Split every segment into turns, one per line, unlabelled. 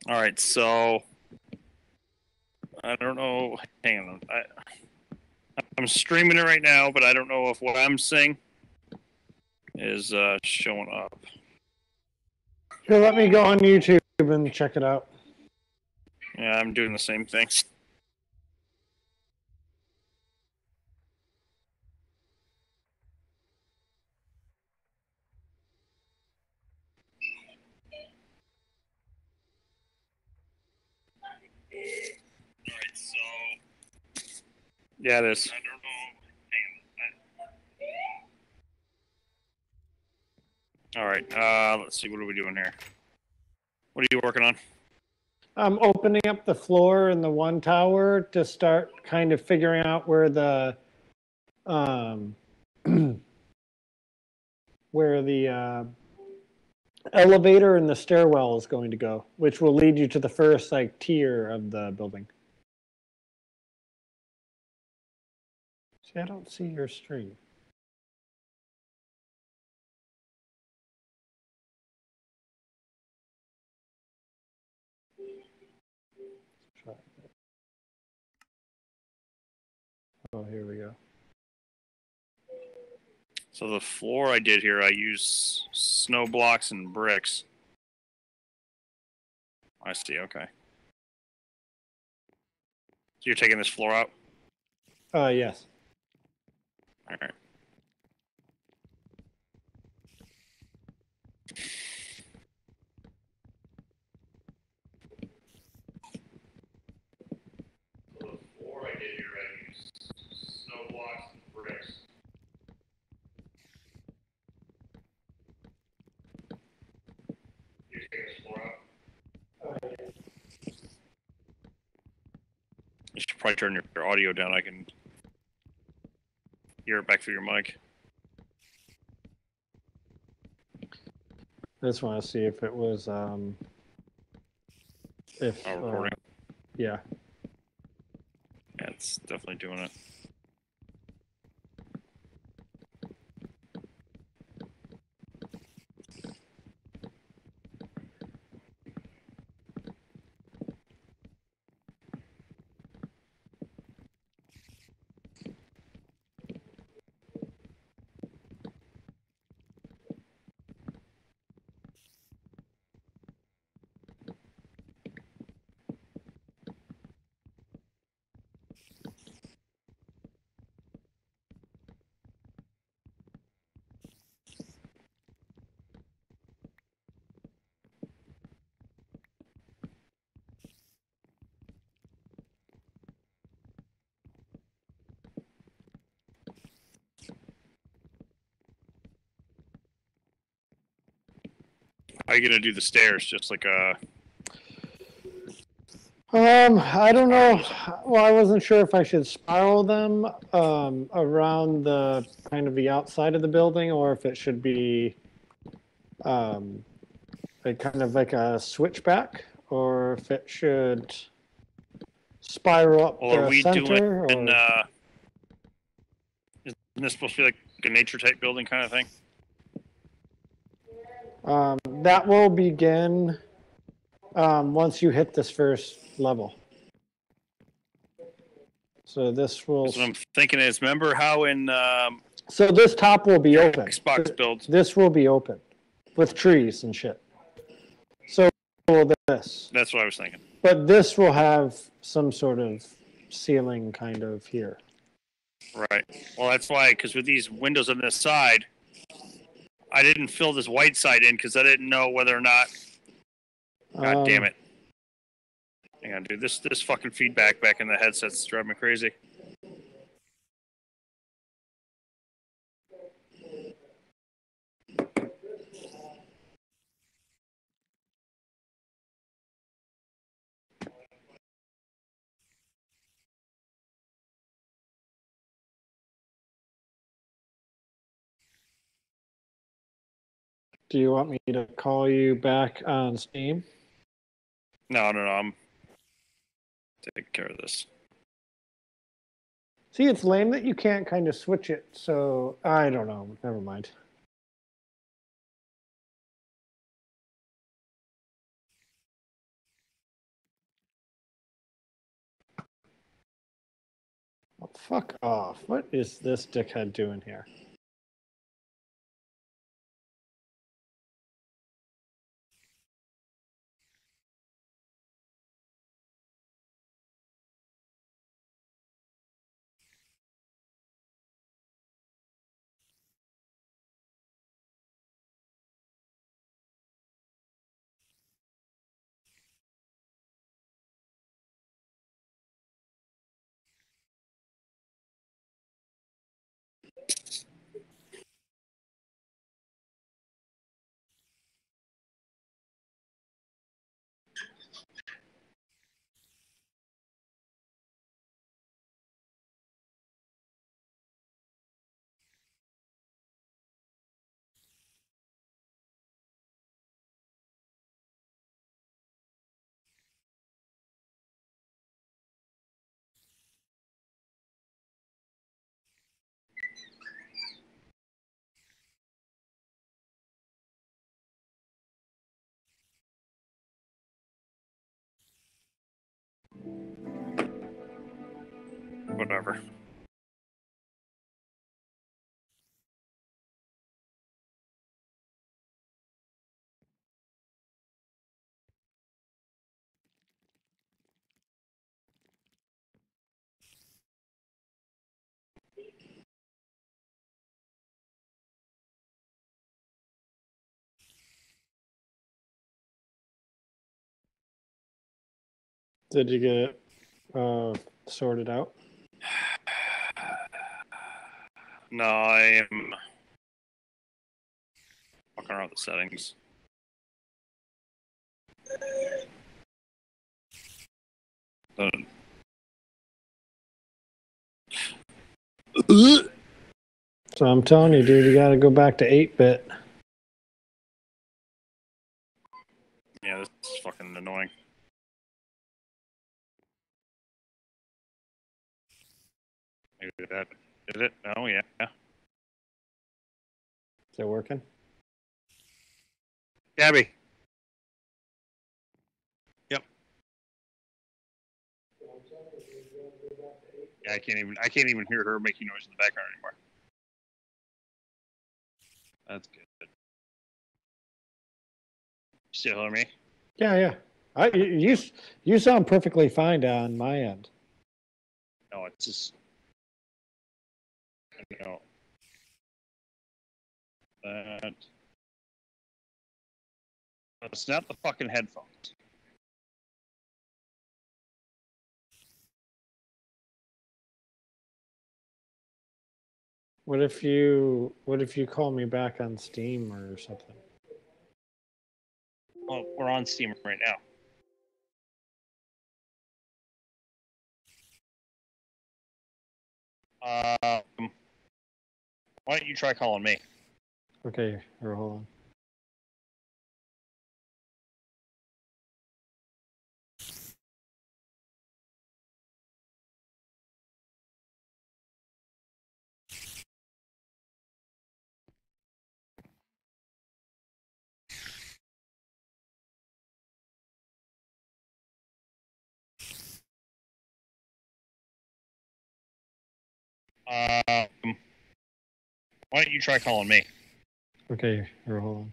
All right, so I don't know. Hang on. I'm streaming it right now, but I don't know if what I'm seeing is showing up.
Here, let me go on YouTube and check it out.
Yeah, I'm doing the same thing. All right, so yeah, it is. I don't know. All right, let's see. What are we doing here? What are you working on?
I'm opening up the floor in the one tower to start kind of figuring out where the where the elevator and the stairwell is going to go, which will lead you to the first like tier of the building. See, I don't see your stream. Oh, here we go.
So the floor I did here, I use snow blocks and bricks. I see. Okay. So you're taking this floor out?
Yes.
All right. So the floor I did here, I used snow blocks and bricks. You're taking this floor out? You should probably turn your audio down. I can hear it back through your mic.
I just want to see if it was if
recording.
Yeah.
Yeah, it's definitely doing it. How are you gonna do the stairs? Just like
I don't know. Well, I wasn't sure if I should spiral them around the kind of the outside of the building, or if it should be like kind of like a switchback, or if it should spiral up
well,
the
are we
center.
doing?
Or...
Isn't this supposed to be like a nature type building kind of thing?
That will begin once you hit this first level. So this will.
That's what I'm thinking is, remember how in
so this top will be open.
Xbox builds.
This will be open with trees and shit. So will this.
That's what I was thinking.
But this will have some sort of ceiling kind of here.
Right. Well, that's why, because with these windows on this side, I didn't fill this white side in because I didn't know whether or not. God damn it. Hang on, dude. This fucking feedback back in the headset's driving me crazy.
Do you want me to call you back on Steam?
No, I'm taking care of this.
See, it's lame that you can't kind of switch it. So I don't know. Never mind. Oh, fuck off. What is this dickhead doing here?
Whatever.
Did you get it sorted out?
No, I am fucking around with the settings.
So I'm telling you, dude, you got to go back to 8-bit.
Yeah, this is fucking annoying. Maybe that is it. Oh yeah.
Is it working?
Gabby. Yep. Yeah, I can't even hear her making noise in the background anymore. That's good. Still hear me?
Yeah. You sound perfectly fine on my end.
No, it's just no. That. It's not the fucking headphones.
What if you call me back on Steam or something?
Well, we're on Steam right now. Why don't you try calling me?
Okay, here, hold on.
Why don't you try calling me?
Okay, here, hold on.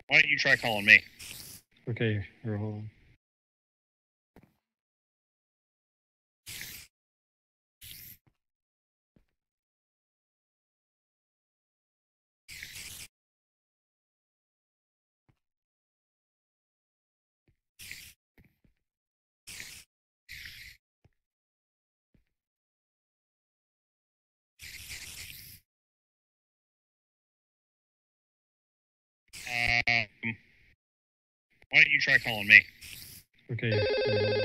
Why don't you try calling me?
Okay, here, hold on.
Why don't you try calling me?
Okay, here, hold on.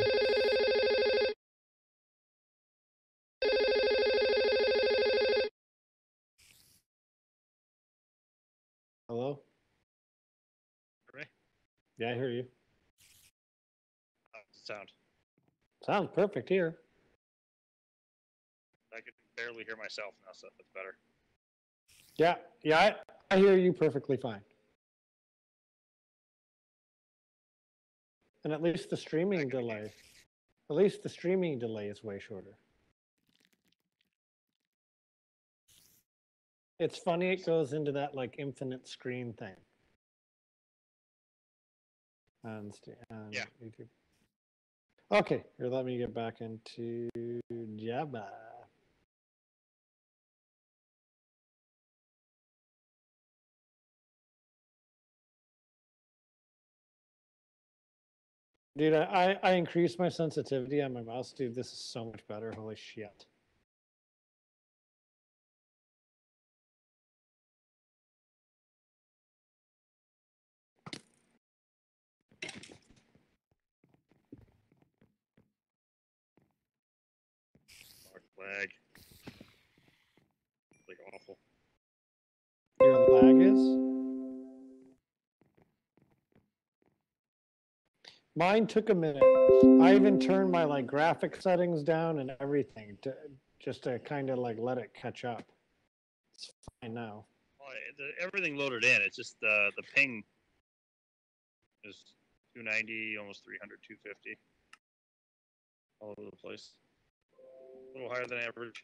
Hello?
Right?
Yeah, I hear you.
How's it sound?
Sounds perfect here.
I can barely hear myself now, so that's better.
Yeah, I hear you perfectly fine. And at least the streaming delay. At least the streaming delay is way shorter. It's funny it goes into that like infinite screen thing. On
Yeah.
YouTube. Okay, here, let me get back into Java. Dude, I increased my sensitivity on my mouse. Dude, this is so much better. Holy shit.
Lag. Like awful.
Your lag is? Mine took a minute. I even turned my like graphic settings down and everything to just to kind of like let it catch up. It's fine now.
Well, everything loaded in. It's just the ping is 290, almost 300, 250. All over the place. A little higher than average.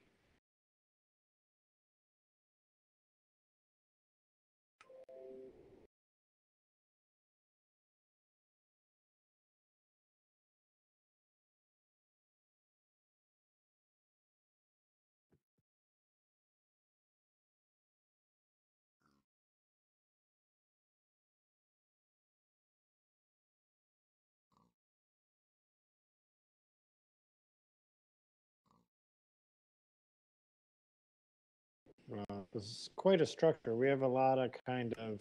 This is quite a structure. We have a lot of kind of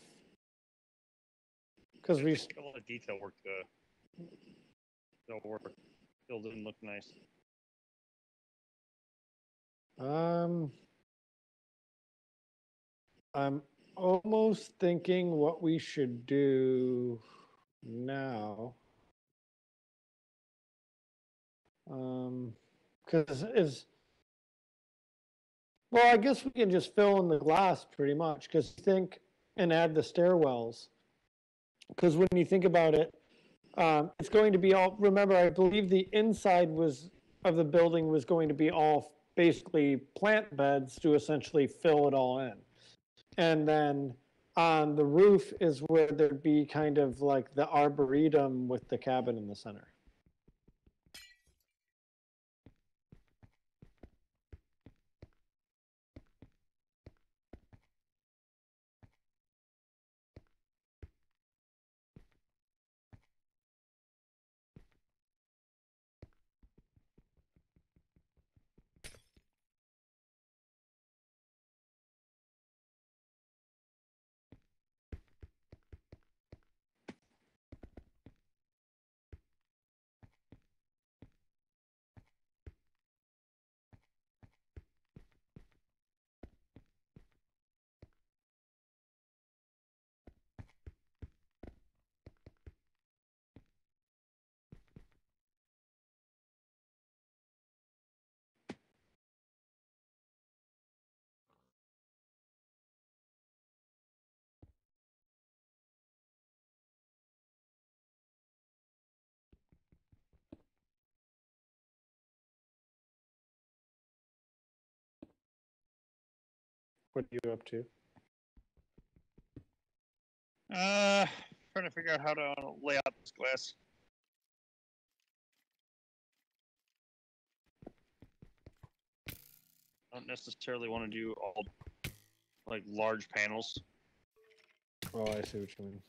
because we
a lot of detail work. Still work. Still didn't look nice.
I'm almost thinking what we should do now. Because well, I guess we can just fill in the glass pretty much. Because think and add the stairwells. Because when you think about it, it's going to be all. Remember, I believe the inside of the building was going to be all basically plant beds to essentially fill it all in. And then on the roof is where there'd be kind of like the arboretum with the cabin in the center. What are you up to?
Trying to figure out how to lay out this glass. I don't necessarily want to do all like large panels.
Oh, I see what you mean.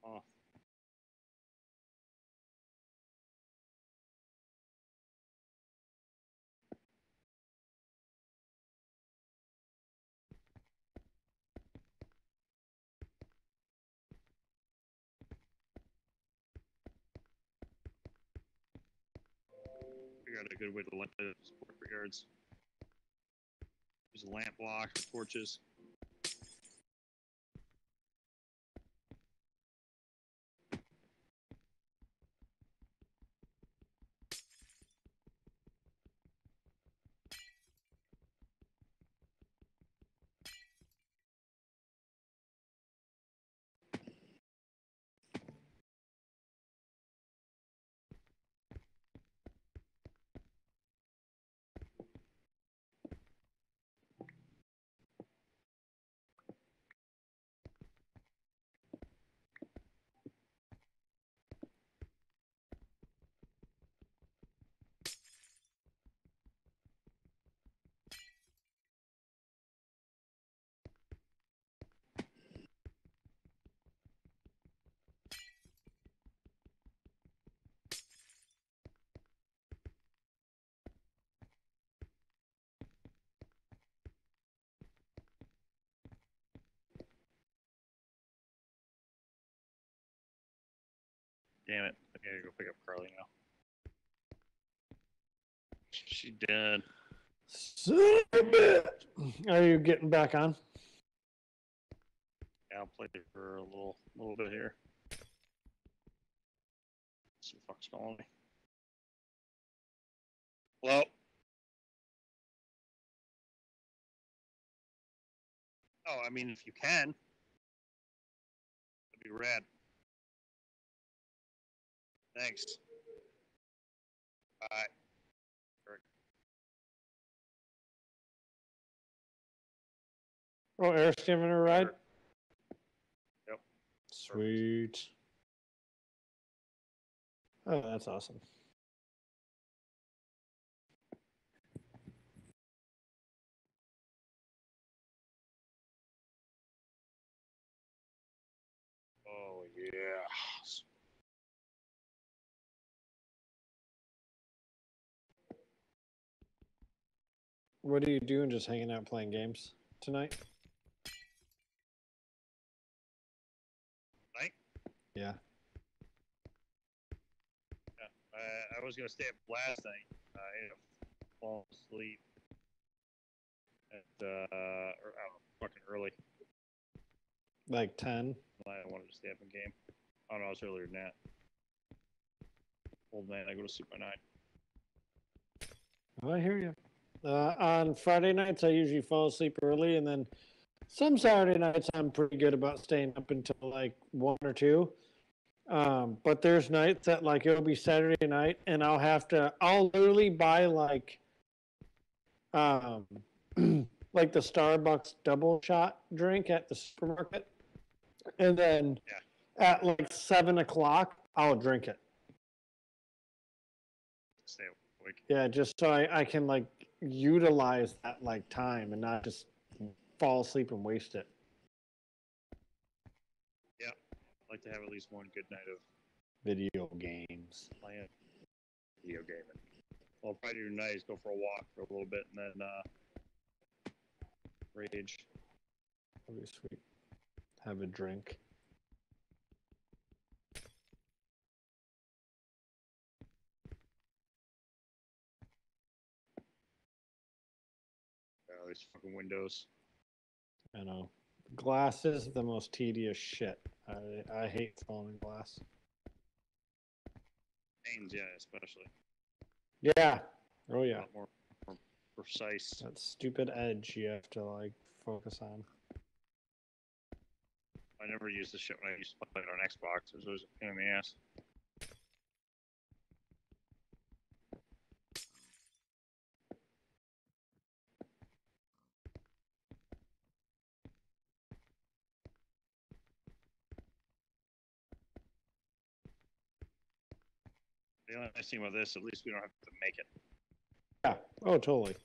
Oh. Figure out a good way to light the sport yards. Use a lamp block, torches. Damn it. I gotta go pick up Carly now. She dead.
Son of a bitch. Are you getting back on?
Yeah, I'll play for a little bit here. See what the fuck's calling me. Hello? Oh, I mean, if you can, that'd be rad. Thanks. Bye.
Oh, Eric's giving her a ride?
Yep.
Sweet. Oh, that's awesome.
Oh, yeah.
What are you doing? Just hanging out playing games tonight?
Night?
Yeah.
I was gonna stay up last night. I ended up falling asleep at or I don't know, fucking early.
Like 10?
I wanted to stay up in game. Oh no, it was earlier than that. Old man, I go to sleep by 9.
Oh, I hear you. On Friday nights, I usually fall asleep early, and then some Saturday nights, I'm pretty good about staying up until like 1 or 2. But there's nights that like it'll be Saturday night, and I'll literally buy like like the Starbucks double shot drink at the supermarket, and then at like 7 o'clock, I'll drink it.
Stay awake.
Yeah, just so I can like utilize that like time and not just fall asleep and waste it.
Yeah, I'd like to have at least one good night of
Video games.
playing video gaming. Well, probably do tonight is go for a walk for a little bit and then rage.
That'd be sweet. Have a drink.
These fucking windows.
I know. Glass is the most tedious shit. I hate falling glass.
Panes, yeah, especially.
Yeah. Oh
A
yeah.
lot more precise.
That stupid edge you have to like focus on.
I never used this shit when I used to play it on Xbox. It was always a pain in the ass. The only nice thing about this, at least we don't have to make it.
Yeah. Oh, totally.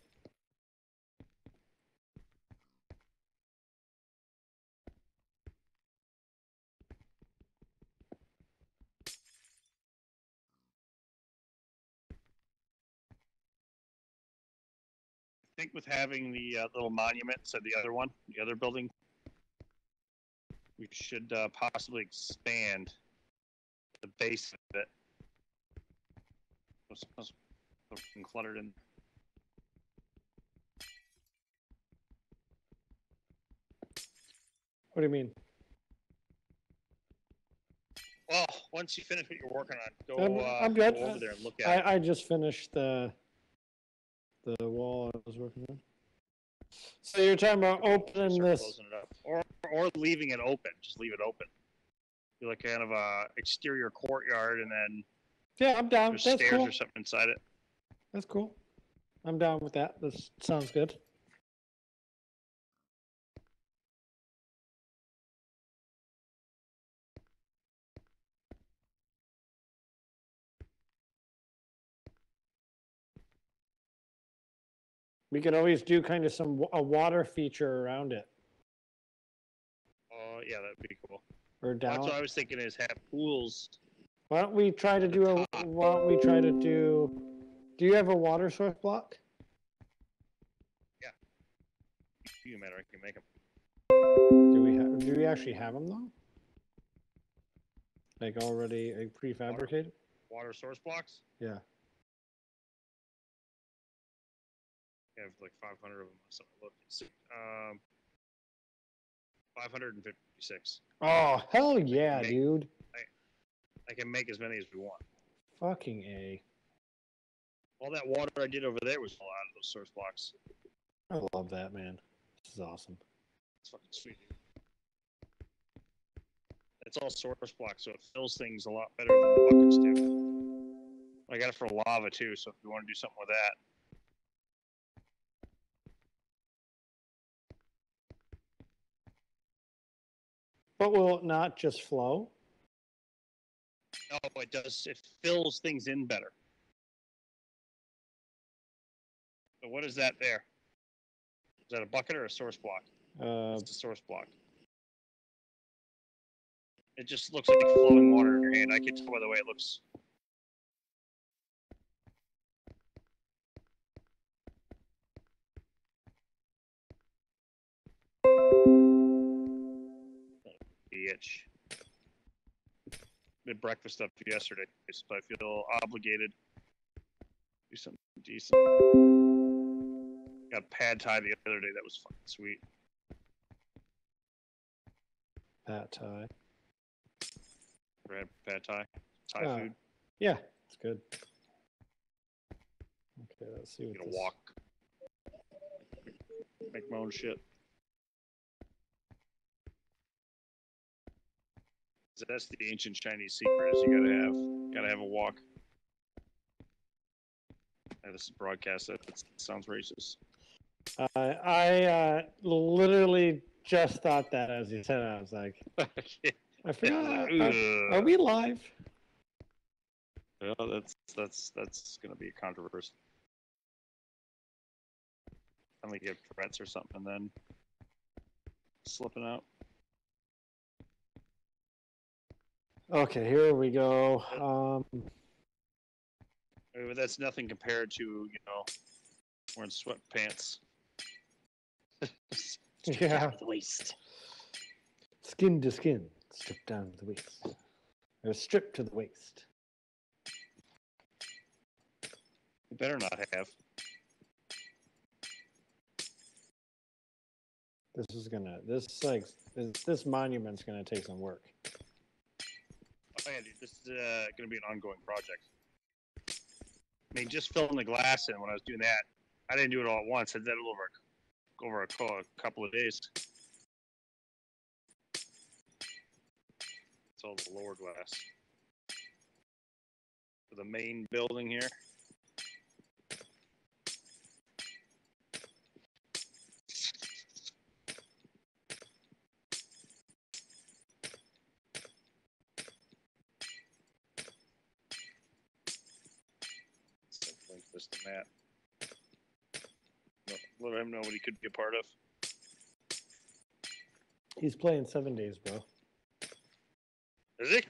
think with having the little monument, so the other one, the other building, we should possibly expand the base of it. It was cluttered in.
What do you mean?
Well, once you finish what you're working on,
I'm good.
go over there and look at it.
I just finished the wall I was working on. So you're talking about opening
Start
this?
closing it up. Or leaving it open. Just leave it open. Do like kind of a exterior courtyard, and then
Yeah, I'm down.
there's
That's
stairs
cool.
or something inside it.
That's cool. I'm down with that. This sounds good. We could always do kind of a water feature around it,
Oh yeah, that'd be cool.
or down.
That's what I was thinking is have pools.
Why don't we try to do a? Why don't we try to do? Do you have a water source block?
You matter, I can make them.
Do we actually have them though? Like already prefabricated?
Water source blocks?
Yeah.
I have like 500 of them. So look, 556.
Oh hell yeah,
make-
dude!
I can make as many as we want.
Fucking A.
All that water I did over there was all out of those source blocks.
I love that, man. This is awesome.
It's fucking sweet, dude. It's all source blocks, so it fills things a lot better than the buckets do. I got it for lava too, so if you want to do something with that.
But will it not just flow?
No, it does. It fills things in better. So what is that there? Is that a bucket or a source block? It's a source block. It just looks like flowing water in your hand. I can tell by the way it looks. Bitch. Did breakfast up yesterday, so I feel obligated to do something decent. Got pad thai the other day. That was fucking sweet.
Pad thai.
Ever had pad thai? Thai food.
Yeah, it's good. Okay, let's see what
Get a
this...
walk. Make my own shit. That's the ancient Chinese secret: is you gotta have a walk. This is broadcast. That sounds racist.
I literally just thought that as you said it. I was like, I forgot. Are we live?
Well, that's gonna be a controversy. Finally get threats or something, and then slipping out.
Okay, here we go.
But that's nothing compared to wearing sweatpants.
Yeah.
The waist.
Skin to skin, stripped down to the waist. Or stripped to the waist.
You better not have.
This monument's gonna take some work.
Oh yeah, dude, this is gonna be an ongoing project. I mean, just filling the glass in when I was doing that, I didn't do it all at once. I did it over a couple of days. It's all the lower glass. For the main building here. Link this to Matt. Let him know what he could be a part of.
He's playing 7 days, bro.
Is he?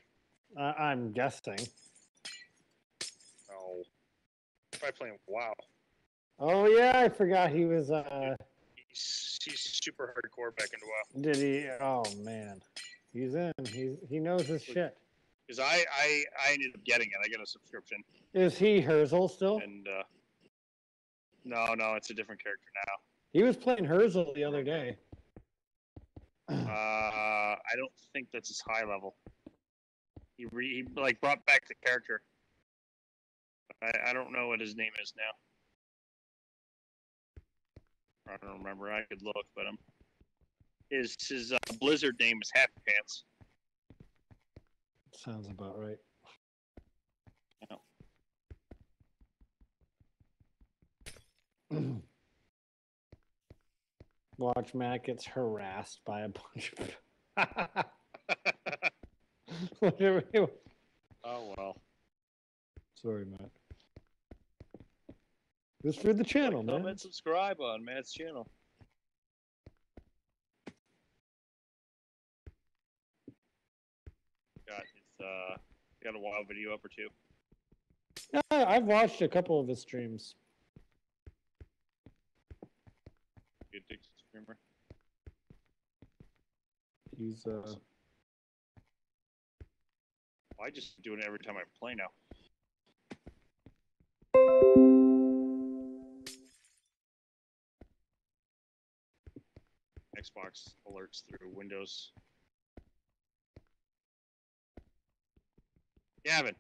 I'm guessing.
No. Probably playing WoW.
Oh yeah, I forgot he was.
He's super hardcore back into WoW.
Did he? Oh man, he's in. He knows his shit.
Because I ended up getting it. I got a subscription.
Is he Herzl still?
And no, it's a different character now.
He was playing Herzl the other day.
I don't think that's his high level. He like brought back the character. I don't know what his name is now. I don't remember. I could look, but his Blizzard name is Happy Pants.
Sounds about right.
Yeah.
Watch Matt gets harassed by a bunch of. Whatever.
Oh well.
Sorry, Matt. It was for the channel, man.
Comment, subscribe on Matt's channel. Got a WoW video up or two.
Yeah, I've watched a couple of his streams.
Good streamer.
He's
I just do it every time I play now. Xbox alerts through Windows. Gavin.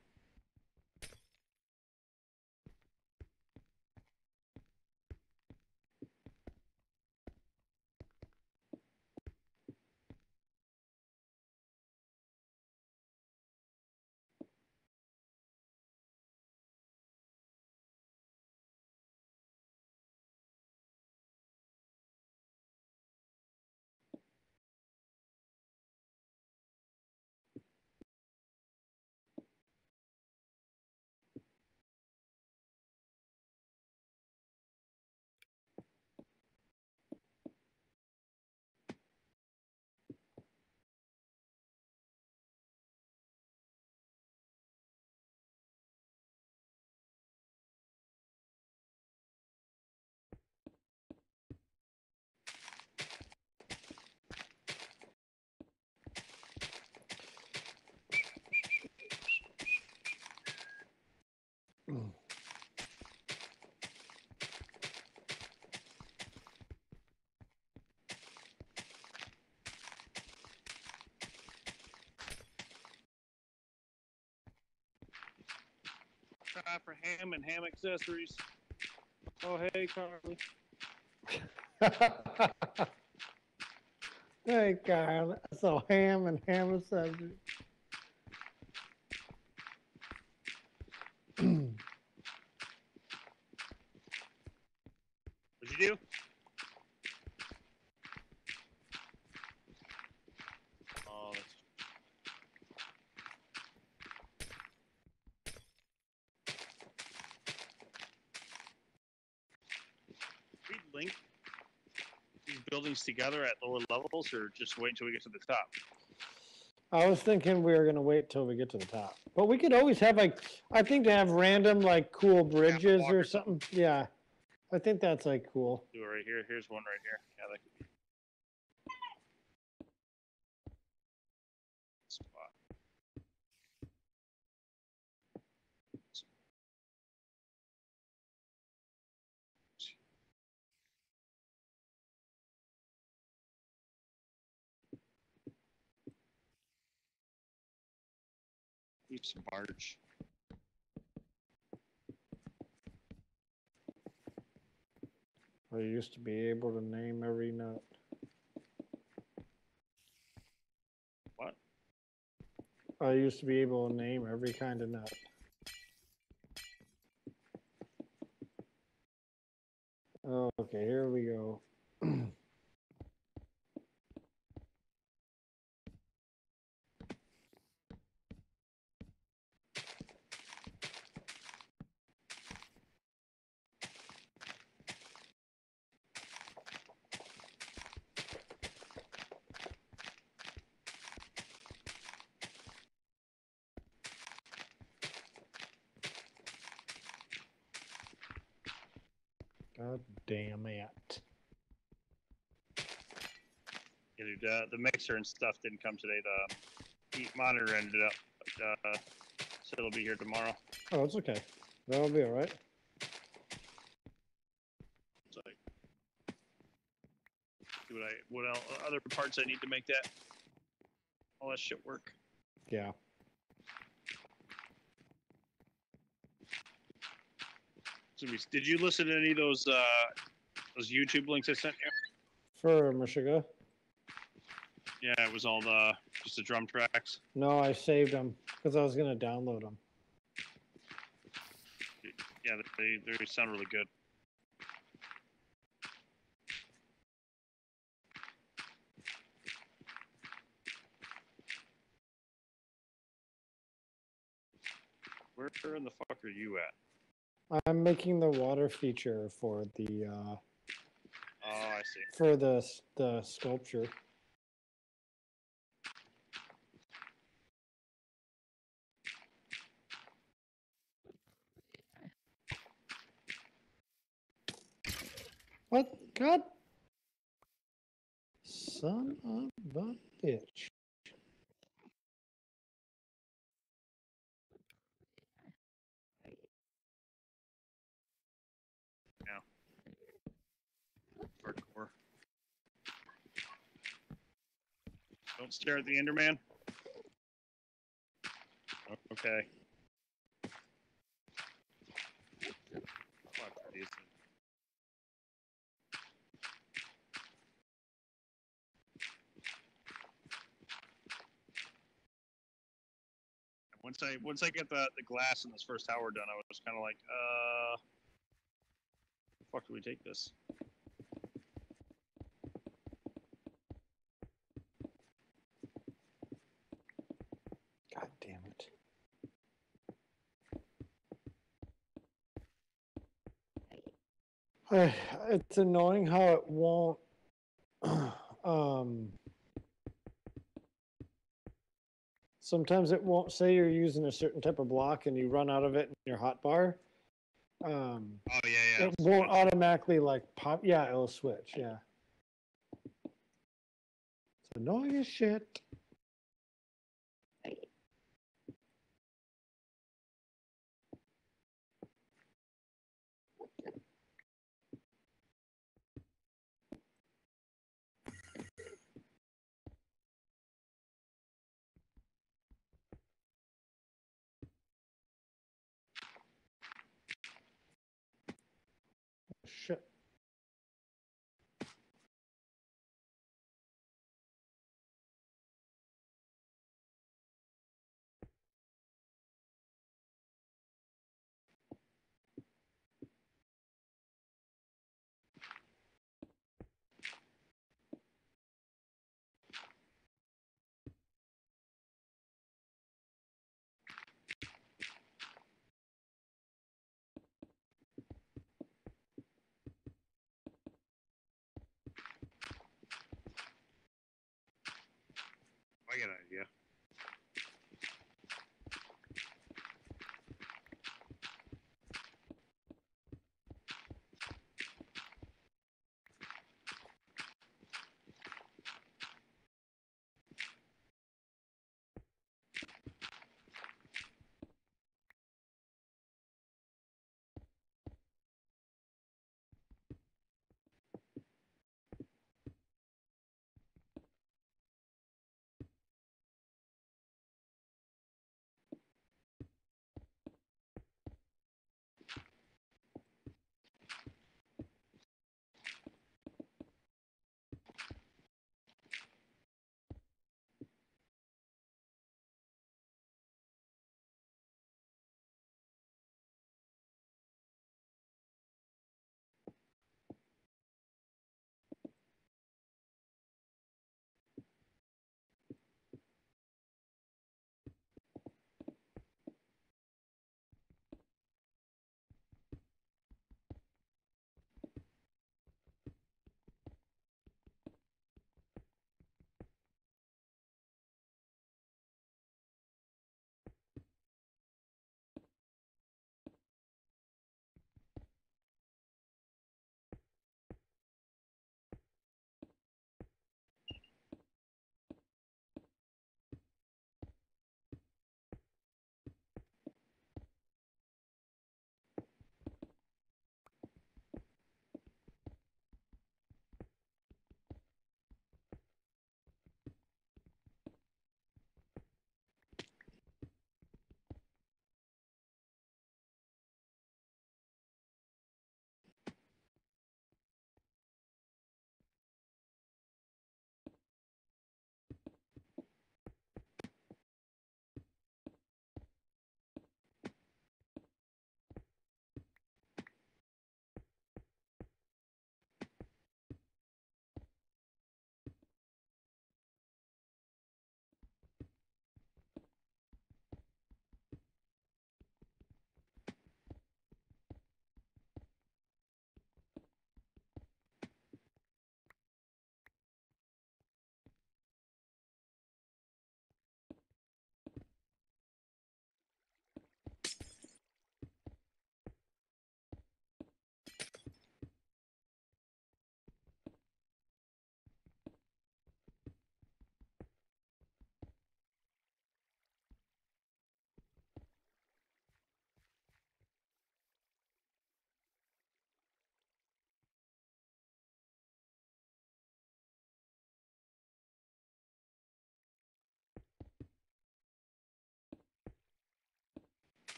Try for ham and ham accessories. Oh, hey, Carly.
Hey, Carl. So ham and ham accessories.
What'd you do? Oh, that's... We link these buildings together at lower levels, or just wait until we get to the top?
I was thinking we were gonna wait till we get to the top, but we could always have like, I think to have random like cool bridges or something. Yeah, I think that's like cool.
Do it right here. Here's one right here. Yeah, that could be. Spot. Keep some barge.
I used to be able to name every nut.
What?
I used to be able to name every kind of nut. Oh, okay, here we go. God damn it.
Yeah, dude, the mixer and stuff didn't come today. The heat monitor ended up, but, so it'll be here tomorrow.
Oh, it's okay. That'll be all right.
So, see what else, other parts I need to make that all that shit work.
Yeah.
So did you listen to any of those YouTube links I sent you?
For Meshuggah?
Yeah, it was all just the drum tracks.
No, I saved them because I was going to download them.
Yeah, they sound really good. Where in the fuck are you at?
I'm making the water feature for the
Oh, I see.
for the sculpture. What? God. Son of a bitch.
Hardcore. Don't stare at the Enderman. Okay. Fuck this. Once I get the glass in this first tower done, I was kind of like, the fuck do we take this?
God damn it. It's annoying how it won't sometimes it won't say you're using a certain type of block and you run out of it in your hotbar.
Oh yeah.
It won't automatically like pop. Yeah, it'll switch. Yeah. It's annoying as shit. Shit.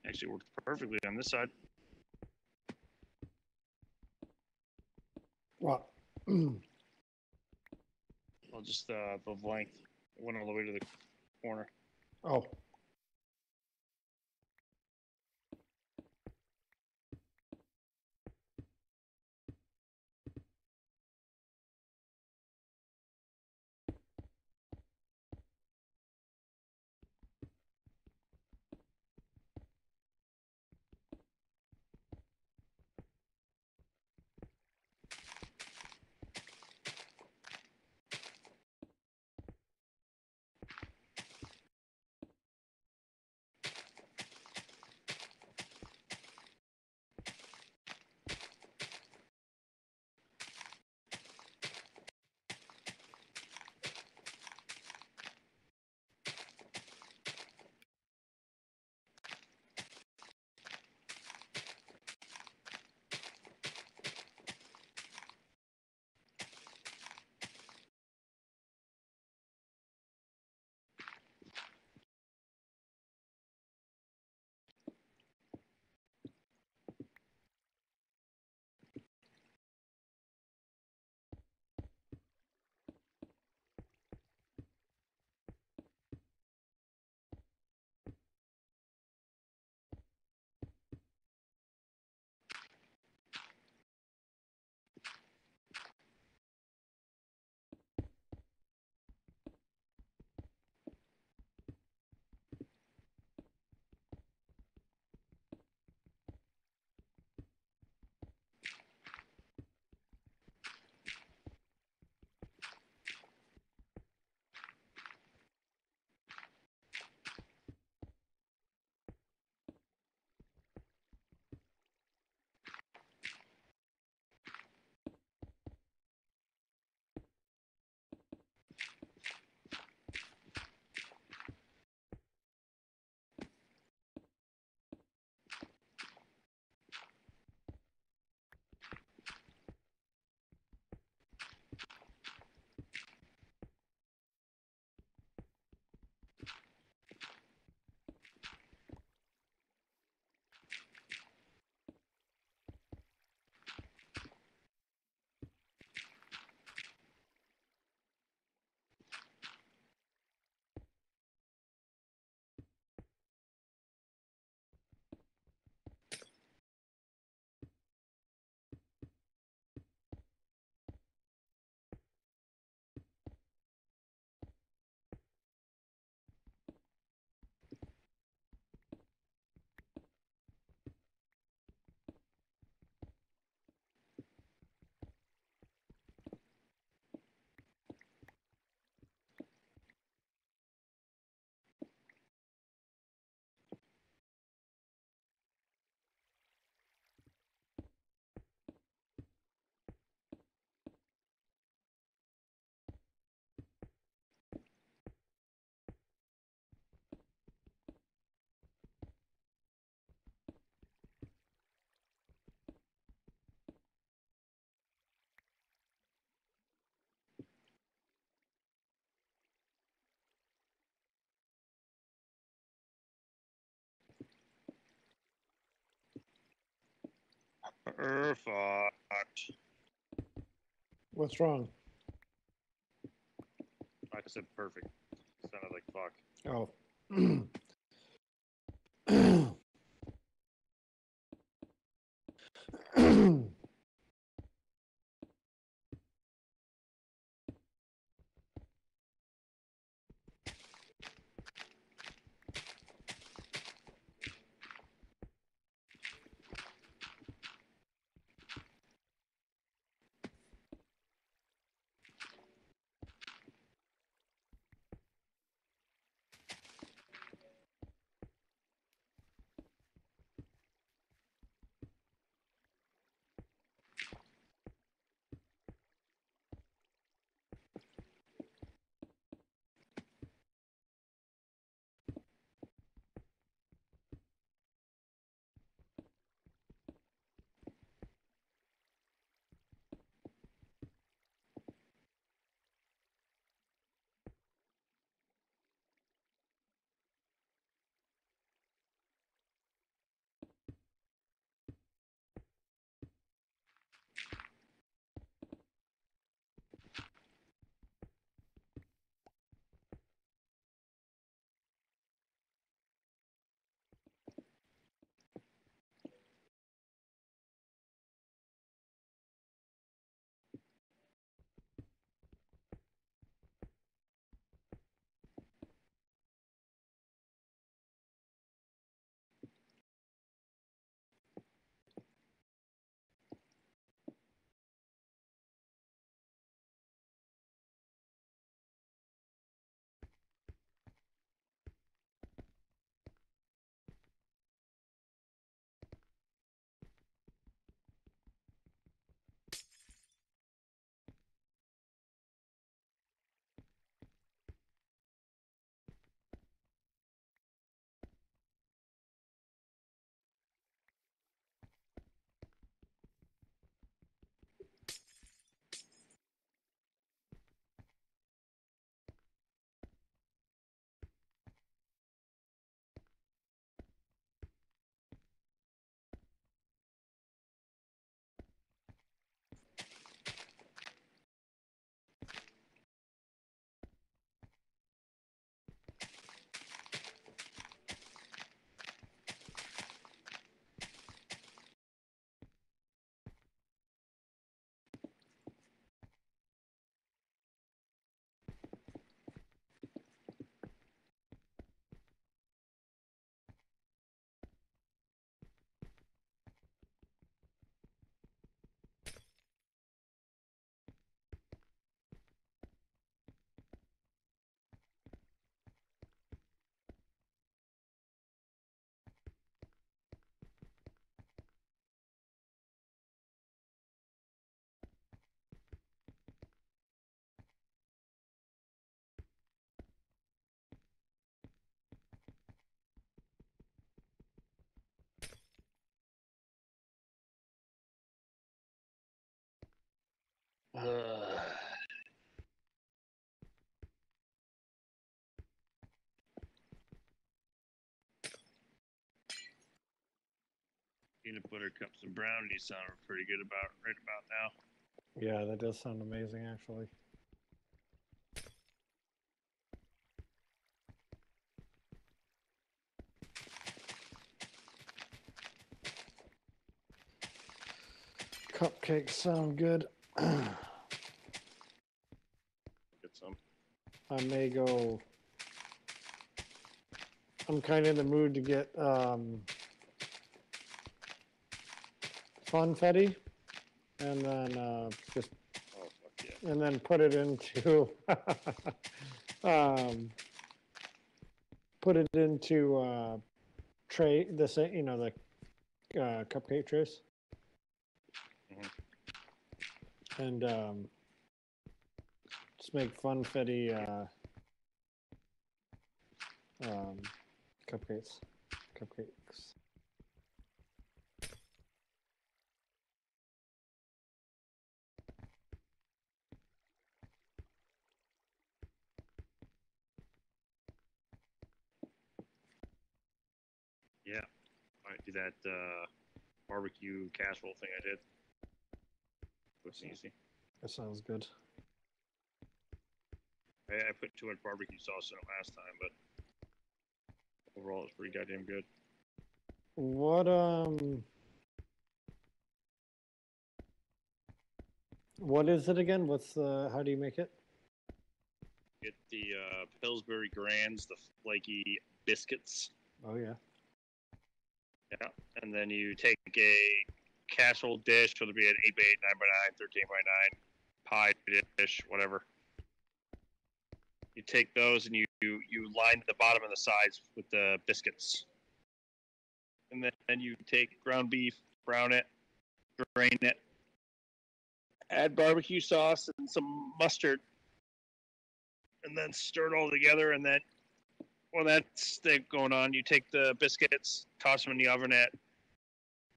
Actually works perfectly on this side.
What?
I'll just the length. It went all the way to the corner.
Oh.
Perfect.
What's wrong?
I said perfect. Sounded like fuck.
Oh.
Peanut butter cups and brownies sound pretty good right about now.
Yeah, that does sound amazing, actually. Cupcakes sound good.
Get some.
I may go. I'm kind of in the mood to get funfetti, and then just
Oh, fuck yeah.
and then put it into put it into tray. The same, the cupcake trays, and just make funfetti cupcakes.
Yeah. Might do that barbecue casserole thing I did. Looks easy.
That sounds good.
I put too much barbecue sauce in it last time, but overall it's pretty goddamn good.
What is it again? How do you make it?
Get the Pillsbury Grands, the flaky biscuits.
Oh yeah.
Yeah, and then you take a casserole dish, whether it be an 8x8, 9x9, 13x9, pie dish, whatever. You take those and you line the bottom and the sides with the biscuits. And then you take ground beef, brown it, drain it, add barbecue sauce and some mustard, and then stir it all together. And then, while that's going on, you take the biscuits, toss them in the oven at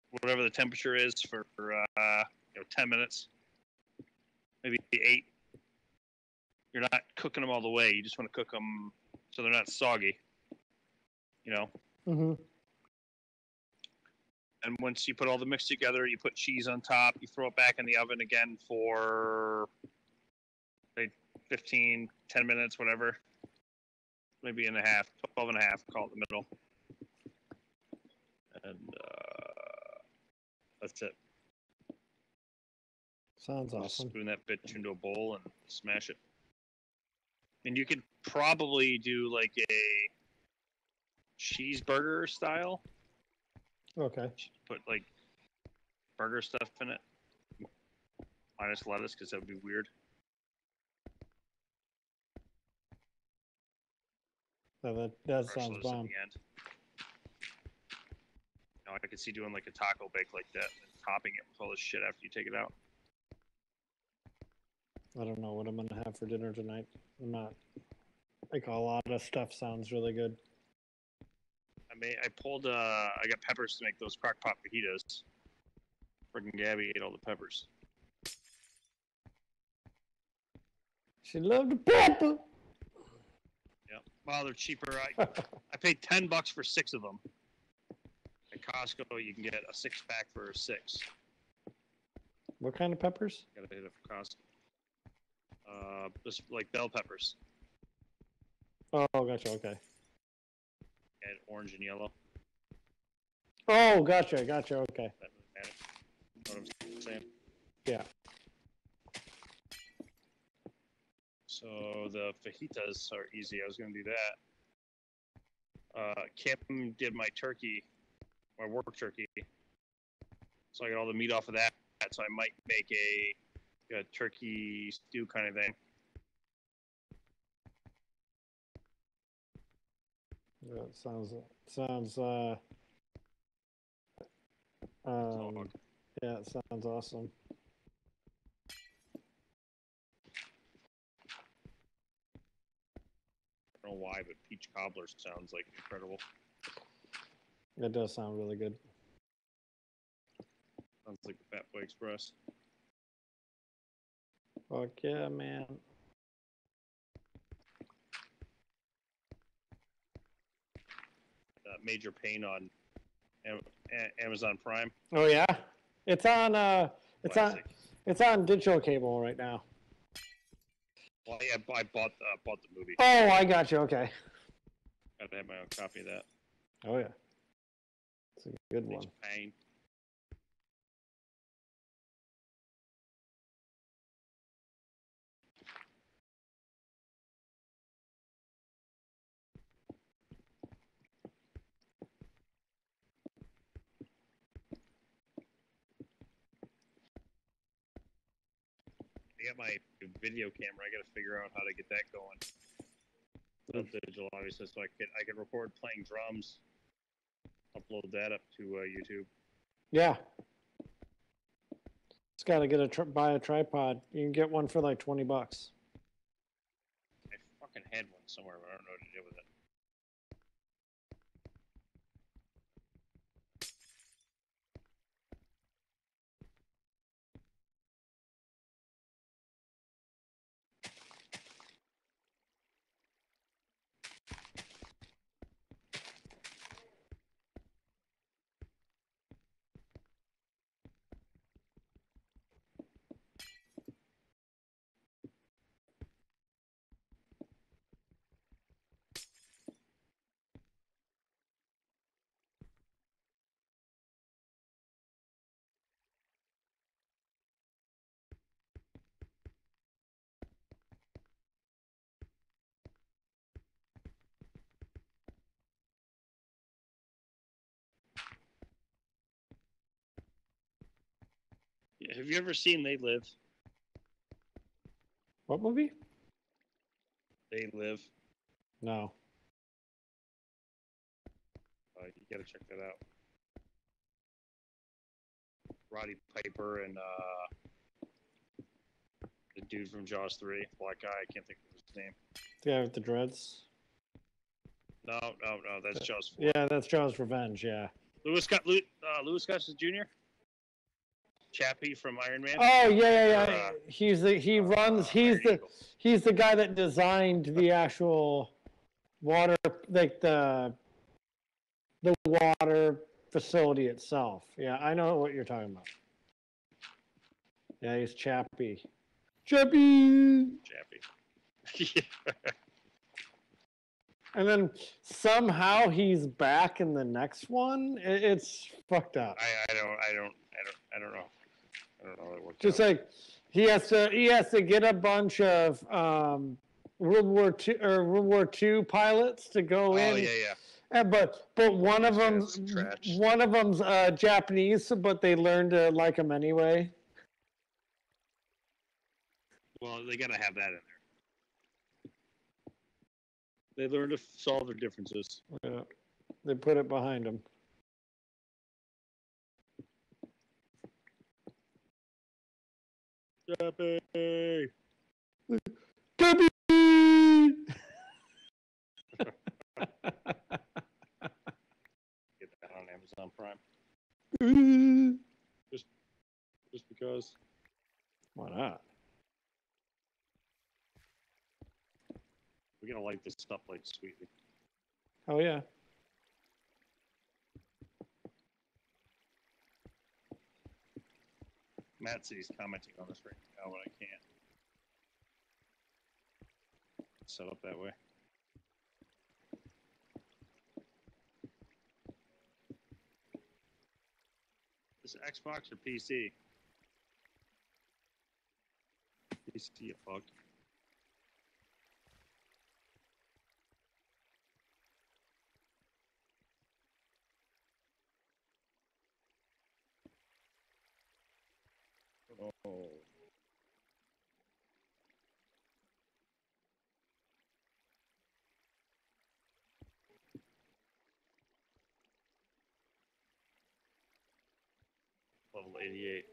whatever the temperature is for 10 minutes, maybe 8. You're not cooking them all the way. You just want to cook them so they're not soggy.
Mm-hmm.
And once you put all the mix together, you put cheese on top. You throw it back in the oven again for 15, 10 minutes, whatever. Maybe 12 and a half, call it the middle. And that's it.
Sounds awesome.
Spoon that bitch into a bowl and smash it. And you could probably do like a cheeseburger style.
Okay.
Put like burger stuff in it. Minus lettuce, because that would be weird.
So that sounds bomb.
Now I could see doing like a taco bake like that and topping it with all this shit after you take it out.
I don't know what I'm gonna have for dinner tonight. I'm not like, a lot of stuff sounds really good.
I got peppers to make those crock pot fajitas. Freaking Gabby ate all the peppers.
She loved the pepper.
Yeah. Well, they're cheaper. I paid $10 for 6 of them. At Costco, you can get a 6-pack for 6.
What kind of peppers?
Gotta hit it for Costco. Just like bell peppers.
Oh, gotcha. Okay.
And orange and yellow.
Oh, gotcha. Okay.
That really matters. You know what I'm saying?
Yeah.
So the fajitas are easy. I was gonna do that. Kim did my work turkey. So I got all the meat off of that. So I might make a turkey stew kind of thing.
Yeah, it sounds yeah, it sounds awesome.
I don't know why, but peach cobbler sounds like incredible.
It does sound really good.
Sounds like the Fat Boy Express.
Fuck yeah, man.
Major Pain on Amazon Prime.
Oh yeah, it's on.
Classic.
It's on digital cable right now.
Well, yeah, I bought the movie.
Oh, I got you. Okay.
Gotta have my own copy of that.
Oh yeah, it's a good one.
Major Pain. I got my video camera. I got to figure out how to get that going. Digital, obviously, so I can record playing drums, upload that up to YouTube.
Yeah. Just got to get buy a tripod. You can get one for like $20.
I fucking had one somewhere, but I don't know what to do with it. Yeah, have you ever seen They Live?
What movie?
They Live.
No.
You gotta check that out. Roddy Piper and the dude from Jaws 3, black guy. I can't think of his name.
The guy with the dreads.
No, that's Jaws 4.
Yeah, that's Jaws Revenge. Yeah.
Louis Gossett Jr. Chappie from Iron Man.
Oh yeah. He's the guy that designed the actual water, like the water facility itself. Yeah, I know what you're talking about. Yeah, he's Chappie. Chappie.
Yeah.
And then somehow he's back in the next one. It's fucked up.
I don't know. I don't know how it worked
Just
out.
like he has to get a bunch of World War II pilots to go in.
Oh yeah.
And, but one of them's Japanese, but they learn to like him anyway.
Well, they gotta have that in there. They learn to solve their differences.
Yeah, they put it behind them.
Chappie.
Chappie.
Get that on Amazon Prime. Just because.
Why not?
We're gonna light this stuff like sweetly.
Oh yeah.
Matt says he's commenting on this right now, but I can't set up that way. Is it Xbox or PC? PC, you fuck. Oh. Level 88.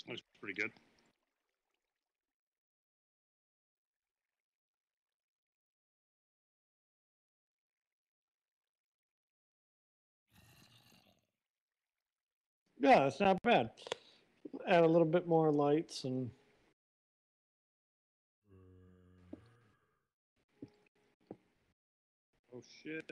Looks pretty good.
Yeah, it's not bad. Add a little bit more lights and.
Oh shit.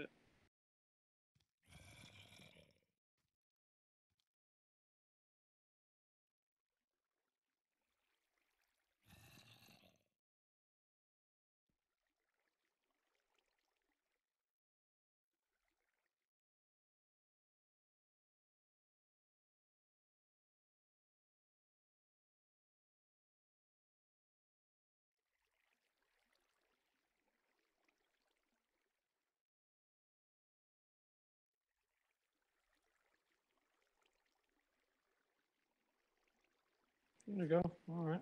There you go. All right.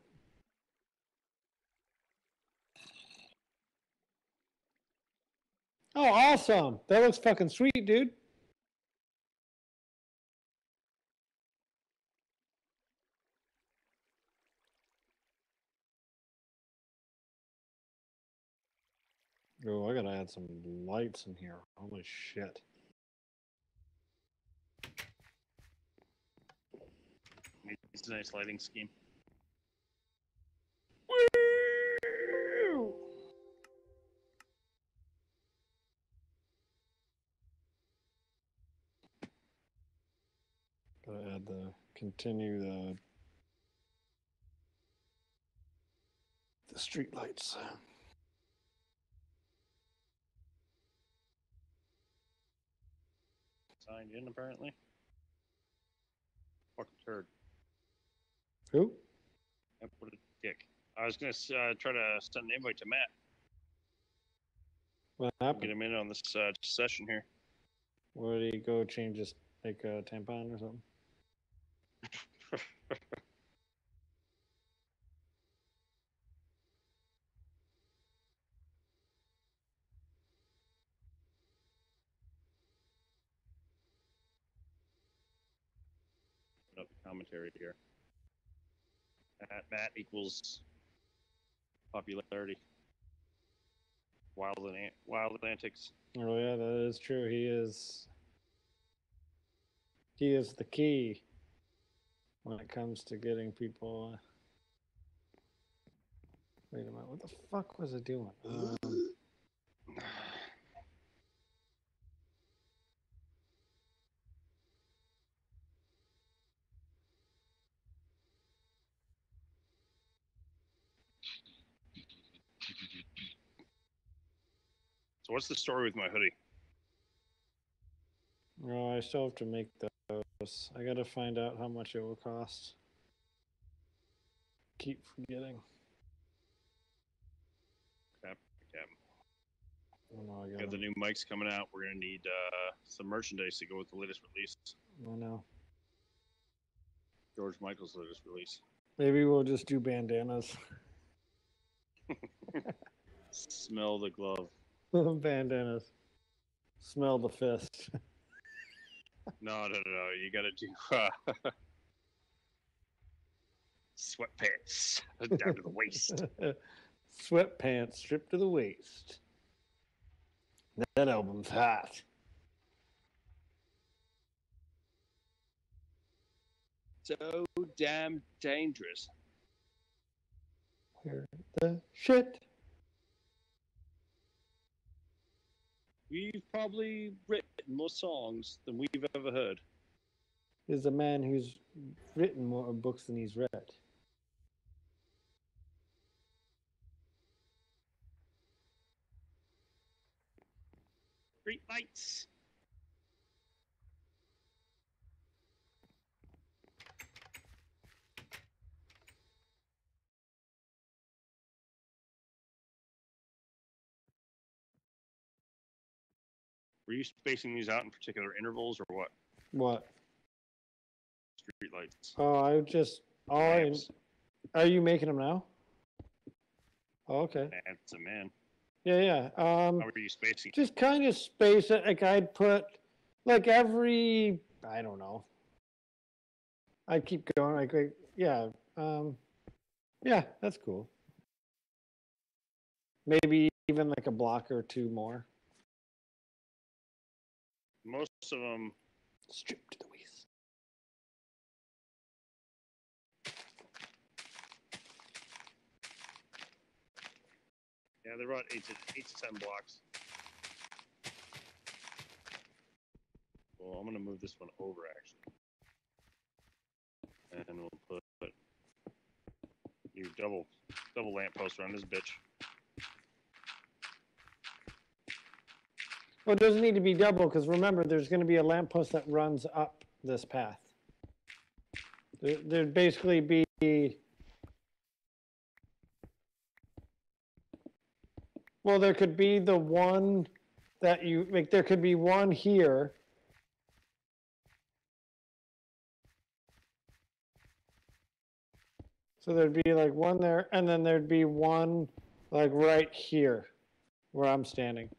Oh, awesome. That looks fucking sweet, dude. Oh, I gotta add some lights in here. Holy shit.
It's a nice lighting scheme.
Woo! Gotta add continue the street lights.
Signed in, apparently. Fucking turd.
Who?
What a dick. I was going to try to send an invite to Matt.
What
Get
happened?
him in on this session here.
Where did he go change his, like a tampon or something?
Put up the commentary here. Matt equals popularity. Wild antics.
Oh yeah, that is true. He is the key when it comes to getting people. Wait a minute, what the fuck was it doing?
So what's the story with my hoodie?
Oh, I still have to make those. I gotta find out how much it will cost. Keep forgetting.
Cap.
Oh, no, I
Got the new mics coming out. We're gonna need some merchandise to go with the latest release.
I know.
George Michael's latest release.
Maybe we'll just do bandanas.
Smell the glove.
Bandanas. Smell the fist.
No. You gotta do sweatpants down to the waist.
Sweatpants stripped to the waist. That album's hot.
So damn dangerous.
Where the shit?
We've probably written more songs than we've ever heard.
Is a man who's written more books than he's read.
Street lights. Were you spacing these out in particular intervals or what?
What?
Street lights.
Oh, I just. Oh, are you making them now? Oh, okay.
That's a man.
Yeah.
How were you spacing?
Just kind of space it. Like I'd put, like every. I don't know. I'd keep going. Yeah, Yeah, that's cool. Maybe even like a block or two more.
Most of them.
Strip to the waist.
Yeah, they're about 8 to 10 blocks. Well, I'm gonna move this one over actually, and we'll put you double lamppost around this bitch.
Well, it doesn't need to be double because remember, there's going to be a lamppost that runs up this path. There'd basically be. Well, there could be the one that you like. There could be one here. So there'd be like one there, and then there'd be one like right here where I'm standing.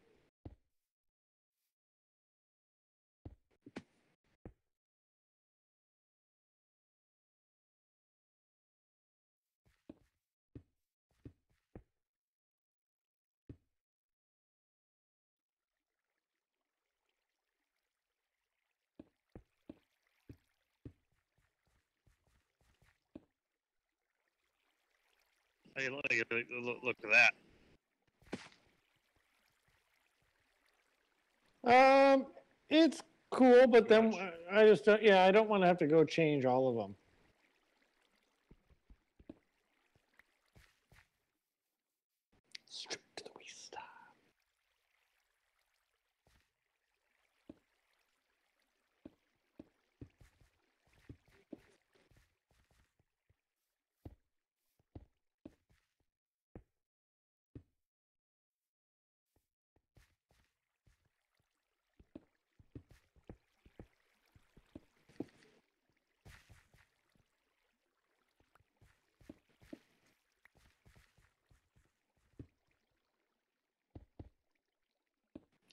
Hey, look at
that. It's cool, but then I just don't. Yeah, I don't want to have to go change all of them. Strip to the waist.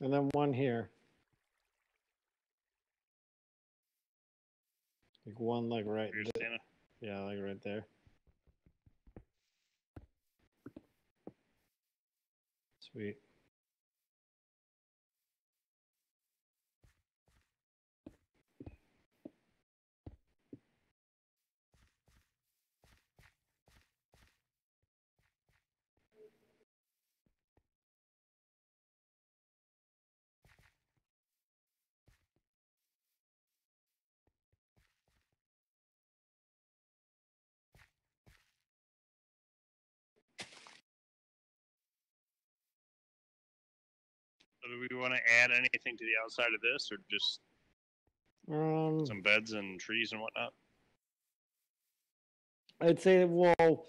And then one here. Like one like right there. Yeah, like right there. Sweet.
So do we want to add anything to the outside of this, or just some beds and trees and whatnot?
I'd say, well,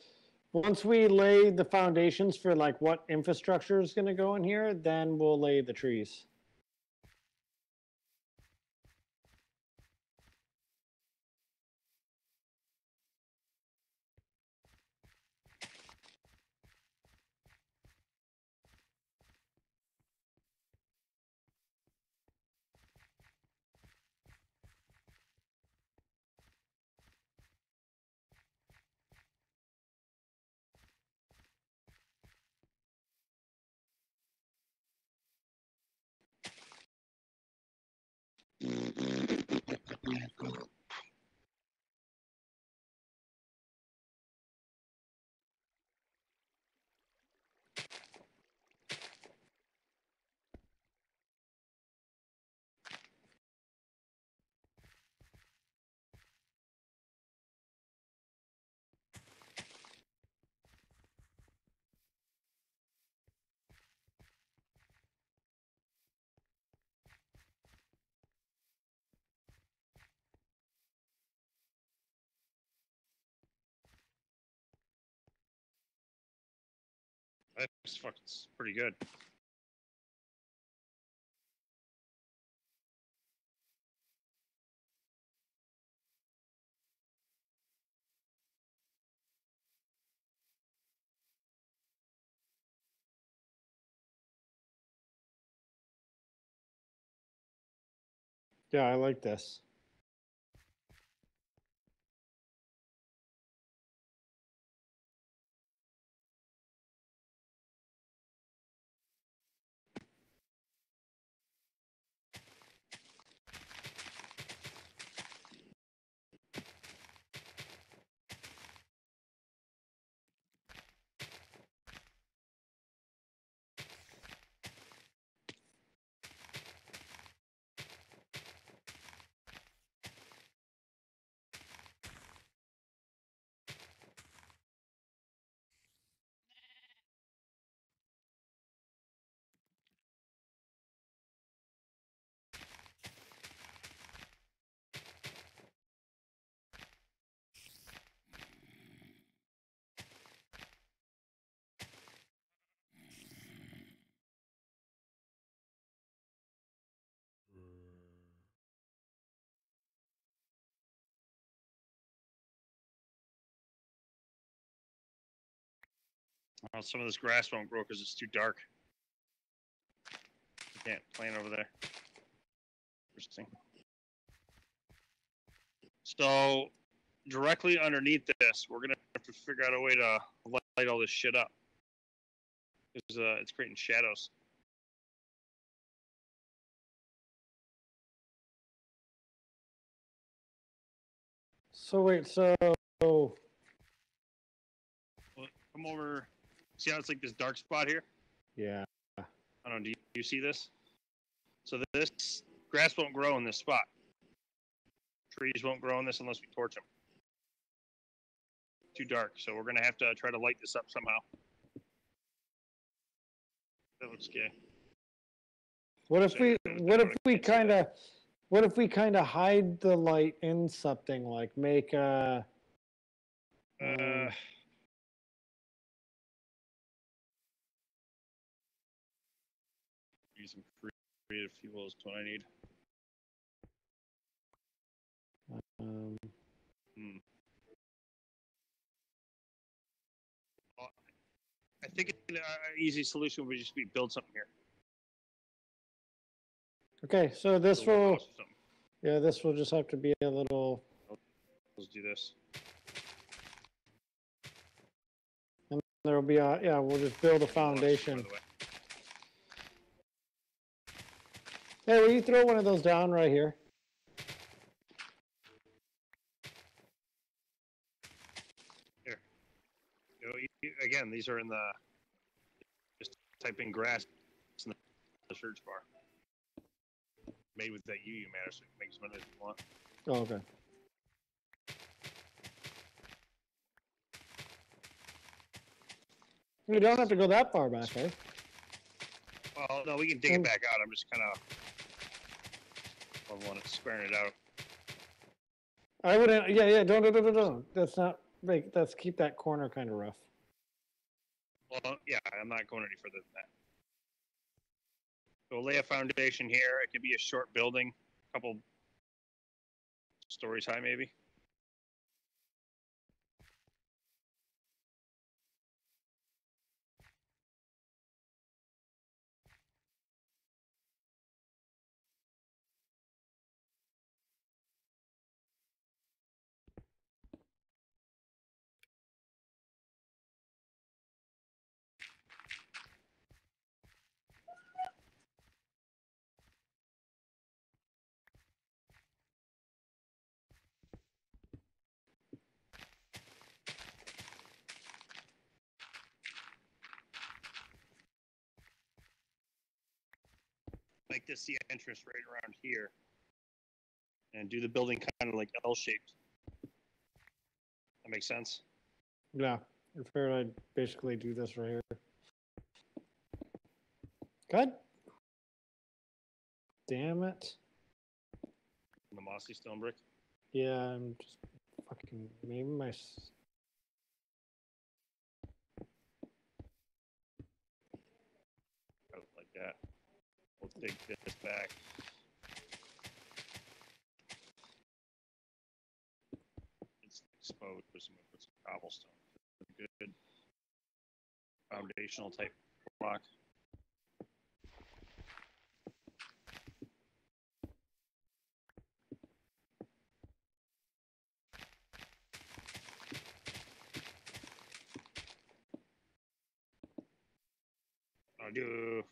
once we lay the foundations for like what infrastructure is going to go in here, then we'll lay the trees.
That's fucking pretty good.
Yeah, I like this.
Well, some of this grass won't grow because it's too dark. You can't plant over there. Interesting. So, directly underneath this, we're gonna have to figure out a way to light all this shit up. It's creating shadows.
So wait, so
Well, come over. See how it's like this dark spot here?
yeah.
I don't know. Do you see this? So this grass won't grow in this spot. Trees won't grow in this unless we torch them. Too dark, so we're gonna have to try to light this up somehow. That looks good.
What if we kind of hide the light in something, like make a
Use some creative fuel is what I need. I think an easy solution would just be build something here.
okay, so this
Build a
will,
house or something.
yeah, this will just have to be a little,
Let's do this.
there'll be a, yeah, we'll just build a
By
foundation.
the way.
Hey, will you throw one of those down right here?
Here. Again, these are in the. Just type in grass in the search bar. Made with that UU matter, so you can make as many as you want.
Oh, okay. We don't have to go that far back, eh?
Well, no, we can dig it back out. I'm just kind of want to sparing it out.
I wouldn't, yeah, don't. That's not, like, let's keep that corner kind of rough.
Well, yeah, I'm not going any further than that. So we'll lay a foundation here. It could be a short building, a couple stories high, maybe. Make this the entrance right around here. And do the building kind of like L-shaped. That makes sense?
Yeah, I figured I'd basically do this right here. God damn it.
The mossy stone brick.
Yeah, I'm just fucking, maybe my,
Like that. We'll dig this back. It's exposed. We're going to put some cobblestone. Good foundational type block. I'll do.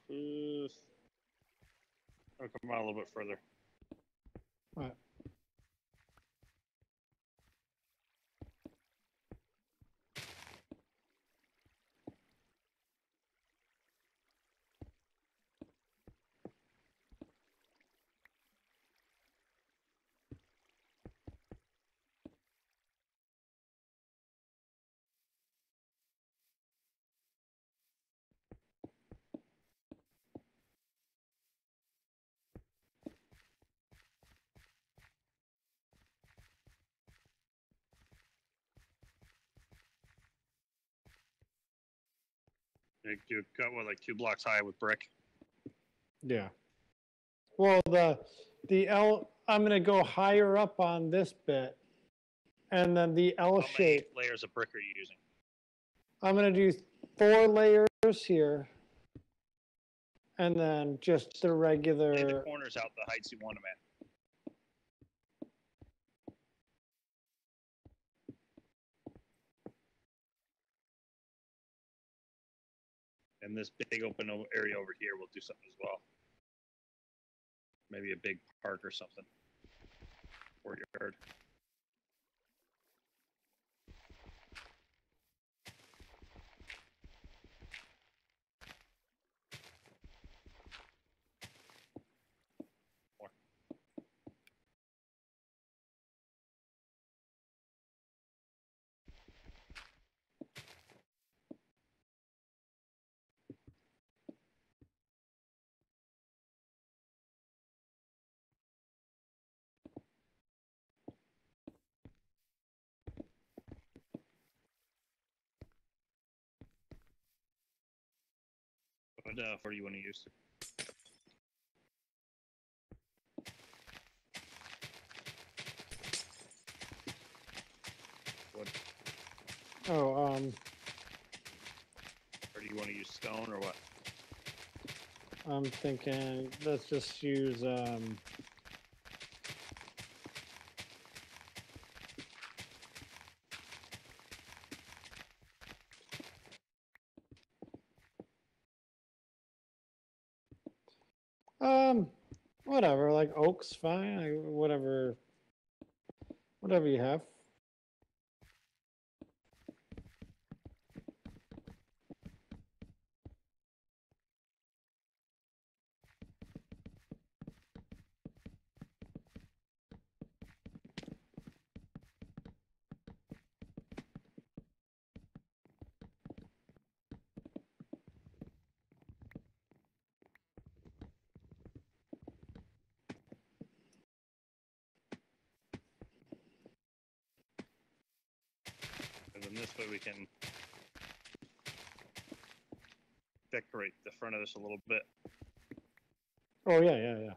I'll come out a little bit further.
all right.
You cut what, like 2 blocks high with brick?
Yeah. Well, the L, I'm gonna go higher up on this bit, and then the L
How many
shape.
layers of brick are you using?
I'm gonna do 4 layers here, and then just the
Lay the
regular.
corners out the heights you want them at. And this big open area over here, we'll do something as well. Maybe a big park or something. Courtyard. More. What for do you want to use? What?
Oh,
Or do you want to use stone or what?
I'm thinking let's just use whatever, like oak's fine, whatever you have.
And then this way we can decorate the front of this a little bit.
Oh yeah.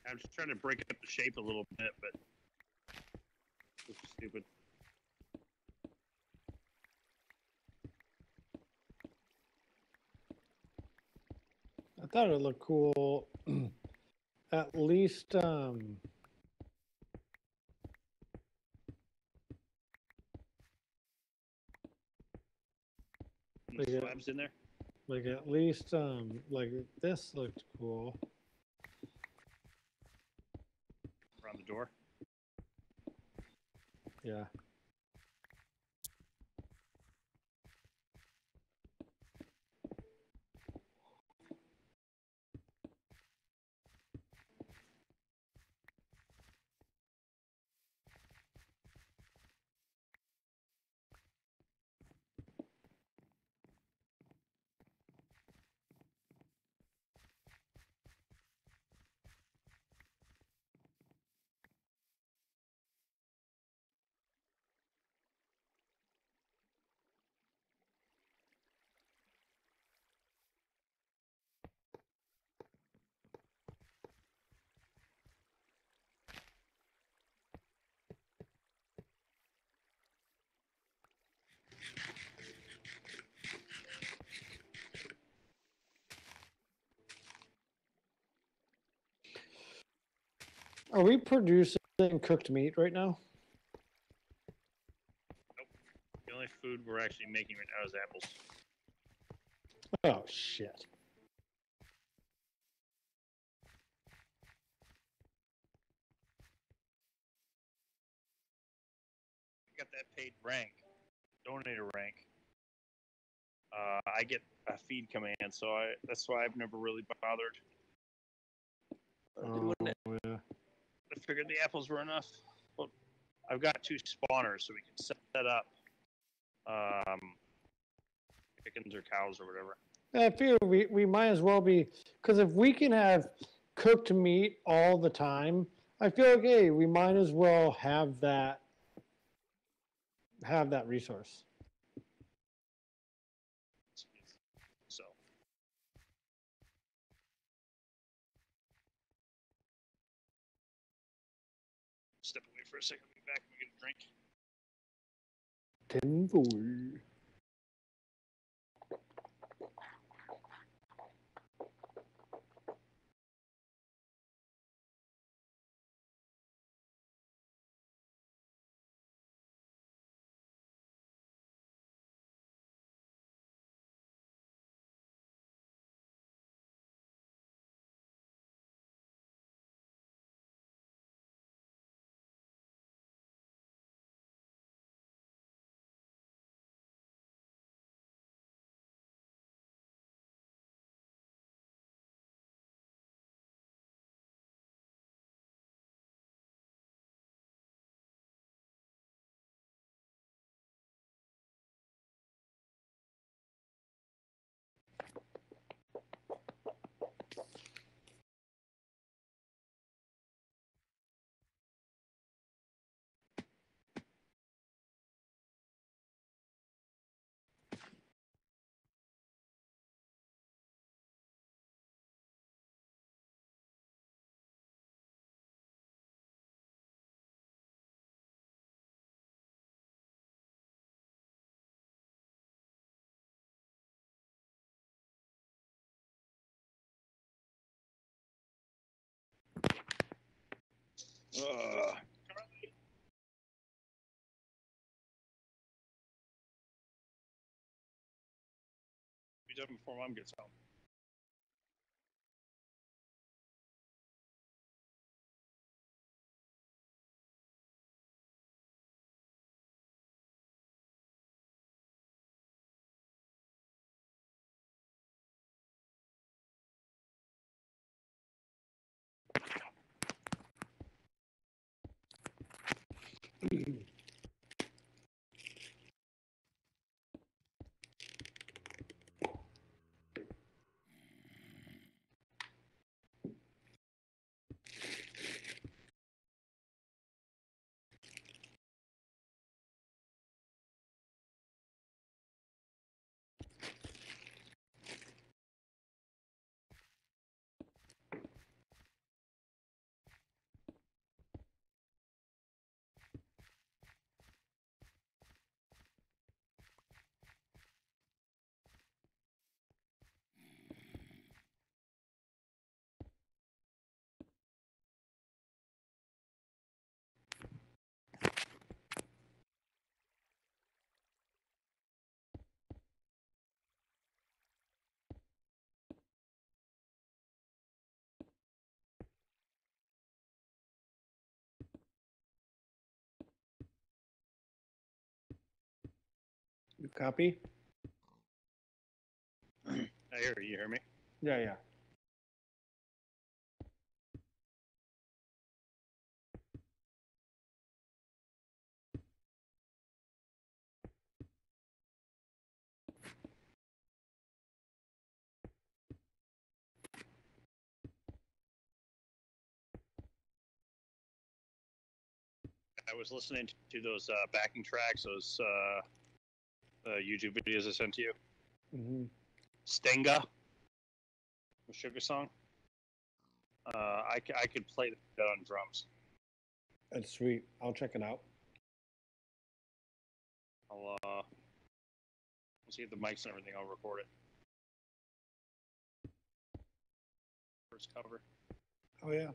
I'm just trying to break up the shape a little bit, but it's stupid.
I thought it looked cool. At least
The slabs in there.
like at least like this looked cool.
Around the door.
Yeah. Are we producing cooked meat right now?
Nope. The only food we're actually making right now is apples.
Oh shit.
I got that paid rank, donator rank. I get a feed coming in, so that's why I've never really bothered.
Oh, yeah.
I figured the apples were enough. Well, I've got 2 spawners, so we can set up chickens or cows or whatever.
I feel we might as well be, because if we can have cooked meat all the time, I feel like, hey, we might as well have that resource.
So step away for a second. Be back and we get a drink.
10-4.
Be done before Mom gets home.
Copy?
I hear you. You hear me?
Yeah, yeah.
I was listening to those backing tracks, those YouTube videos I sent to you.
Mm-hmm.
Stenga, the Sugar song. I could play that on drums.
That's sweet. I'll check it out.
I'll see if the mics and everything. I'll record it. First cover.
Oh, yeah.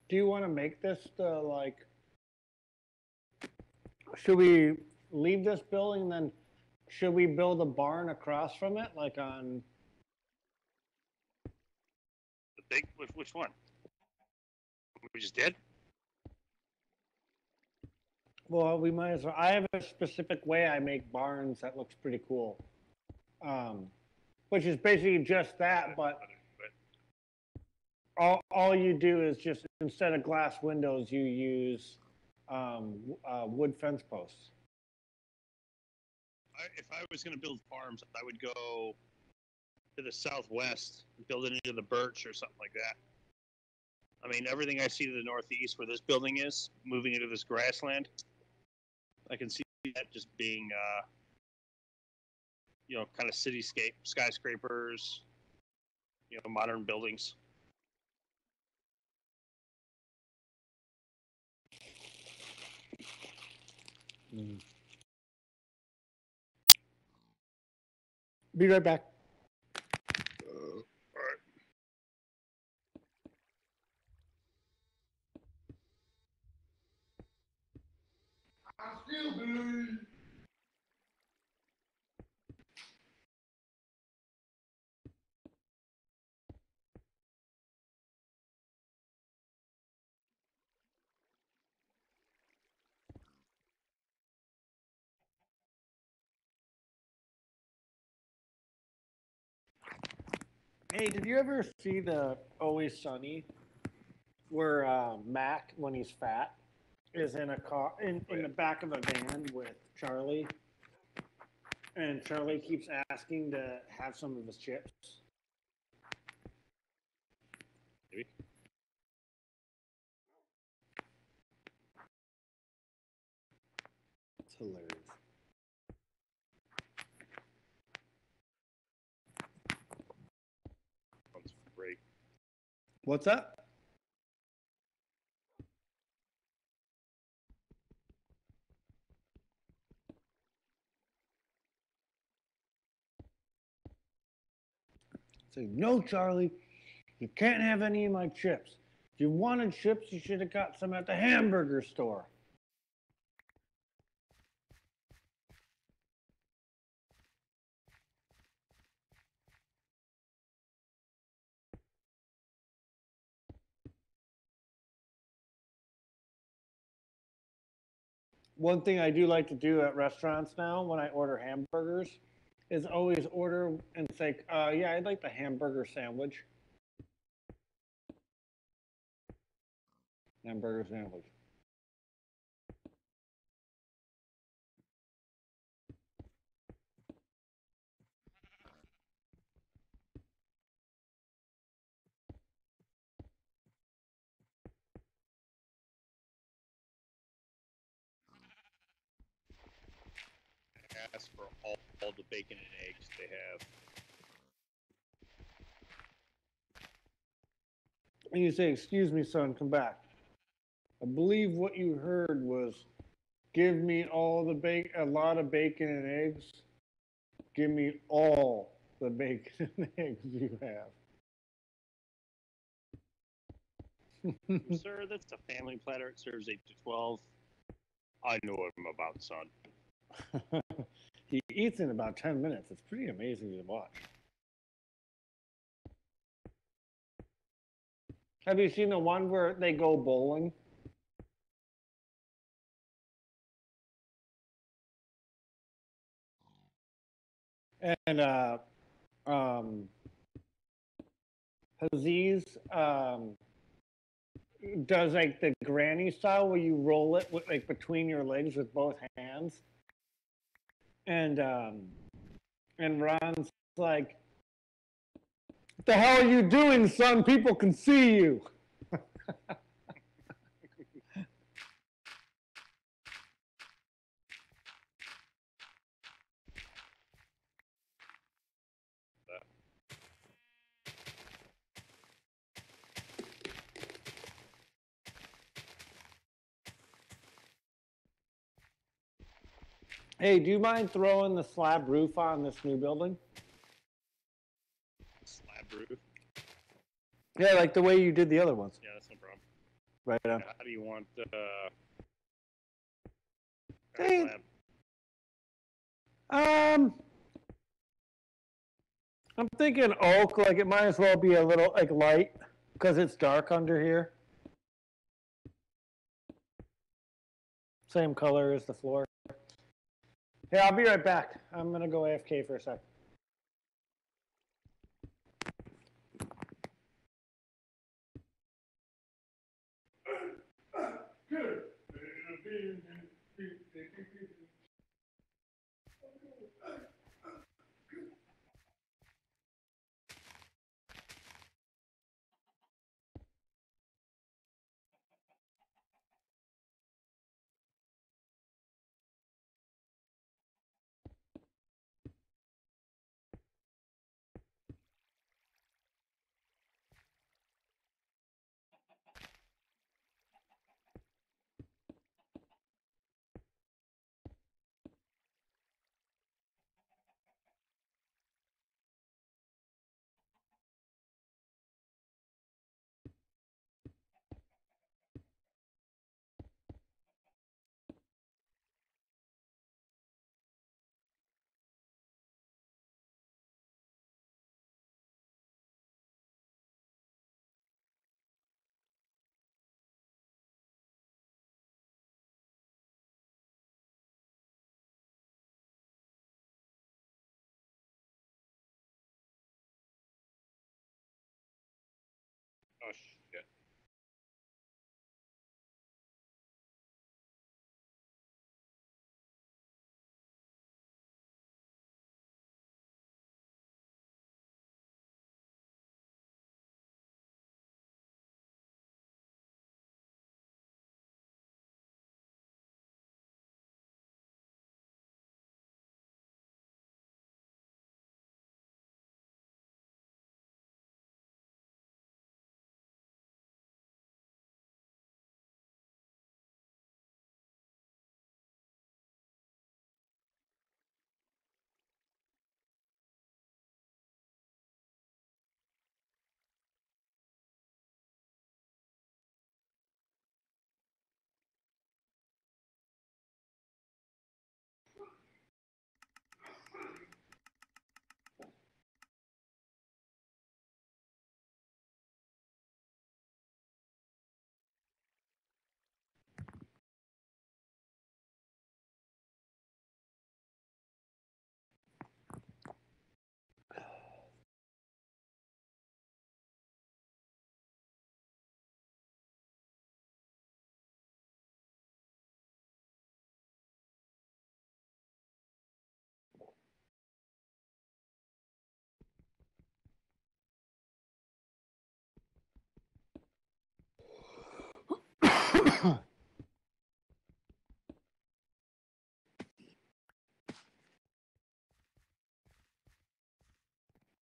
Do you want to make this like? Should we leave this building? Then should we build a barn across from it, like on?
The big, which one? We just did.
Well, we might as well. I have a specific way I make barns that looks pretty cool, which is basically just that, but all you do is just instead of glass windows, you use wood fence posts.
If I was going to build farms, I would go to the southwest, build it into the birch or something like that. I mean, everything I see to the northeast where this building is, moving into this grassland, I can see that just being, kind of cityscape, skyscrapers, modern buildings.
Mm. Be right back.
All right.
I still believe.
Hey, did you ever see the Always Sunny, where Mac, when he's fat, is in a car in the back of a van with Charlie, and Charlie keeps asking to have some of his chips?
Maybe.
It's hilarious.
Sounds great.
What's up? Say, no, Charlie, you can't have any of my chips. If you wanted chips, you should have got some at the hamburger store. One thing I do like to do at restaurants now when I order hamburgers is always order and say, yeah, I'd like the hamburger sandwich. Hamburger sandwich.
Ask for all the bacon and eggs they have.
And you say, excuse me, son, come back. I believe what you heard was, give me all the a lot of bacon and eggs. Give me all the bacon and eggs you have.
Sir, that's a family platter. It serves 8 to 12. I know what I'm about, son.
He eats in about 10 minutes. It's pretty amazing to watch. Have you seen the one where they go bowling? And Aziz does like the granny style where you roll it with, like between your legs with both hands. And Ron's like, "What the hell are you doing, son? People can see you." Hey, do you mind throwing the slab roof on this new building?
Slab roof.
Yeah, like the way you did the other ones.
Yeah, that's no problem.
Right on.
How do you want
Hey.
slab?
I'm thinking oak. Like it might as well be a little like light because it's dark under here. Same color as the floor. Hey, I'll be right back. I'm gonna go AFK for a sec.
Good.
Oh shit.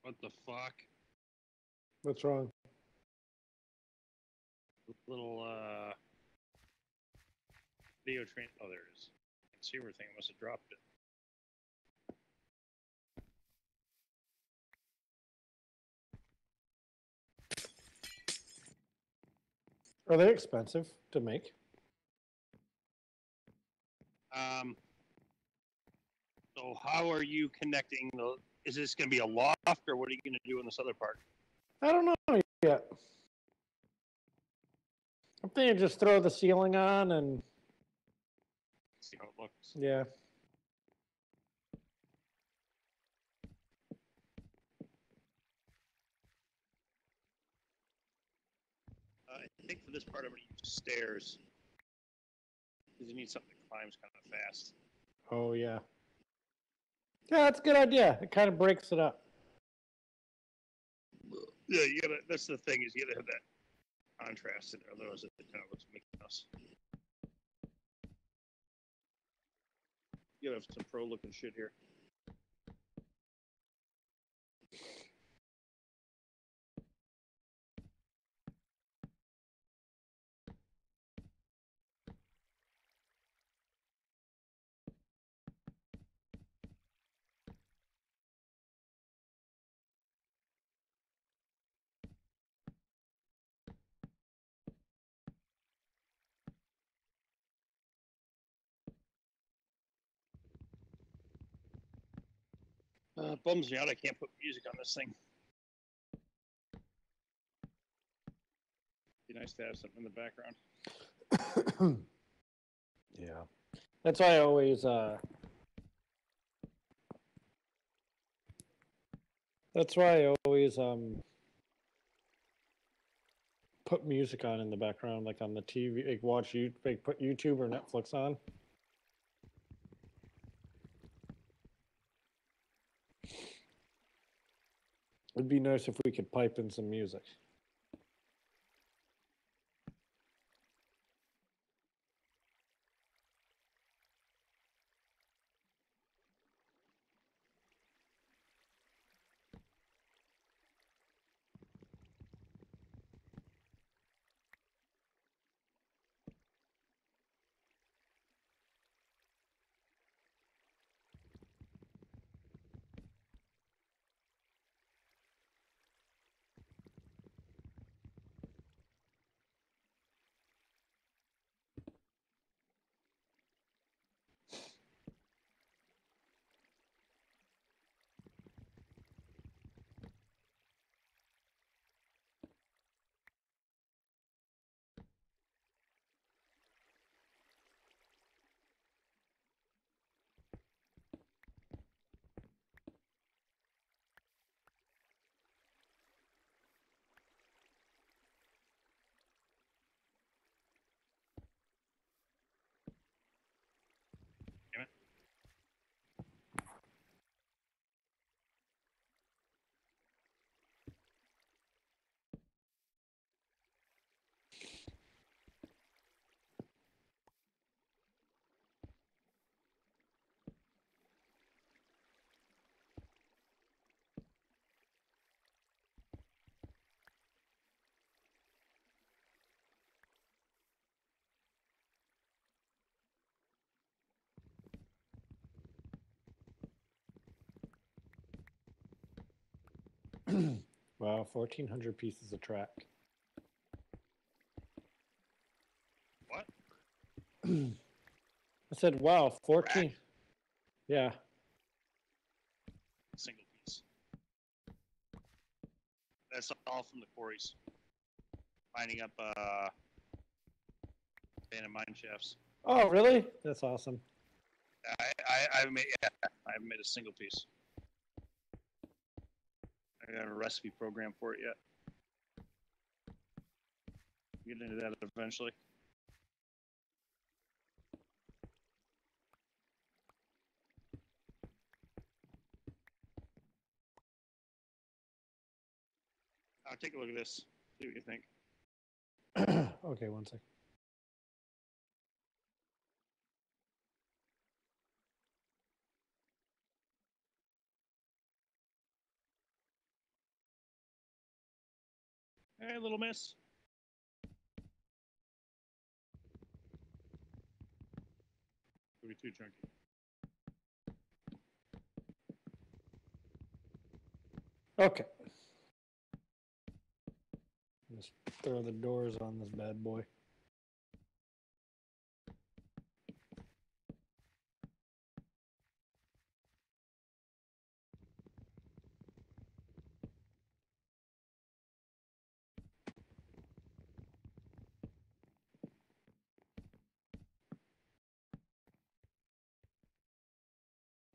What the fuck?
What's wrong?
Little video train. Oh, there it is. Receiver thing must have dropped it.
Are they expensive to make?
So how are you connecting the? Is this going to be a loft, or what are you going to do in this other part?
I don't know yet. I'm thinking just throw the ceiling on and
See how it looks.
yeah.
I think for this part, I'm going to use stairs because you need something that climbs kind of fast.
Oh yeah. Yeah, that's a good idea. It kind of breaks it up.
Yeah, you gotta. That's the thing is you gotta have that contrast in there. Otherwise, it kind of looks Mickey Mouse. You gotta have some pro-looking shit here. Bums me out. I can't put music on this thing. Be nice to have something in the background.
Yeah. That's why I always put music on in the background, like on the TV, like watch you like put YouTube or Netflix on. It'd be nice if we could pipe in some music.
Damn it.
Wow, 1,400 pieces of track.
What?
I said, wow, 14.
Rack?
Yeah.
Single piece. That's all from the quarries. Lining up abandoned mine shafts.
Oh, really? That's awesome.
I've made I haven't made a single piece. I got a recipe program for it yet. Get into that eventually. Take a look at this. See what you think.
Okay, one second.
Hey, little miss. Could be too chunky.
Okay. Just throw the doors on this bad boy.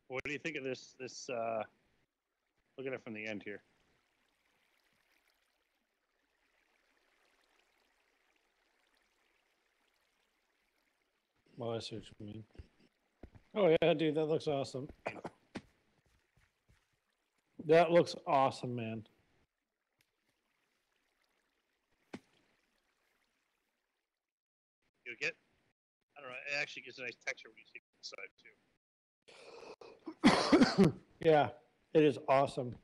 What do you think of this? Look at it from the end here.
Well, I see what you mean. Oh yeah, dude, that looks awesome. That looks awesome, man.
You get? I don't know. It actually gives a nice texture when you see it on the side too.
Yeah, it is awesome.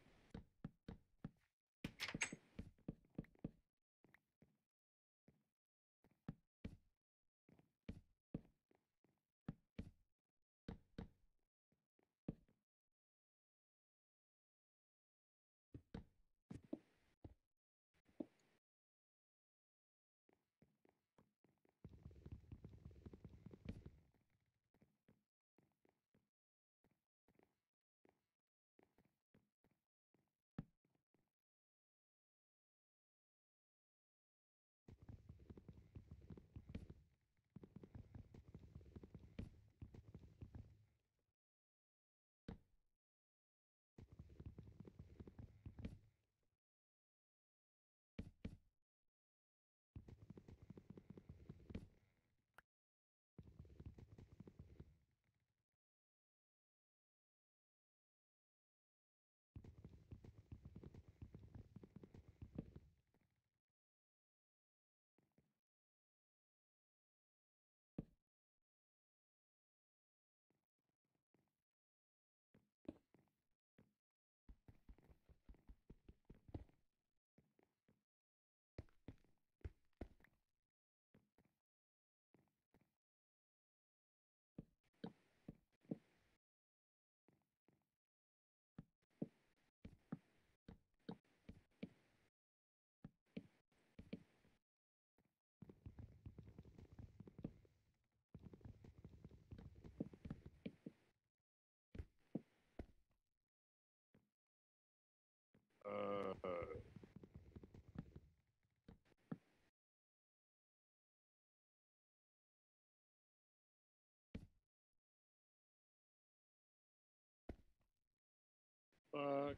Fuck.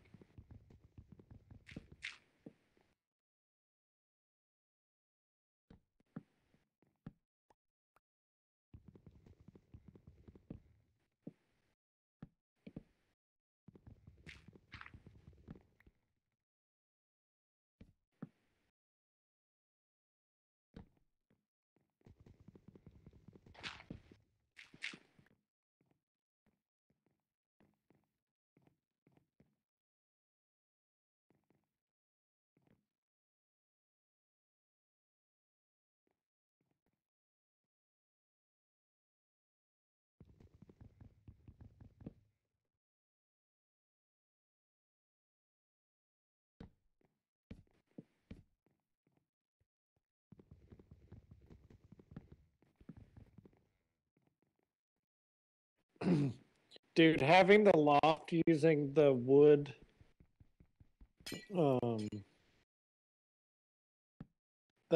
Dude, having the loft using the wood,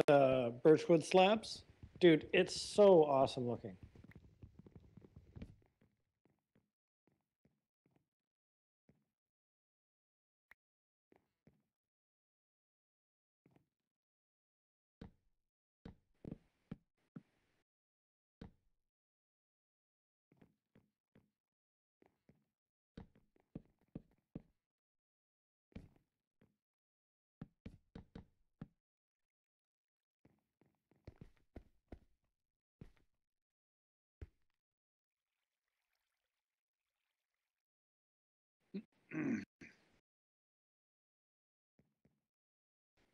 the birchwood slabs, dude, it's so awesome looking.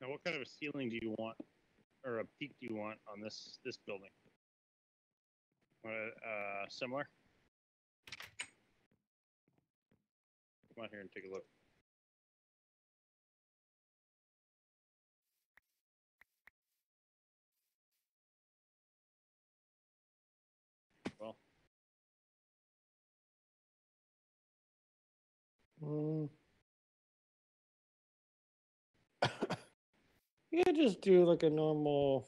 Now, what kind of a ceiling do you want, or a peak do you want on this building? Similar. Come on here and take a look. Well,
You could just do like a normal.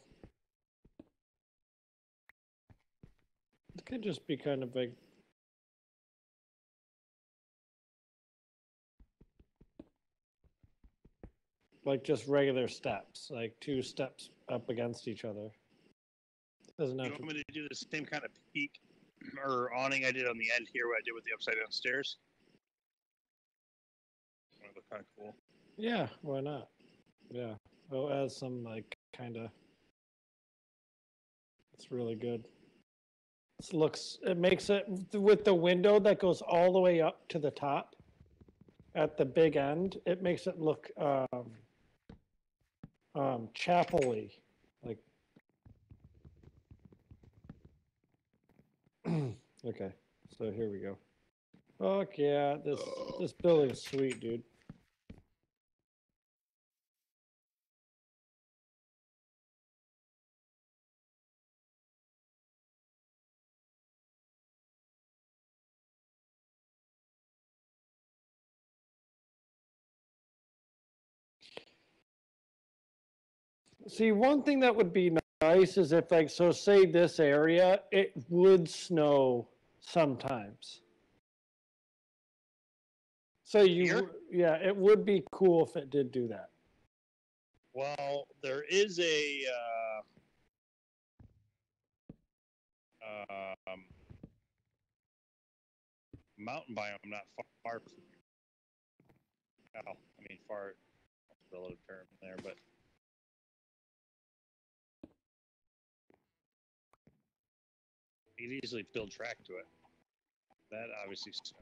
It could just be kind of like like just regular steps, like 2 steps up against each other. Doesn't
You
have
want
to.
me to do the same kind of peak or awning I did on the end here, what I did with the upside down stairs? That would look kind of cool.
Yeah, why not? Yeah, it'll add some like kind of. It's really good. This looks. It makes it with the window that goes all the way up to the top. At the big end, it makes it look chapel-y, like. Okay, so here we go. Fuck yeah, this building is sweet, dude. See, one thing that would be nice is if, like, so say this area, it would snow sometimes. So
Here?
yeah, it would be cool if it did do that.
Well, there is a mountain biome not far from here. Oh, I mean, far, relative term there, but you could easily build track to it. That obviously snows.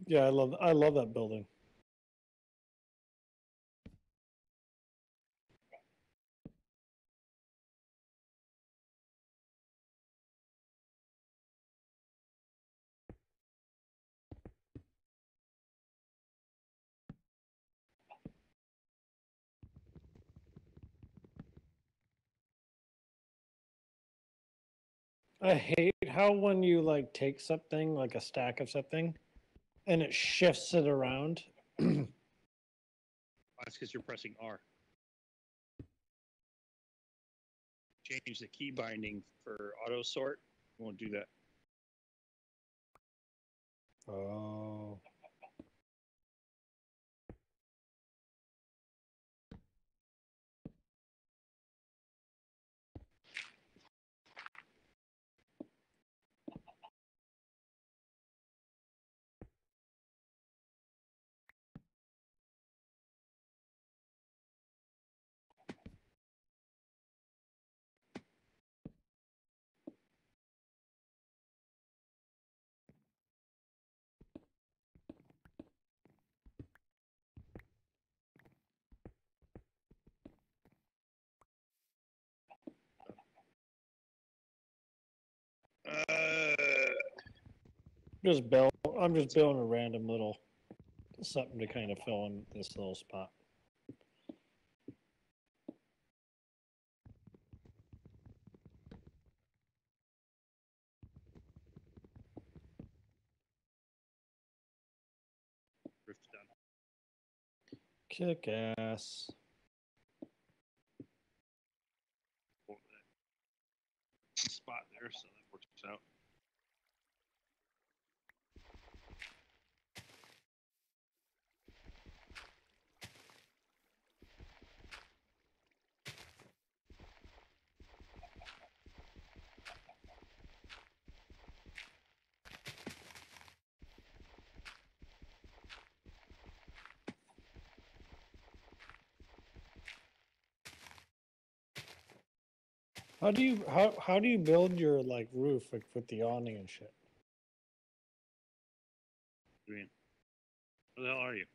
Yeah, I love that building. I hate how when you like take something like a stack of something and it shifts it around.
That's because you're pressing R. Change the key binding for auto sort Won't do that.
Oh. I'm just building a random little something to kind of fill in this little spot.
Roof's done.
Kick ass.
Over that spot there, so that works out.
How do you build your like roof like with the awning and shit?
I mean, where the hell are you?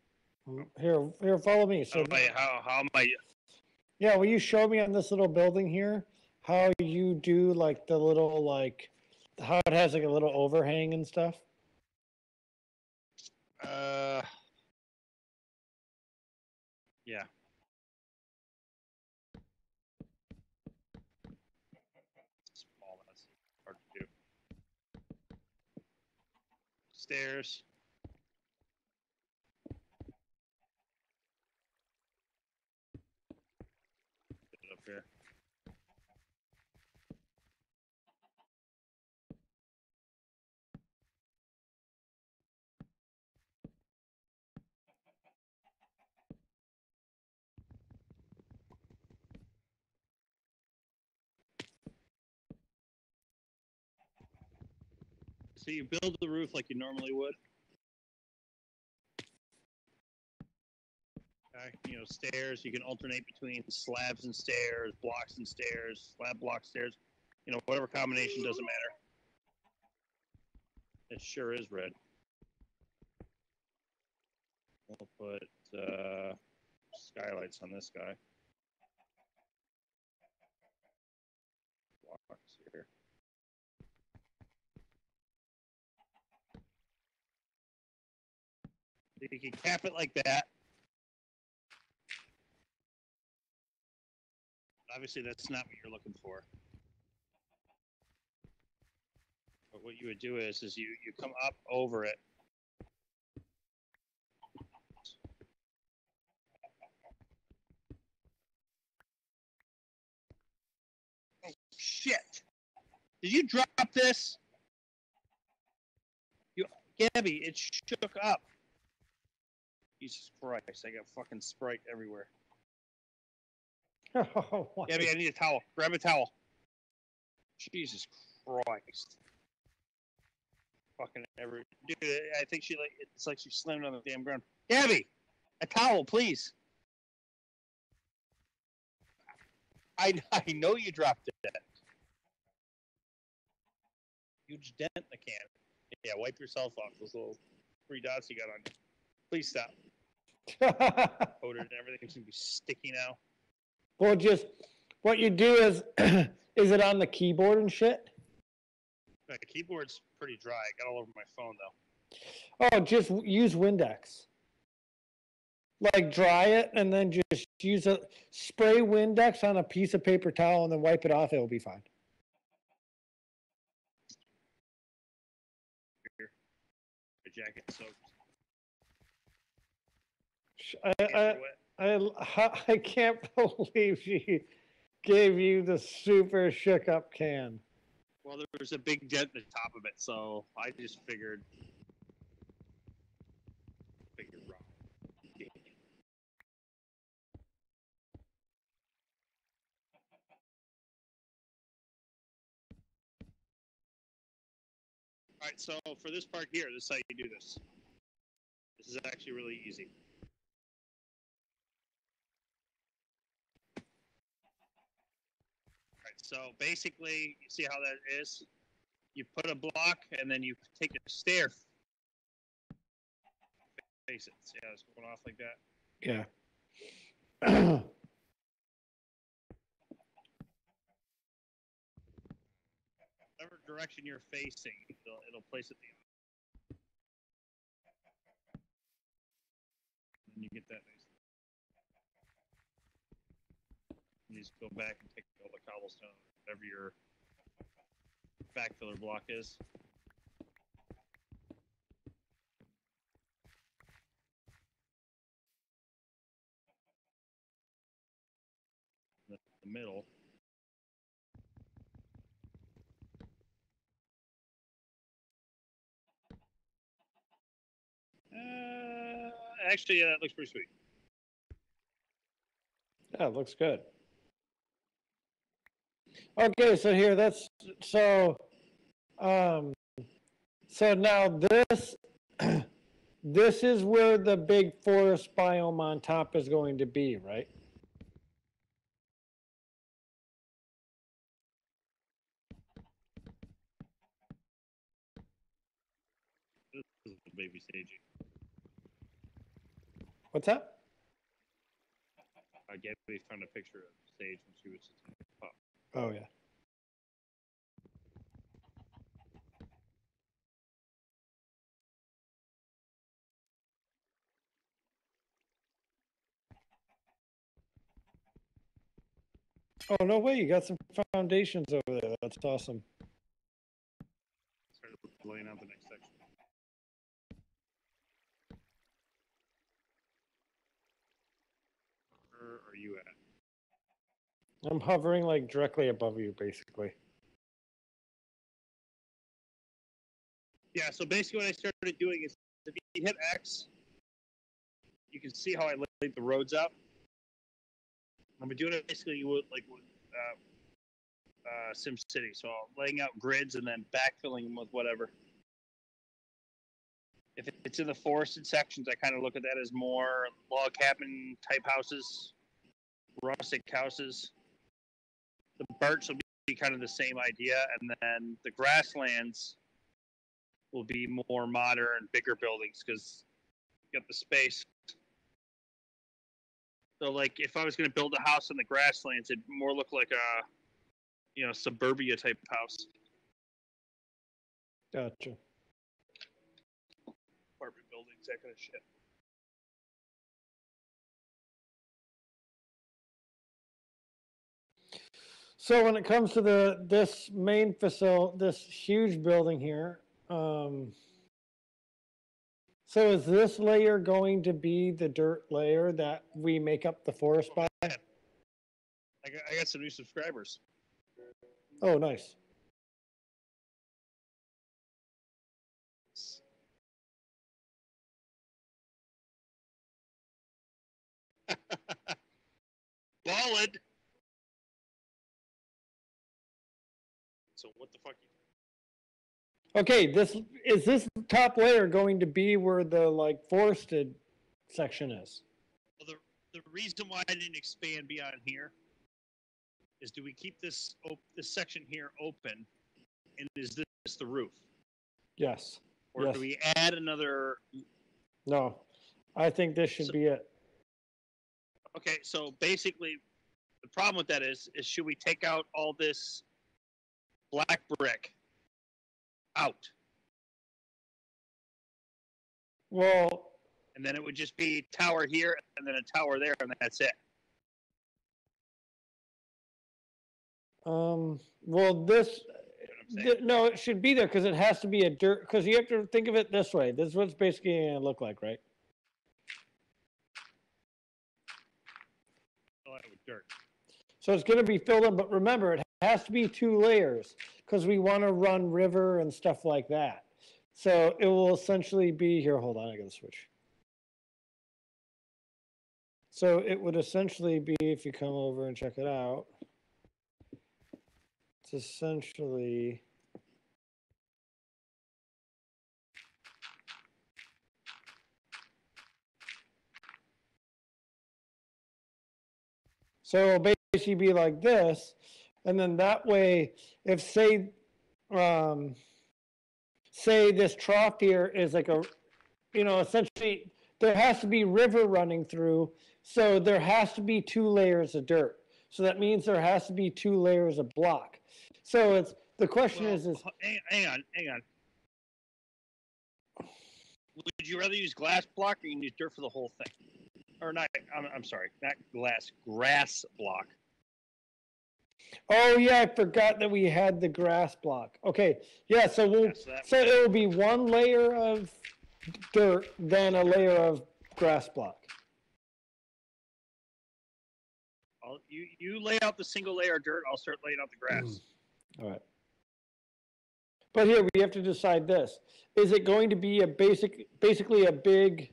Here, follow me. So
How am I?
yeah, will you show me on this little building here how you do like the little like how it has like a little overhang and stuff?
Yeah. Small, that's hard to do. Stairs. Get it up here. So you build the roof like you normally would. Okay, stairs. You can alternate between slabs and stairs, blocks and stairs, slab block stairs. Whatever combination doesn't matter. It sure is red. We'll put skylights on this guy. Blocks here. You can cap it like that. Obviously, that's not what you're looking for. But what you would do is you come up over it. Oh, shit. Did you drop this? Gabby, it shook up. Jesus Christ, I got fucking Sprite everywhere.
Oh,
Gabby, I need a towel. Grab a towel. Jesus Christ. Fucking dude, I think it's like she slammed on the damn ground. Gabby, a towel, please. I know you dropped it. Huge dent in the can. Yeah, wipe yourself off those little 3 dots you got on you. Please stop. Coated and everything's gonna be sticky now.
Well, just what you do is it on the keyboard and shit?
The keyboard's pretty dry. I got all over my phone though.
Oh, just use Windex. Like dry it and then just use a spray Windex on a piece of paper towel and then wipe it off. It'll be fine.
Here, your jacket soaked.
I can't believe she gave you the super shook up can.
Well, there was a big dent in the top of it, so I just figured wrong. All right, so for this part here, this is how you do this. This is actually really easy. All right, so basically, you see how that is? You put a block, and then you take a stair. Face it. See how it's going off like that?
Yeah.
Whatever direction you're facing, it'll place it the other. And you get that nice. You just go back and take all the cobblestone, whatever your backfiller block is. The middle. Actually, yeah, that looks pretty sweet.
Yeah, it looks good. Okay, so here so now this this is where the big forest biome on top is going to be, right?
This is the baby staging.
What's that?
Gabby found a picture of the stage when she was up.
Oh yeah. Oh no way! You got some foundations over there. That's awesome.
Started laying out the next section. Where are you at?
I'm hovering like directly above you, basically.
Yeah, so basically what I started doing is if you hit X, you can see how I laid the roads out. I'm doing it basically with SimCity, so laying out grids and then backfilling them with whatever. If it's in the forested sections, I kind of look at that as more log cabin type houses, rustic houses. The birch will be kind of the same idea, and then the grasslands will be more modern, bigger buildings because you got the space. So, like, if I was going to build a house in the grasslands, it'd more look like a, suburbia type house.
Gotcha.
Apartment buildings, that kind of shit.
So when it comes to this main facility, this huge building here, so is this layer going to be the dirt layer that we make up the forest by?
I got some new subscribers.
Oh, nice.
Ballad. So what the fuck?
Okay, this top layer going to be where the like forested section is?
Well, the reason why I didn't expand beyond here is do we keep this section here open, and is this the roof?
Yes.
Or
yes.
do we add another?
No, I think this should be it.
Okay, so basically, the problem with that is should we take out all this black brick out?
Well,
and then it would just be tower here and then a tower there, and that's it.
Well, no, it should be there because it has to be a dirt. Because you have to think of it this way. This is what it's basically going to look like, right?
Fill out with dirt.
So it's going to be filled in, but remember, it has to be 2 layers because we want to run river and stuff like that. So it will essentially be here. Hold on, I gotta switch. So it would essentially be, if you come over and check it out, it's essentially so it'll basically be like this, and then that way, if say this trough here is like a, essentially there has to be river running through, so there has to be 2 layers of dirt. So that means there has to be 2 layers of block. So it's the question is
hang on. Would you rather use glass block or you can use dirt for the whole thing? Or not? I'm sorry, not grass block.
Oh yeah, I forgot that we had the grass block. Okay, yeah, so so it will be 1 layer of dirt, then a layer of grass block.
You lay out the single layer of dirt. I'll start laying out the grass.
All right. But here we have to decide this: is it going to be basically a big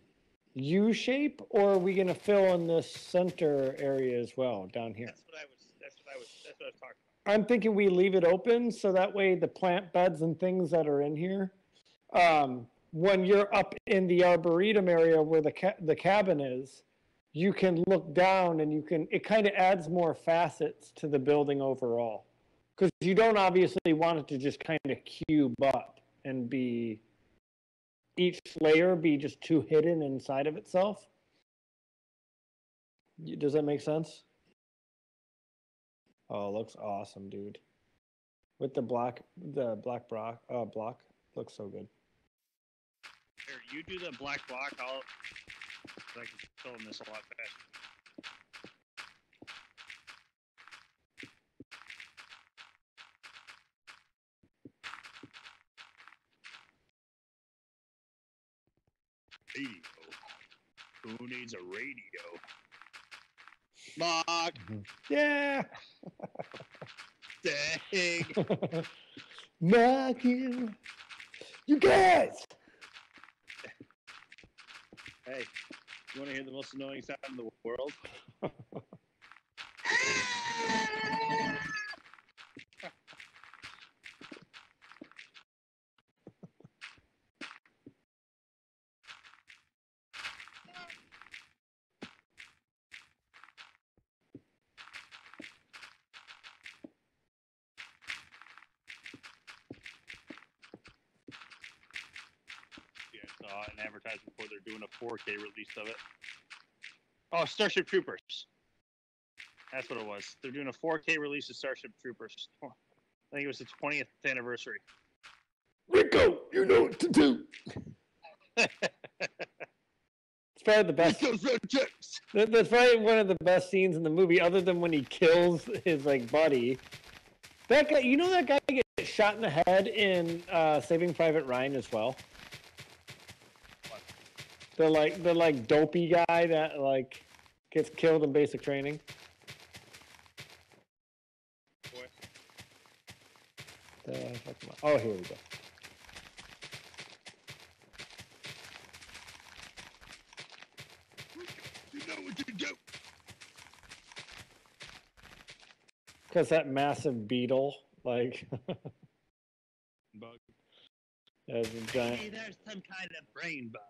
U shape, or are we going to fill in this center area as well down here?
That's what I was talking about.
I'm thinking we leave it open so that way the plant beds and things that are in here, when you're up in the arboretum area where the cabin is, you can look down and it kind of adds more facets to the building overall. Because you don't obviously want it to just kind of cube up and be, each layer be just too hidden inside of itself. Does that make sense? Oh, it looks awesome, dude. With the black block, looks so good.
Here, you do the black block. I can fill in this a lot faster. Radio. Who needs a radio? Block.
Yeah.
Dang.
Knocking. You guys.
Hey, you want to hear the most annoying sound in the world? An advertisement before they're doing a 4K release of it. Oh, Starship Troopers. That's what it was. They're doing a 4K release of Starship Troopers. I think it was the 20th anniversary.
Rico, you know what to do. It's probably the best. That's probably one of the best scenes in the movie, other than when he kills his buddy. That guy, that guy gets shot in the head in Saving Private Ryan as well. The dopey guy that gets killed in basic training. Oh, here we go.
You know what you do.
Because that massive beetle, bug. As a giant.
Hey, there's some kind of brain bug.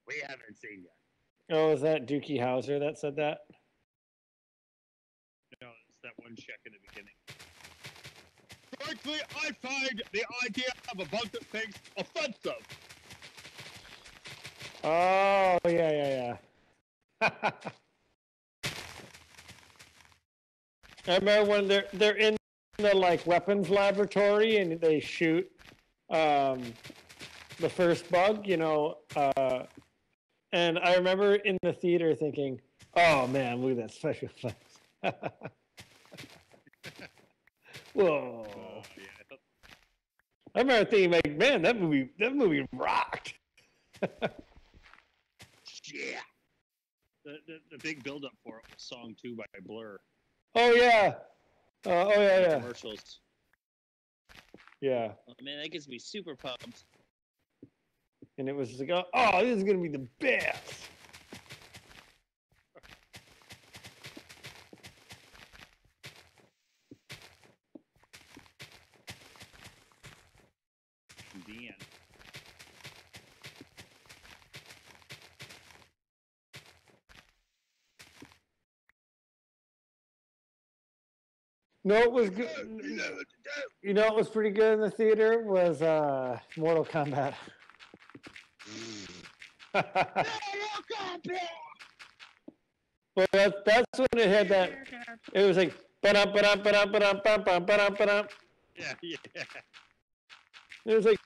We haven't seen yet.
Oh, is that Dookie Howser that said that?
No, it's that one check in the beginning. Frankly, I find the idea of a bug that thinks offensive.
Oh, yeah. I remember when they're in the weapons laboratory and they shoot the first bug, and I remember in the theater thinking, "Oh man, look at that special effects." Whoa!
Yeah,
I remember thinking, man, that movie rocked.
Yeah. The big build up for it was Song 2 by Blur.
Oh yeah, Oh yeah, yeah,
Commercials.
yeah.
Oh, man, that gets me super pumped.
And it was just like, oh, this is gonna be the best.
The end.
No, it was good. You know, what was pretty good in the theater was Mortal Kombat. Well, that's when it had that. It was like ba-dum, ba-dum, ba-dum, ba-dum, ba-dum, ba-dum, ba-dum.
Yeah, yeah.
It was like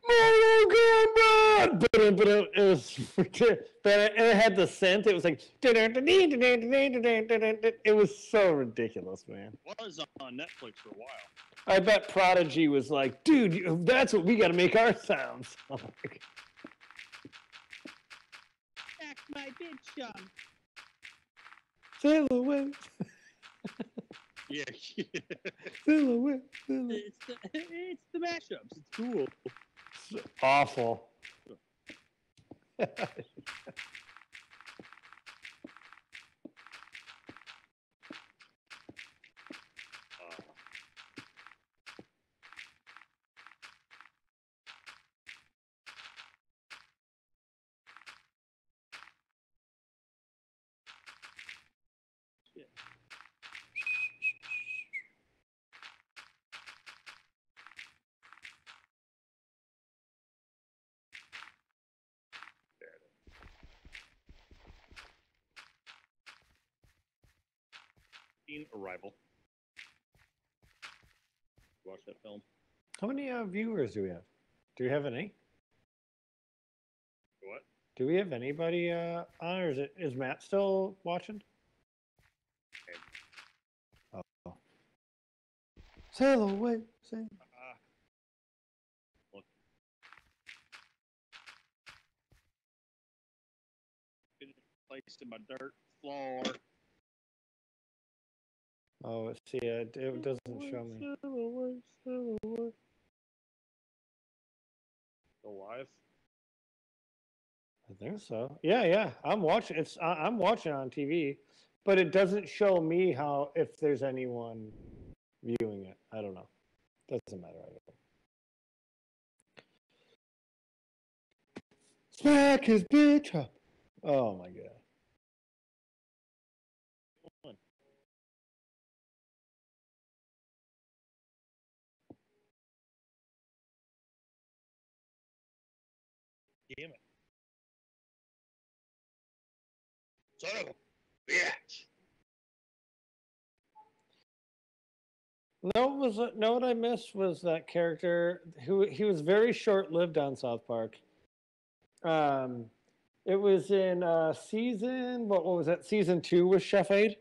Mortal Kombat. Ba-dum, ba-dum. It was, but it had the scent. It was like it was so ridiculous, man.
Was on Netflix for a while.
I bet Prodigy was like, dude, that's what we got to make our sounds.
Back my bitch young.
Silhouette,
Yeah.
silhouette, silhouette.
It's the mashups. It's cool.
It's awful.
Arrival. Watch that film.
How many viewers do we have? Do we have any?
What?
Do we have anybody on, or is Matt still watching? Oh. Sail away, sail.
Look. Been placed in my dirt floor.
Oh, see, it doesn't show me.
Still live?
I think so. Yeah, yeah. I'm watching. I'm watching on TV, but it doesn't show me how if there's anyone viewing it. I don't know. Doesn't matter. I don't know. Smack his bitch up. Oh my god.
Damn it. Son of a bitch.
No, what I missed was that character who he was very short lived on South Park. It was in season what was that? Season 2 with Chef Aid.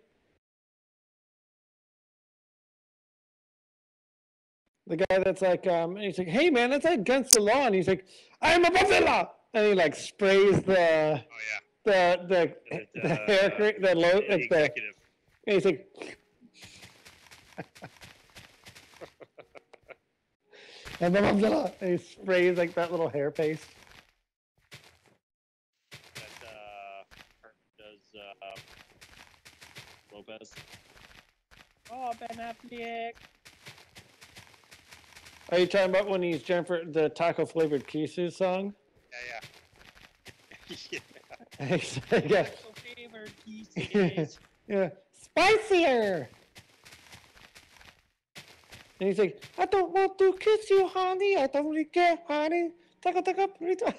The guy that's like, he's like, hey man, that's against the law, and he's like, I'm above the law, and he like sprays the
Oh yeah.
the hair cream, the low,
The executive.
and he's like, I'm above the law, and he sprays like that little hair paste.
That does Lopez. Oh, Ben Affleck.
Are you talking about when he's Jennifer, the taco flavored kisses song?
Yeah, yeah.
Yeah.
Favorite pieces.
Yeah, spicier. And he's like, I don't want to kiss you, honey. I don't really care, honey. Taka taka burrito.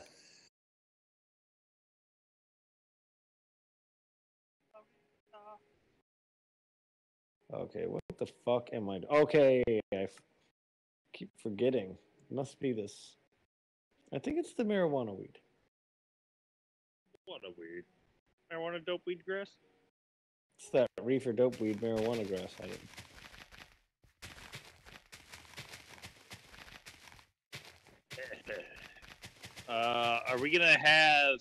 Okay, what the fuck am I? Okay, keep forgetting. It must be this. I think it's the marijuana weed.
What a weird. Marijuana dope weed grass?
It's that reefer dope weed marijuana grass. I didn't.
Are we gonna have?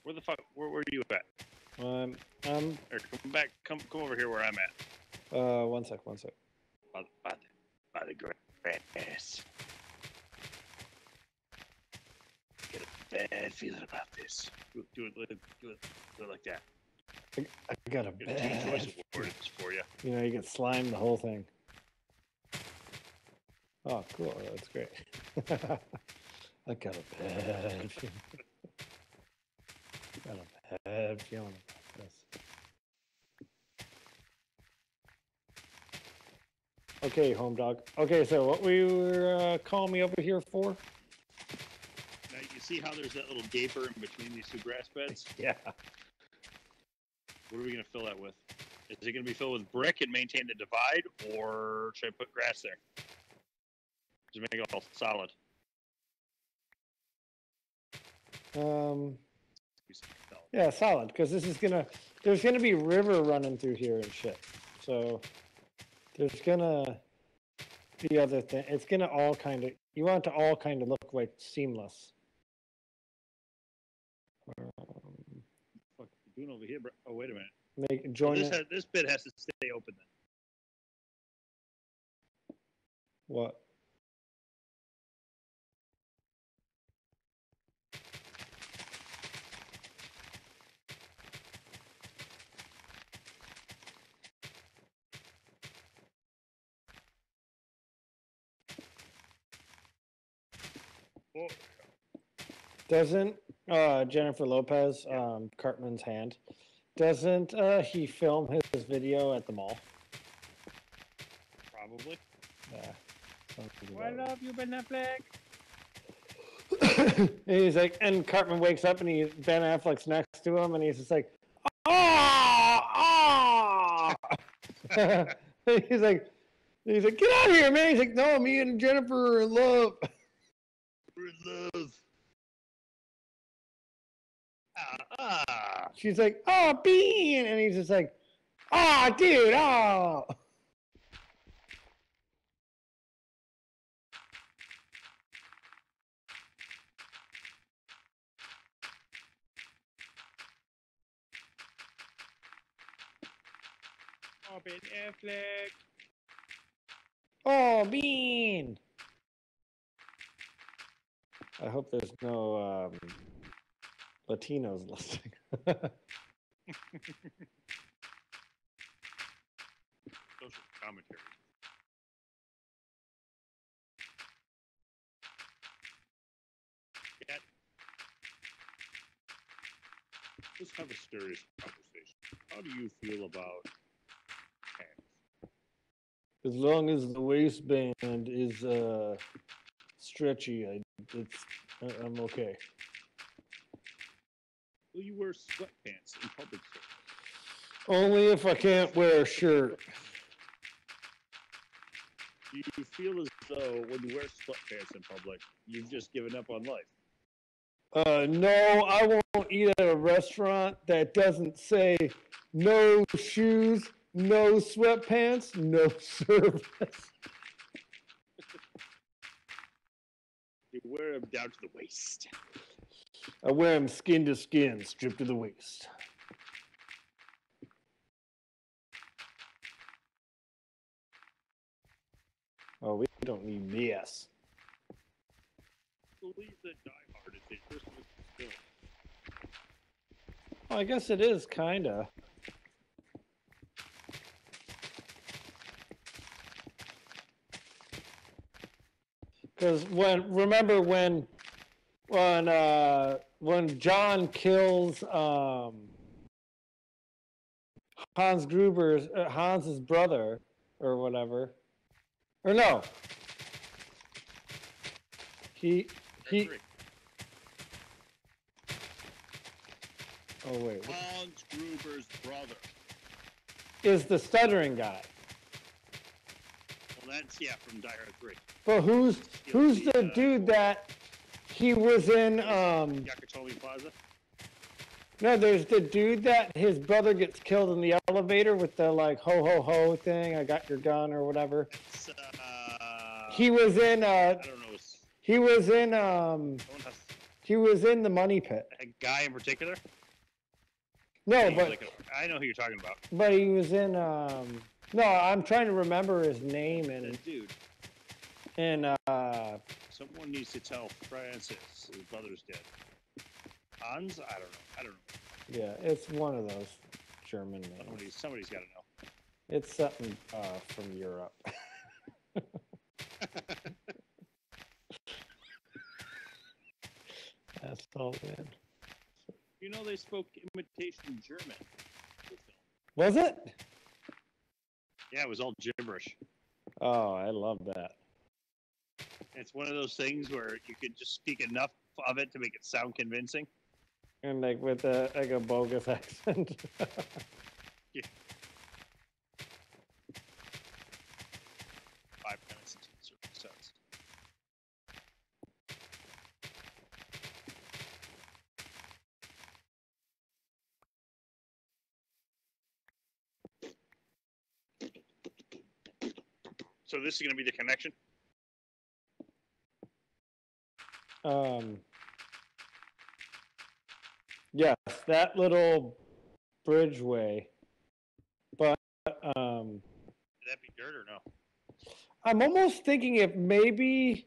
Where the fuck? Where are you at?
I'm.
Or come back. Come over here where I'm at.
1 sec.
By the grass. Get a bad feeling about this. Do it like that.
I got a
Get two choice
bad.
of words for you.
You know, you get slime the whole thing. Oh, cool. That's great. I got a bad feeling. Got a bad feeling about this. Okay, home dog. Okay, so what we were calling me over here for?
Now you see how there's that little gaper in between these two grass beds?
Yeah.
What are we going to fill that with? Is it going to be filled with brick and maintain the divide, or should I put grass there? Just make it all solid.
Yeah, solid. Because this is there's gonna be river running through here and shit. So there's gonna be other thing. It's gonna all kind of. You want it to all kind of look like seamless.
What you doing over here, bro? Oh, wait a minute.
Make join
This,
it.
this bit has to stay open then.
What?
Oh,
Doesn't Jennifer Lopez, Cartman's hand, doesn't he film his video at the mall?
probably.
Yeah. something
I
about
love you, Ben Affleck.
it. And he's like, and Cartman wakes up and Ben Affleck's next to him, and he's just like, ah, ah. he's like, get out of here, man. He's like, no, me and Jennifer are in love.
We're in love. Ah.
She's like, oh, Bean, and he's just like, oh, dude, oh.
Oh, Ben Affleck.
Oh, Bean. I hope there's no Latinos listening.
Social commentary. Cat. Let's have a serious conversation. How do you feel about pants?
As long as the waistband is stretchy, I'm okay.
Will you wear sweatpants in public, sir?
Only if I can't wear a shirt.
Do you feel as though when you wear sweatpants in public, you've just given up on life?
No, I won't eat at a restaurant that doesn't say no shoes, no sweatpants, no service.
You wear them down to the waist.
I wear them skin to skin, stripped to the waist. Oh, we don't need this.
Believe that Die Hard is a Christmas film.
Well, I guess it is, kinda. Because remember when John kills Hans Gruber's Hans's brother or whatever, or no, he. Oh wait,
Hans Gruber's brother.
is the stuttering guy?
Well, that's from Die Hard 3.
But who's the dude that he was in?
Yakatomi Plaza.
No, there's the dude that his brother gets killed in the elevator with the like ho ho ho thing. I got your gun or whatever.
It's,
He was in.
I don't know.
He was in.
Someone has
He was in the Money Pit.
a guy in particular.
No,
He's
but
like I know who you're talking about.
he was in. No, I'm trying to remember his name
That dude.
and
Someone needs to tell Francis his brother's dead. Hans? I don't know.
yeah, it's one of those German names.
Somebody's got to know.
It's something from Europe. That's all, man.
You know they spoke imitation German.
Was it?
Yeah, it was all gibberish.
Oh, I love that.
It's one of those things where you could just speak enough of it to make it sound convincing.
And like with a bogus accent.
Yeah. 5 minutes into the circumstance. So this is going to be the connection?
Yes, that little bridgeway. But
Would that be dirt or no?
I'm almost thinking if maybe,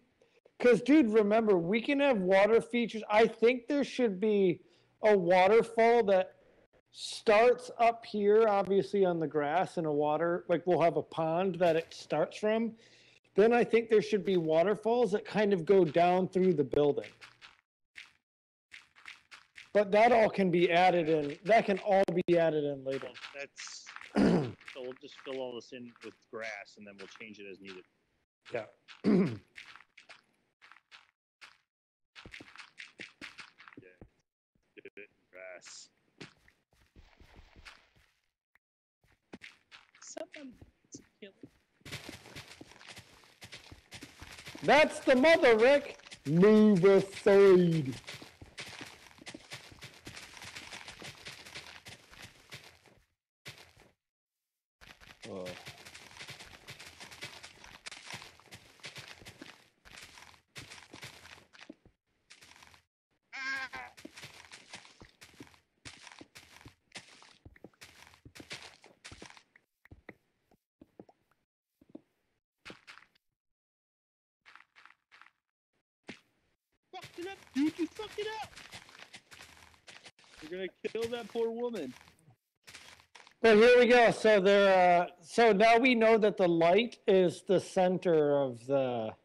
because dude, remember, we can have water features. I think there should be a waterfall that starts up here, obviously on the grass, and a water, like we'll have a pond that it starts from. Then I think there should be waterfalls that kind of go down through the building. But that all can be added in. That can all be added in later.
Well, that's so we'll just fill all this in with grass and then we'll change it as needed.
Yeah.
Grass. Someone kill it.
That's the mother, Rick. Move aside. Oh.
Fucked it up, dude. You fucked it up. You're gonna kill that poor woman.
But here we go. So there. So now we know that the light is the center of the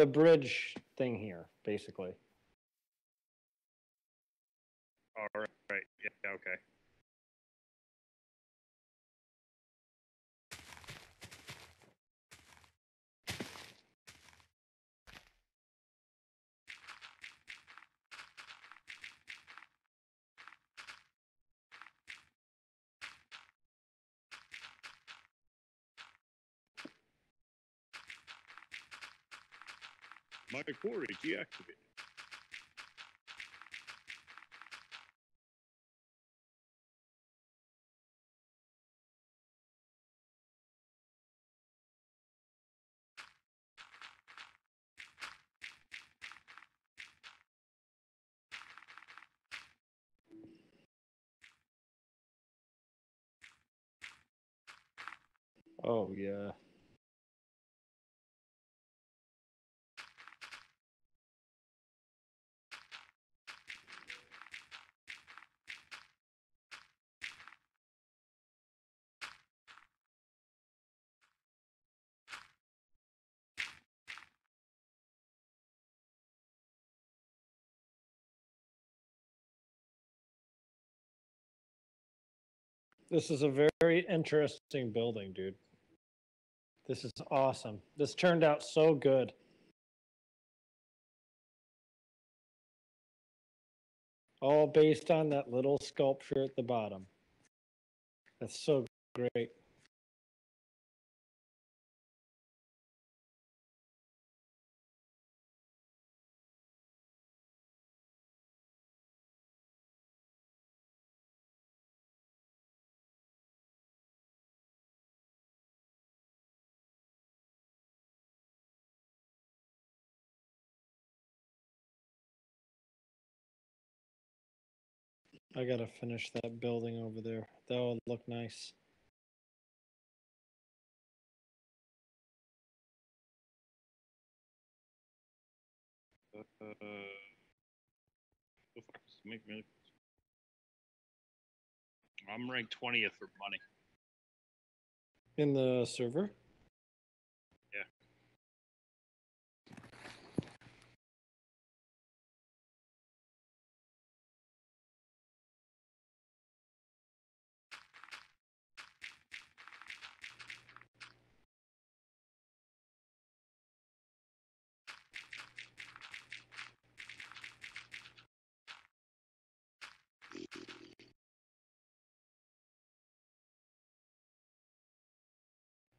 bridge thing here, basically.
All right. Yeah. Okay. My quarry deactivated.
Oh yeah. This is a very interesting building, dude. This is awesome. This turned out so good. All based on that little sculpture at the bottom. That's so great. I gotta finish that building over there. That would look nice.
the fuck does it make me? I'm ranked 20th for money.
In the server?
Yeah.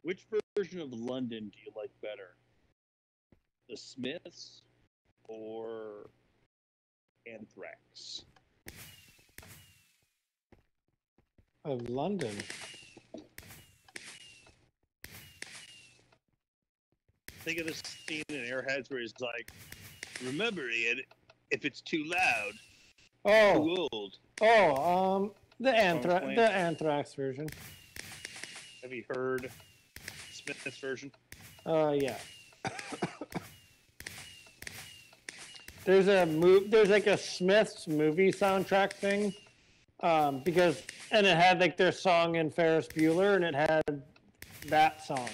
Which version of London do you like better? The Smiths or Anthrax?
Of London.
Think of this scene in Airheads where he's like, "Remember, Ian, if it's too loud,
Oh,
too old."
the
playing.
the Anthrax version.
Have you heard Smith's version?
Yeah. There's like a Smiths movie soundtrack thing, and it had like their song in Ferris Bueller, and it had that song.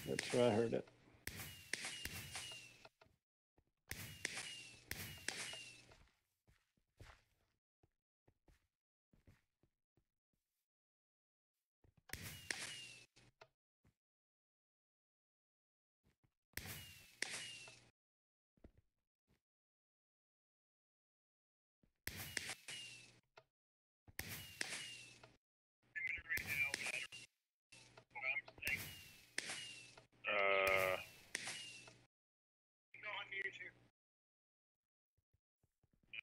That's where I heard it.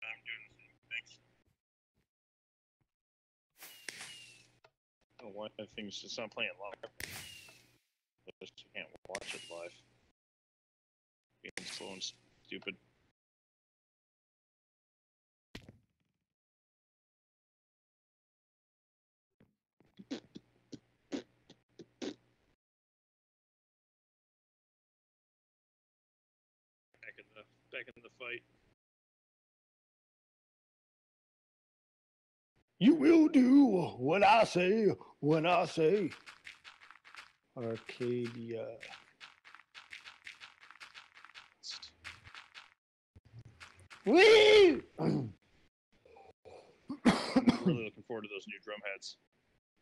I'm doing the same. Thanks. I don't know why that thing's just not playing live. I just can't watch it live. Being slow and stupid. Back in the fight.
You will do what I say when I say. Arcadia. Woo!
I'm really looking forward to those new drum heads.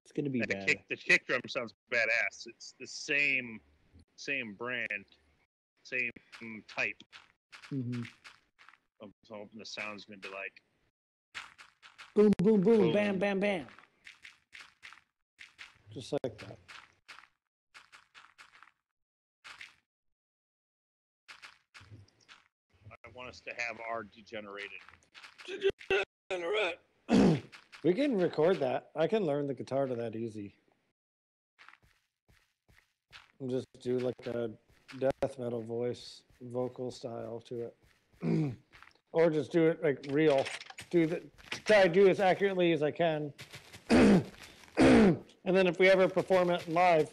It's gonna be
And
bad.
the kick drum sounds badass. It's the same brand, same type.
Mm-hmm.
I'm hoping the sound's gonna be like
Boom, boom, boom,
Boom.
bam, bam, bam. Just like that.
I want us to have our degenerated.
We can record that. I can learn the guitar to that easy. And just do like a death metal vocal style to it. Or just do it like real. Try to do as accurately as I can. And then if we ever perform it live,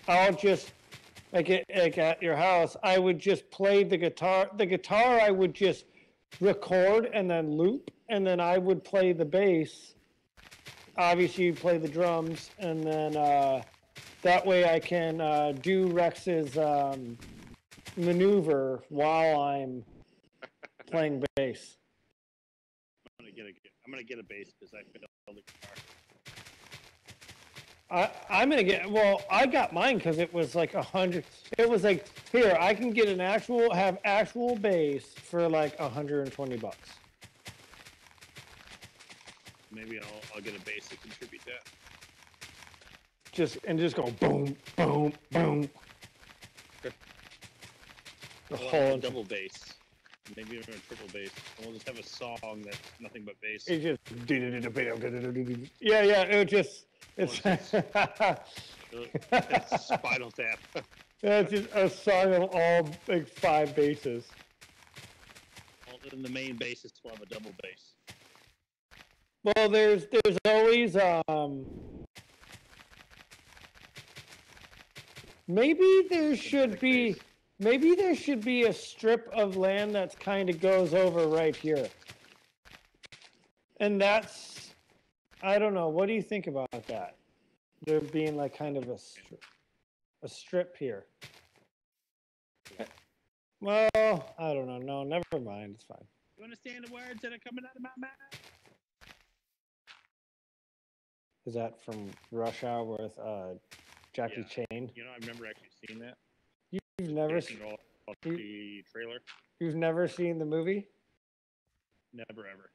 I'll just like at your house, I would just play the guitar. The guitar I would just record and then loop, and then I would play the bass. Obviously, you play the drums, and then that way I can do Rex's maneuver while I'm playing bass.
I'm gonna get a bass because I failed the guitar.
I'm gonna get. Well, I got mine because it was like 100. It was like, here, I can get have actual bass for like $120.
Maybe I'll get a bass to contribute that.
Just go boom, boom, boom. The
I'll
whole
have a double bass. Maybe even a triple bass. And we'll just have a song that's nothing but bass.
It just yeah. It would just it's
It's Spinal Tap.
it's just a song of all like 5 basses.
In the main bassist will have a double bass.
Well, there's always maybe there should be Maybe there should be a strip of land that's kind of goes over right here. And that's, I don't know. What do you think about that? There being like kind of a strip here. Well, I don't know. No, never mind. It's fine.
You understand the words that are coming out of my mouth?
Is that from Rush Hour with Jackie Chan?
You know, I've never actually seen that.
You've never
Seen all of the trailer.
You've never seen the movie?
Never ever.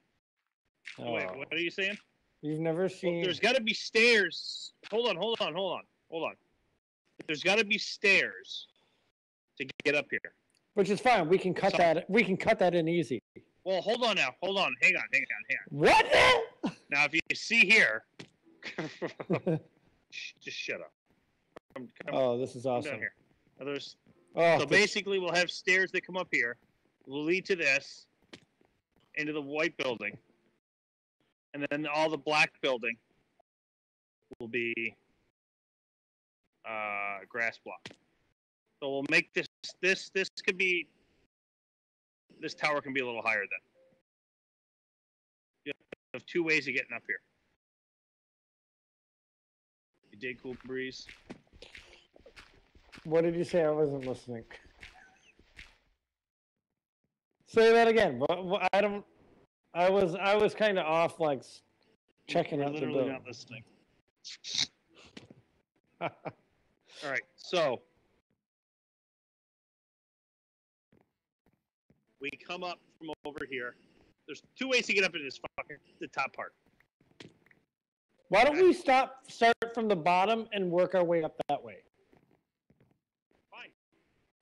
Oh,
Wait, what are you saying?
you've never seen?
Well, there's got to be stairs. Hold on. There's got to be stairs to get up here.
Which is fine. We can cut that. We can cut that in easy.
Well, hold on now. Hold on. Hang on.
What?
Now, if you see here, just shut up. Come
Oh, this is
down
awesome.
here. Now, there's
Oh,
So basically, we'll have stairs that come up here, will lead to this, into the white building, and then all the black building will be grass block. So we'll make this could be, this tower can be a little higher then. You have two ways of getting up here. You dig, Cool Breeze?
what did you say? I wasn't listening. Say that again. I don't. I was kind of off, like checking
We're
out the
literally
building.
not listening. All right, so we come up from over here. There's two ways to get up into this fucking the top part.
Why don't we start from the bottom and work our way up that way?
Fine.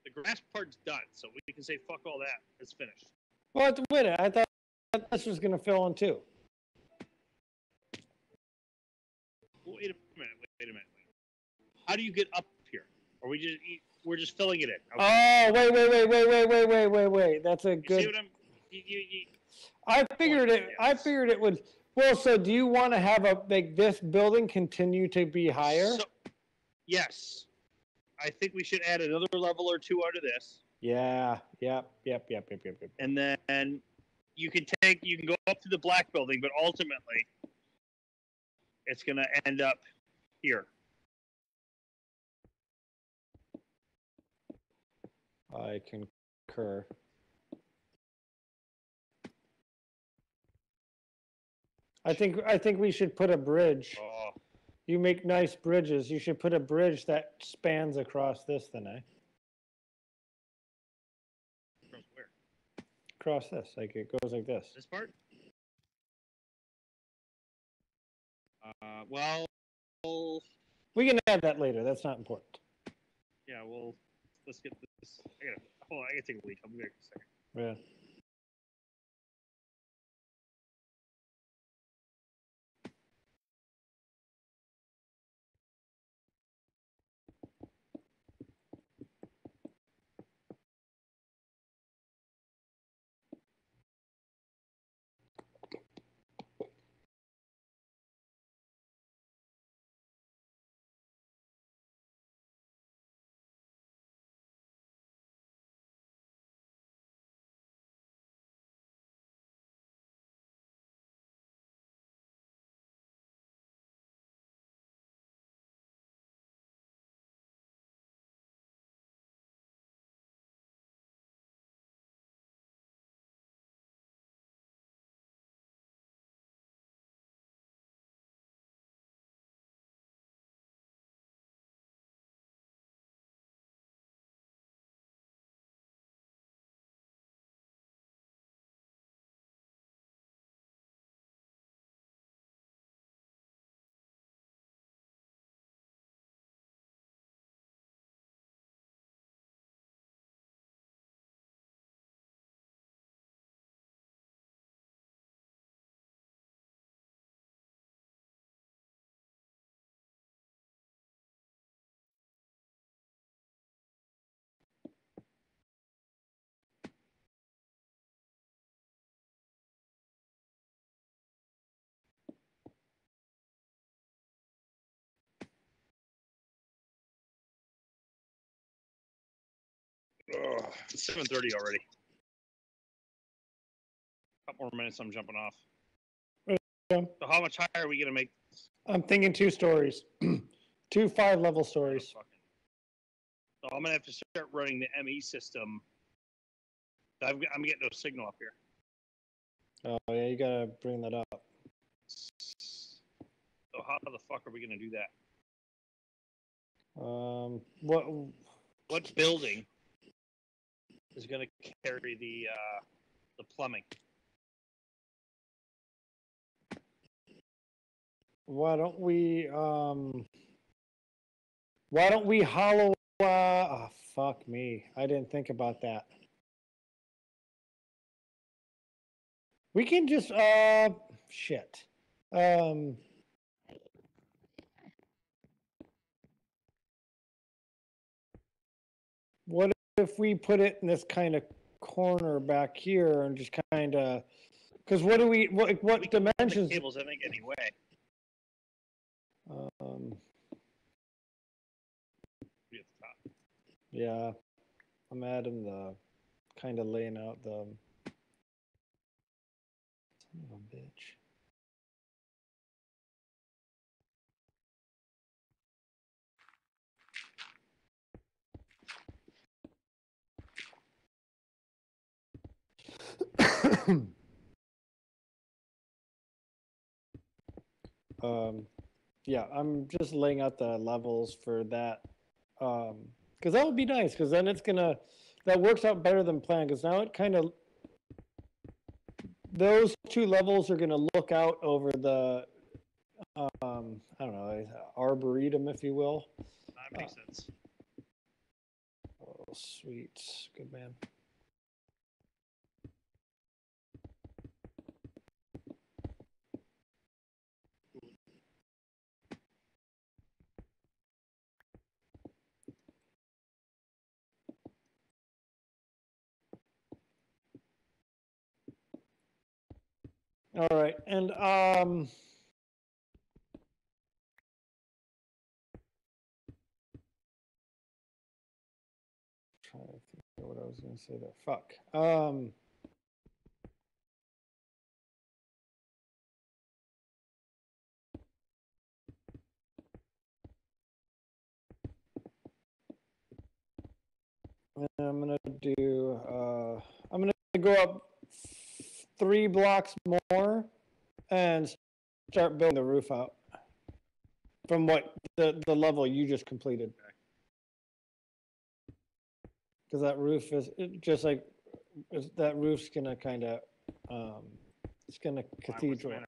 The grass part's done, so we can say fuck all that. It's finished.
Well, wait. I thought this was gonna fill in too.
Wait a minute. How do you get up here? Or we're just filling it in? Okay.
Oh, wait. That's a
You see
good.
what I'm?
I figured it would. Well, so do you want to have this building continue to be higher?
So, yes. I think we should add another level or two under this.
Yeah. Yep.
And then you can go up to the black building, but ultimately it's going to end up here.
I concur. I think we should put a bridge.
Oh,
You make nice bridges. You should put a bridge that spans across this then, eh?
from where?
Across this. Like it goes like this.
This part? Well,
We can add that later. That's not important.
yeah. Well, let's get this. I gotta take a leak. I'll be back in a second.
Yeah.
It's 7:30 already. A couple more minutes, I'm jumping off.
Yeah.
So how much higher are we gonna make?
I'm thinking 2 stories, 2 5-level stories.
So I'm gonna have to start running the ME system. I'm getting no signal up here.
Oh yeah, you gotta bring that up.
So how the fuck are we gonna do that?
What
building is gonna carry the plumbing?
Why don't we hollow? Oh, fuck me! I didn't think about that. We can just shit. What if we put it in this kind of corner back here and just kind of? Because what do we? What
We can run the
dimensions?
cables, I think, anyway. Be at the top.
Yeah, I'm adding the kind of laying out the. Son of a bitch. Yeah, I'm just laying out the levels for that, because that would be nice. Because then that works out better than planned. Because now it kind of those 2 levels are gonna look out over the, I don't know, arboretum, if you will.
That makes sense.
Oh, sweet, good man. All right, and trying to think of what I was going to say there. Fuck. I'm gonna do. I'm gonna go up 3 blocks more and start building the roof out from what the level you just completed. Because that roof is just like that roof's gonna kind of it's gonna cathedral.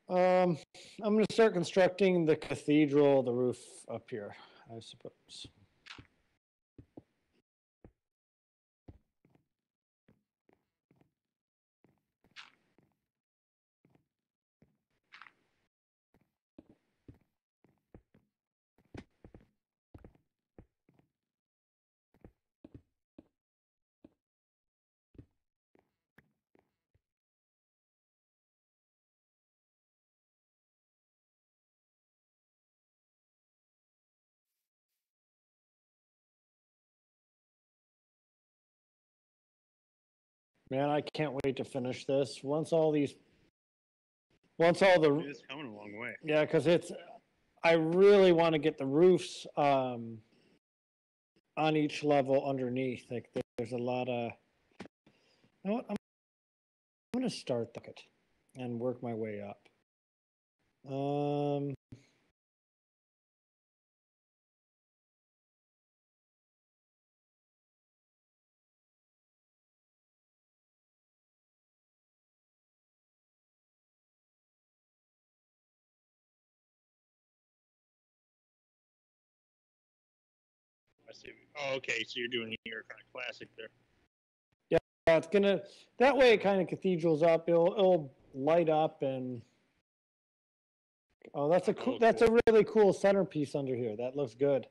I'm going to start constructing the cathedral, the roof up here, I suppose. Man, I can't wait to finish this. Once all the
It's coming a long way.
Yeah, because I really want to get the roofs on each level underneath. Like there's a lot of. You know what? I'm going to start the. and work my way up. Um,
I see. Oh, okay. So you're doing your kind of classic there.
yeah, it's gonna, that way it kind of cathedrals up. It'll light up and, oh, that's a cool,
Oh,
that's
cool.
a really cool centerpiece under here. That looks good.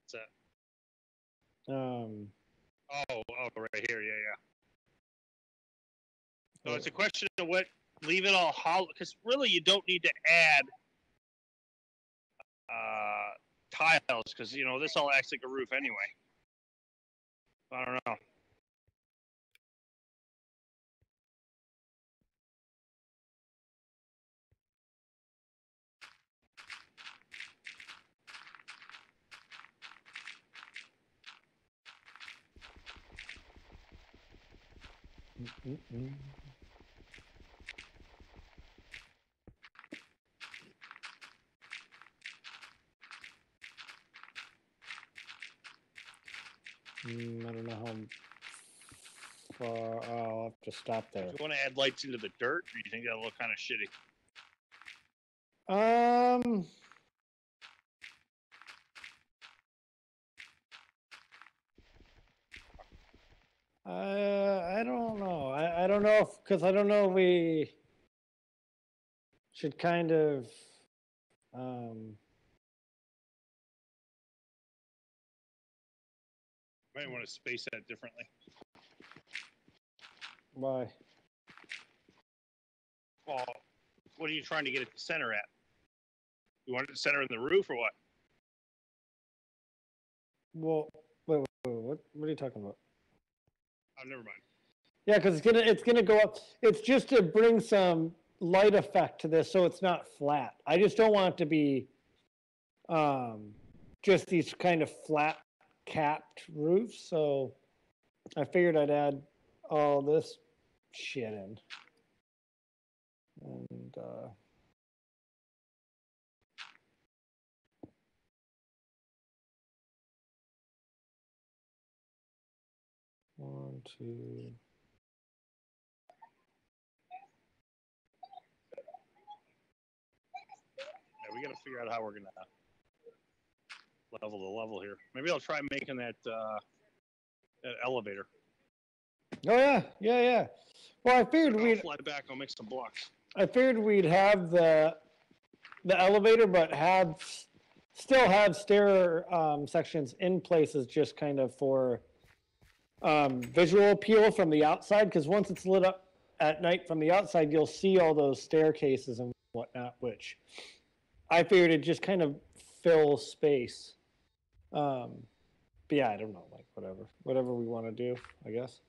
What's that?
Um,
Oh, right here. Yeah, yeah. So it's a question of what, leave it all hollow, because really you don't need to add tiles, because, you know, this all acts like a roof anyway. I don't know.
I don't know how far. Oh, I'll have to stop
Do
there.
you want to add lights into the dirt, or do you think that'll look kind of shitty?
Um, I don't know. I don't know if, because I don't know if we should kind of, um,
Might want to space that differently.
why?
Well, what are you trying to get at the center at? You want it to center in the roof or what?
Well, wait, what are you talking about?
Oh, never mind.
Yeah, because it's gonna go up. It's just to bring some light effect to this, so it's not flat. I just don't want it to be, just these kind of flat capped roofs. So I figured I'd add all this shit in, and 1, 2.
Yeah, we got to figure out how we're gonna level the level here. Maybe I'll try making that that elevator.
Oh yeah. Well, I figured
I'll
we'd
fly back. I'll make some blocks.
have the elevator, but still have stair sections in places, just kind of for visual appeal from the outside. Because once it's lit up at night from the outside, you'll see all those staircases and whatnot. Which I figured it just kind of fill space. But yeah, I don't know, like whatever we want to do, I guess.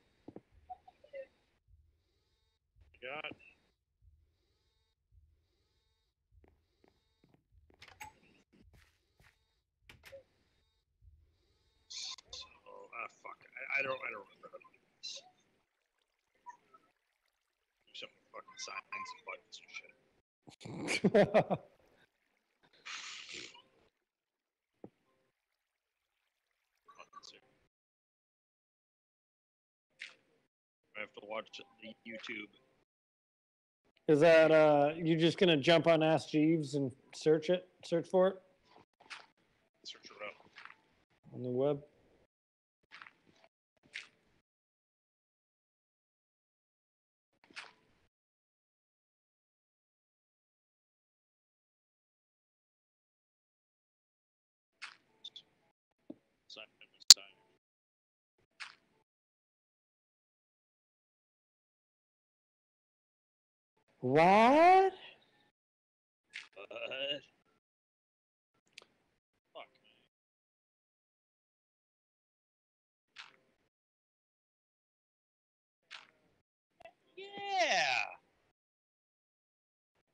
Got. Oh, fuck. I don't remember how to do this. Do some fucking signs and buttons and shit. I have to watch the YouTube.
Is that you just gonna jump on Ask Jeeves and search for it
Search it up.
on the web?
Sign.
What?
Fuck. Yeah.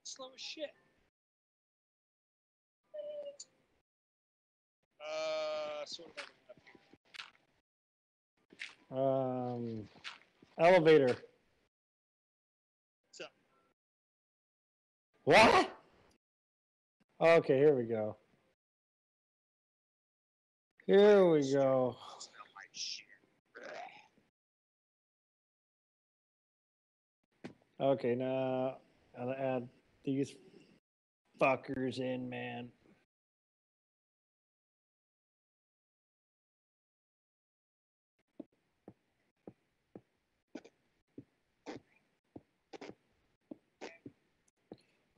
Slow as shit. So what am I gonna have here?
Elevator. What? Okay, here we go. Here we go.
Smell like shit.
Okay, now I'll add these fuckers in, man.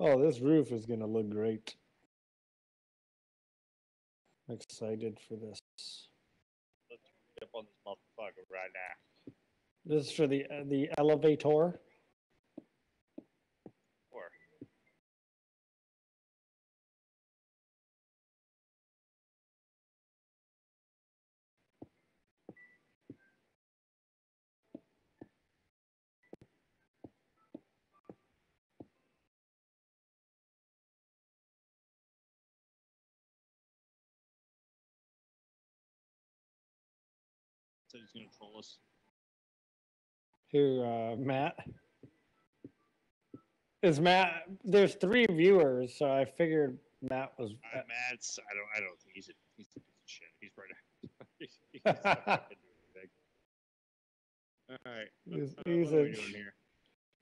Oh, this roof is gonna look great. I'm excited for this.
Let's up on this motherfucker right now.
This is for the elevator.
Or so he's gonna troll us.
Here, Matt. Is Matt? There's 3 viewers, so I figured Matt was.
Matt's. I don't think he's a piece of shit. He's right. He's not fucking doing anything. All right.
He's
what are we
a
doing here?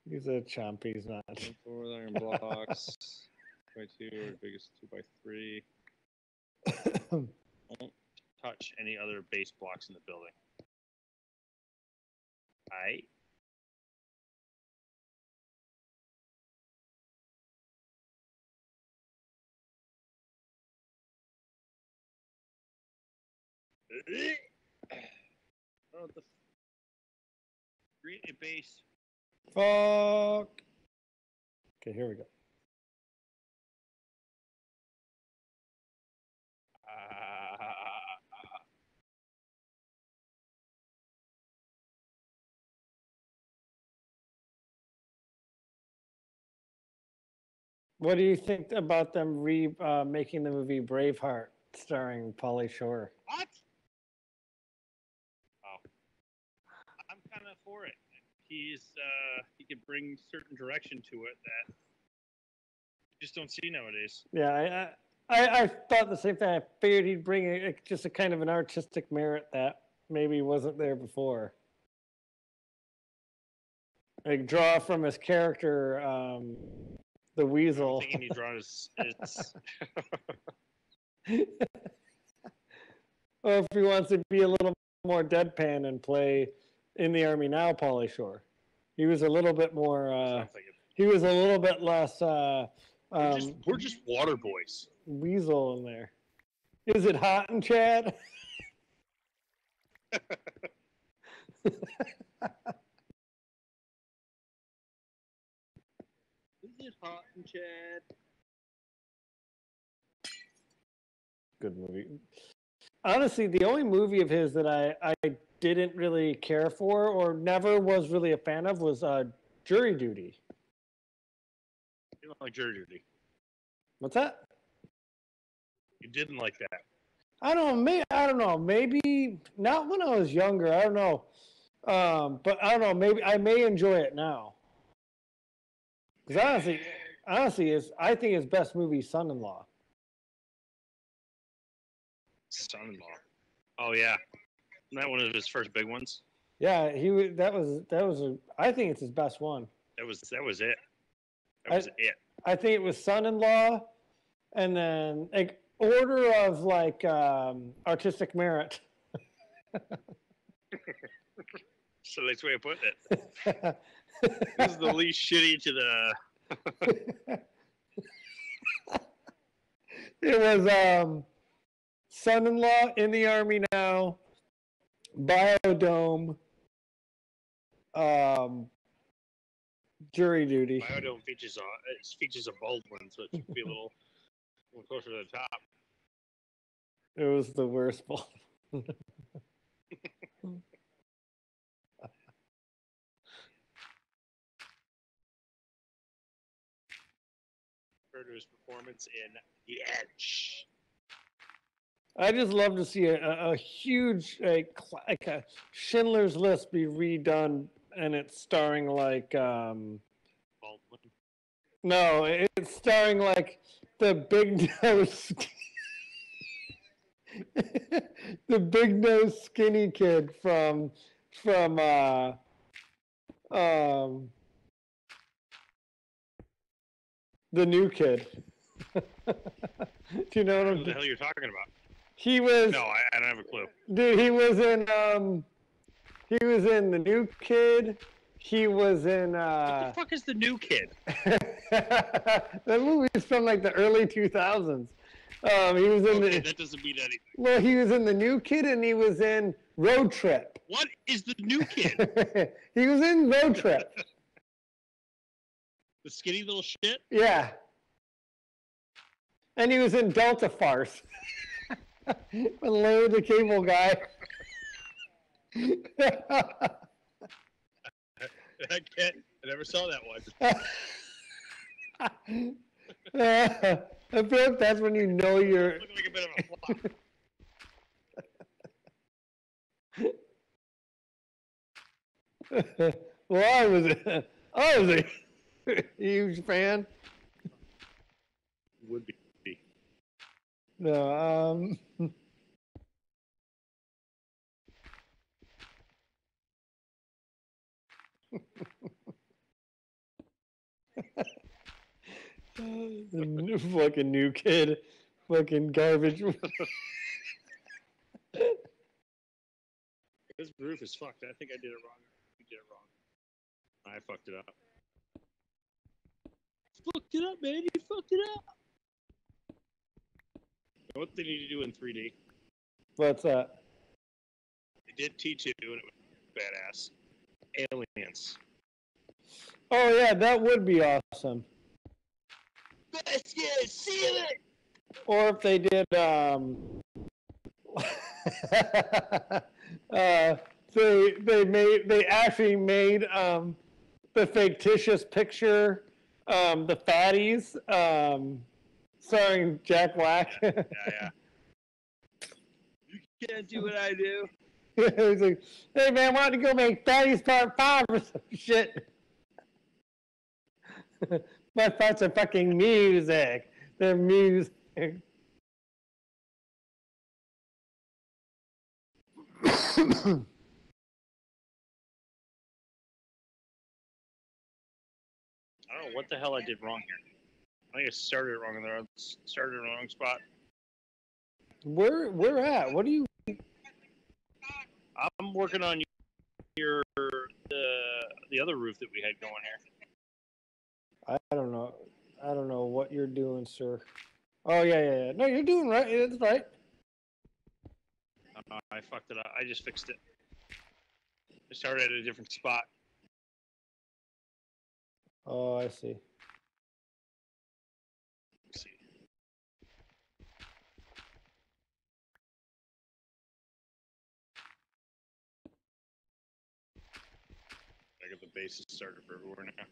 he's a chump. He's not.
4 iron blocks. 2x2 or biggest 2x3. Don't touch any other base blocks in the building. Alright. Oh, the create a base.
Fuck. Okay, here we go. What do you think about them making the movie Braveheart starring Pauly Shore?
What? Oh, I'm kind of for it. He can bring certain direction to it that you just don't see nowadays.
Yeah, I thought the same thing. I figured he'd bring just a kind of an artistic merit that maybe wasn't there before. Like draw from his character, the
I
Weasel.
don't think any draw is.
Or if he wants to be a little more deadpan and play In the Army Now, Pauly Shore. He was a little bit more. He was a little bit less.
We're just water boys.
Weasel in there. Is it hot in Chad?
Is it hot in Chad?
Good movie. Honestly, the only movie of his that I didn't really care for or never was really a fan of was Jury Duty.
You don't like jury duty.
What's that?
You didn't like that.
I don't know. Maybe not when I was younger. I don't know. But I don't know. Maybe I may enjoy it now. Because honestly, I think his best movie is Son-in-Law.
Son-in-law. Oh yeah, isn't that one of his first big ones?
Yeah, I think it's his best one.
That was it. That was it.
I think it was Son-in-Law, and then like order of like artistic merit.
So that's the way of putting it. This is the least shitty to the.
It was Son-in-Law, In the Army Now, Biodome, Jury Duty.
Biodome features a Baldwin, so it should be a little closer to the top.
It was the worst ball.
Compared to his performance in The Edge.
I just love to see a huge like a Schindler's List be redone, and it's starring like
Baldwin.
No, it's starring like the big nose, the big nose skinny kid from um the new kid. Do you know what
Who
I'm
the
saying?
hell you're talking about?
He was
No, I don't have a clue.
dude. He was in the new kid. He was in
What the fuck is the new kid?
that movie is from like the early 2000s. He was in
Okay,
the
that doesn't mean anything.
well, he was in the new kid and he was in Road Trip.
What is the new kid?
He was in Road Trip.
The skinny little shit?
Yeah. And he was in Delta Farce. With Larry the Cable Guy.
I can't. I never saw that one.
I feel like that's when you know you're.
Looking like a bit of a flop.
Well, I was a huge fan.
Would be.
No, the fucking new kid, fucking garbage.
This roof is fucked. I think I did it wrong. You did it wrong. I fucked it up. Fucked it up, man. You fucked it up. You know what they need to do in 3D?
What's that?
They did T2 and it was badass. Aliens.
Oh yeah, that would be awesome.
Let's get see it.
Or if they did, they actually made the fictitious picture, the Fatties, starring Jack Black.
Yeah, yeah. You can't do what I do.
He's like, hey man, why don't you go make Fatties Part 5 or some shit? My thoughts are fucking music. They're music.
I don't know what the hell I did wrong here. I think I started it wrong in there. I started in the wrong spot.
Where at? What do you?
I'm working on your the other roof that we had going here.
I don't know. I don't know what you're doing, sir. Oh yeah. No, you're doing right. It's right.
I fucked it up. I just fixed it. I started at a different spot.
Oh, I see.
Let's see. I got the bases started for everywhere now.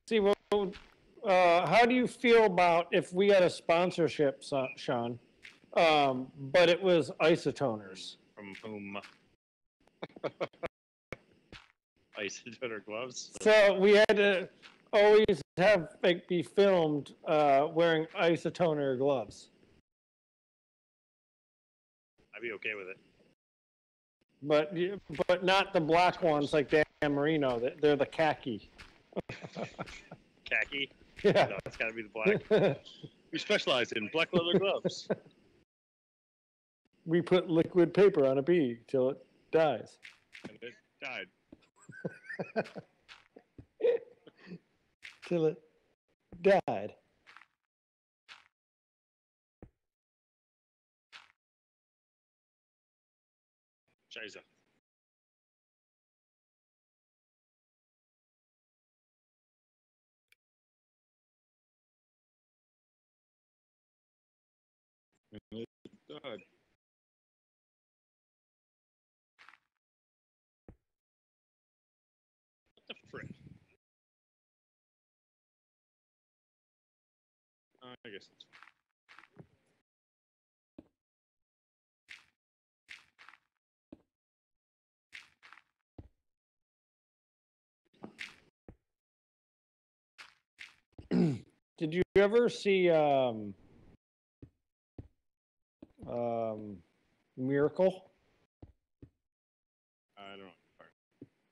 See, well, how do you feel about if we had a sponsorship, Sean, but it was isotoners?
From whom? Isotoner gloves.
So we had to always have like be filmed wearing isotoner gloves.
I'd be okay with it.
But not the black ones like Dan Marino. They're the khaki.
Khaki?
Yeah.
No, it's got to be the black. We specialize in black leather gloves.
We put liquid paper on a bee till it dies.
And it died.
Till it died.
Scheiße. And it died. What the frick? I guess it's fine.
Did you ever see Miracle
I don't.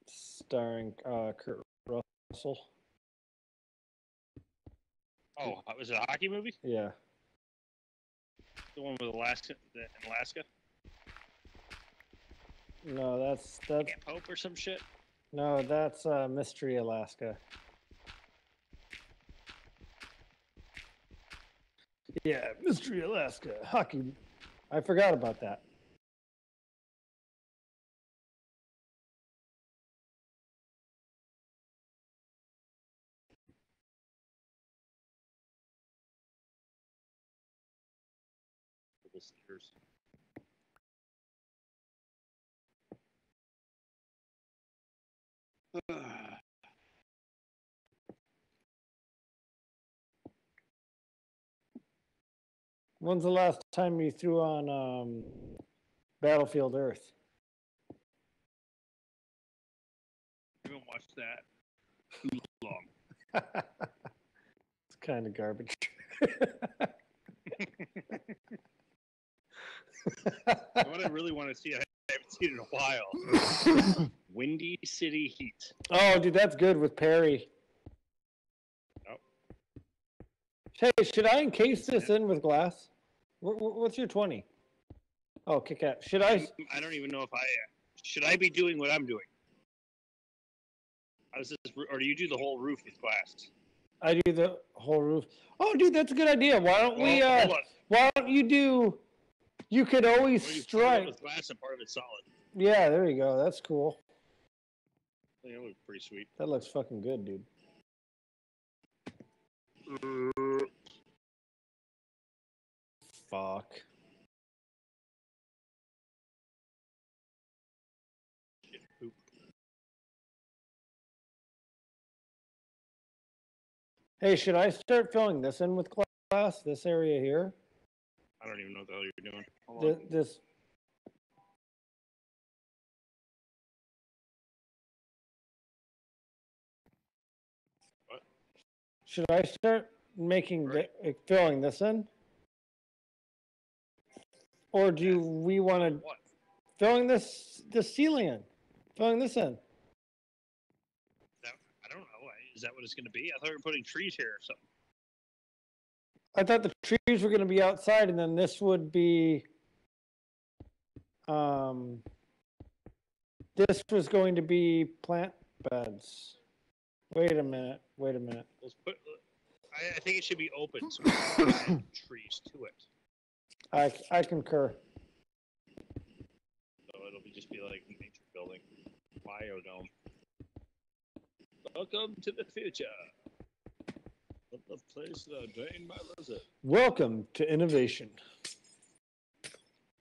starring Kurt Russell?
Oh, was it a hockey movie?
Yeah.
The one with Alaska, in Alaska?
No, that's
Camp Hope or some shit?
no, that's Mystery Alaska. Yeah, Mystery Alaska hockey. I forgot about that.
Listeners.
When's the last time you threw on Battlefield Earth?
I haven't watched that too long.
It's kind of garbage.
What I really want to see, I haven't seen in a while. Windy City Heat.
Oh, dude, that's good with Perry.
Nope.
Hey, should I encase this in with glass? What's your 20? Oh, Kit Kat. Should I?
I don't even know if I should I be doing what I'm doing. How does this, or do you do the whole roof with glass?
I do the whole roof. Oh, dude, that's a good idea. Why don't we?
Well, hold on.
Why don't you do? You could always
Well, you part of it
stripe.
with glass and part of it's solid.
Yeah, there you go. That's cool.
I think that looks pretty sweet.
That looks fucking good, dude. Fuck.
Shit, poop.
Hey, should I start filling this in with glass? This area here.
I don't even know what the hell you're doing. Hold on.
This.
What?
Should I start making filling this in? Or do we want to
What?
filling the ceiling in? Filling this in.
I don't know. Is that what it's going to be? I thought we were putting trees here or something.
I thought the trees were going to be outside, and then this would be. This was going to be plant beds. Wait a minute. Wait a minute.
Let's put. I think it should be open so we can add trees to it.
I concur.
So it'll just be like a nature building. Biodome. Welcome to the future. The place drained by lizard.
Welcome to innovation.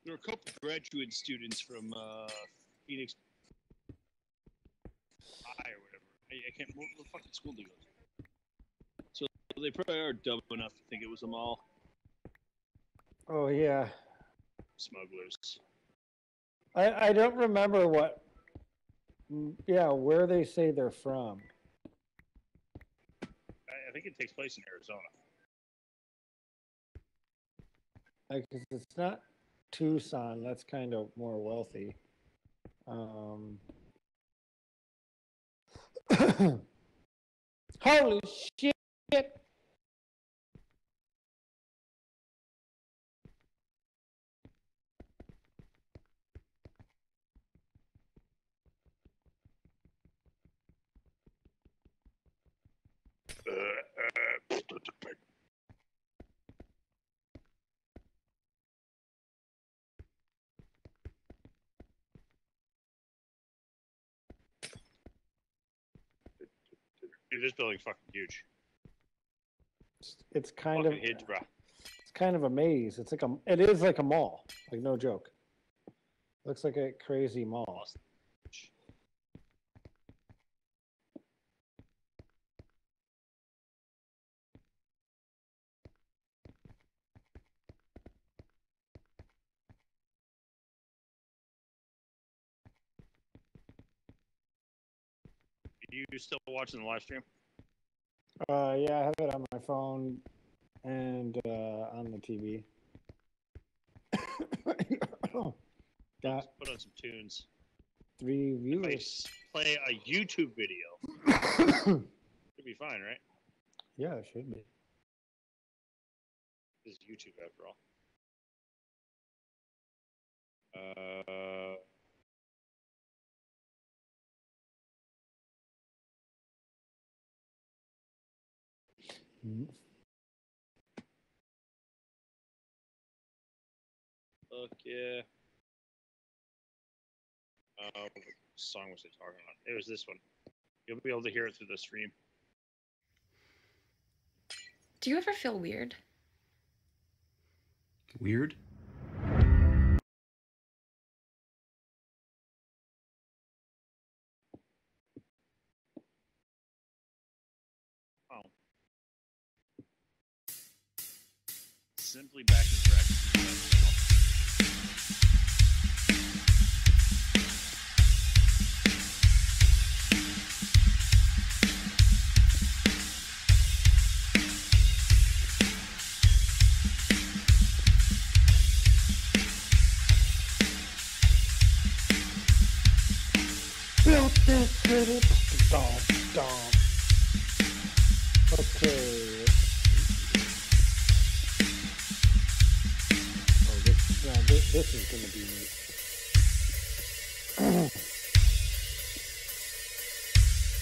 There are a couple graduate students from Phoenix High or whatever. I can't. What fucking school do you go to? So they probably are dumb enough to think it was a mall.
Oh yeah.
Smugglers.
I don't remember what. Yeah, where they say they're from.
I think it takes place in Arizona.
Like, 'cause it's not Tucson. That's kind of more wealthy. Holy shit!
Dude, this building's fucking huge.
It's kind
Fucking
of
huge, bro.
it's kind of a maze. It's like it is like a mall. Like, no joke. Looks like a crazy mall.
You still watching the live stream?
Yeah, I have it on my phone and on the TV. Got
Put on some tunes.
3
If I
viewers.
play a YouTube video, it'd be fine, right?
Yeah, it should be.
This is YouTube after all. Fuck yeah. What song was I talking about? It was this one. You'll be able to hear it through the stream.
Do you ever feel weird?
Weird?
Oh. Simply back and track.
Built this city. Dom. Okay. Oh, this is gonna be neat.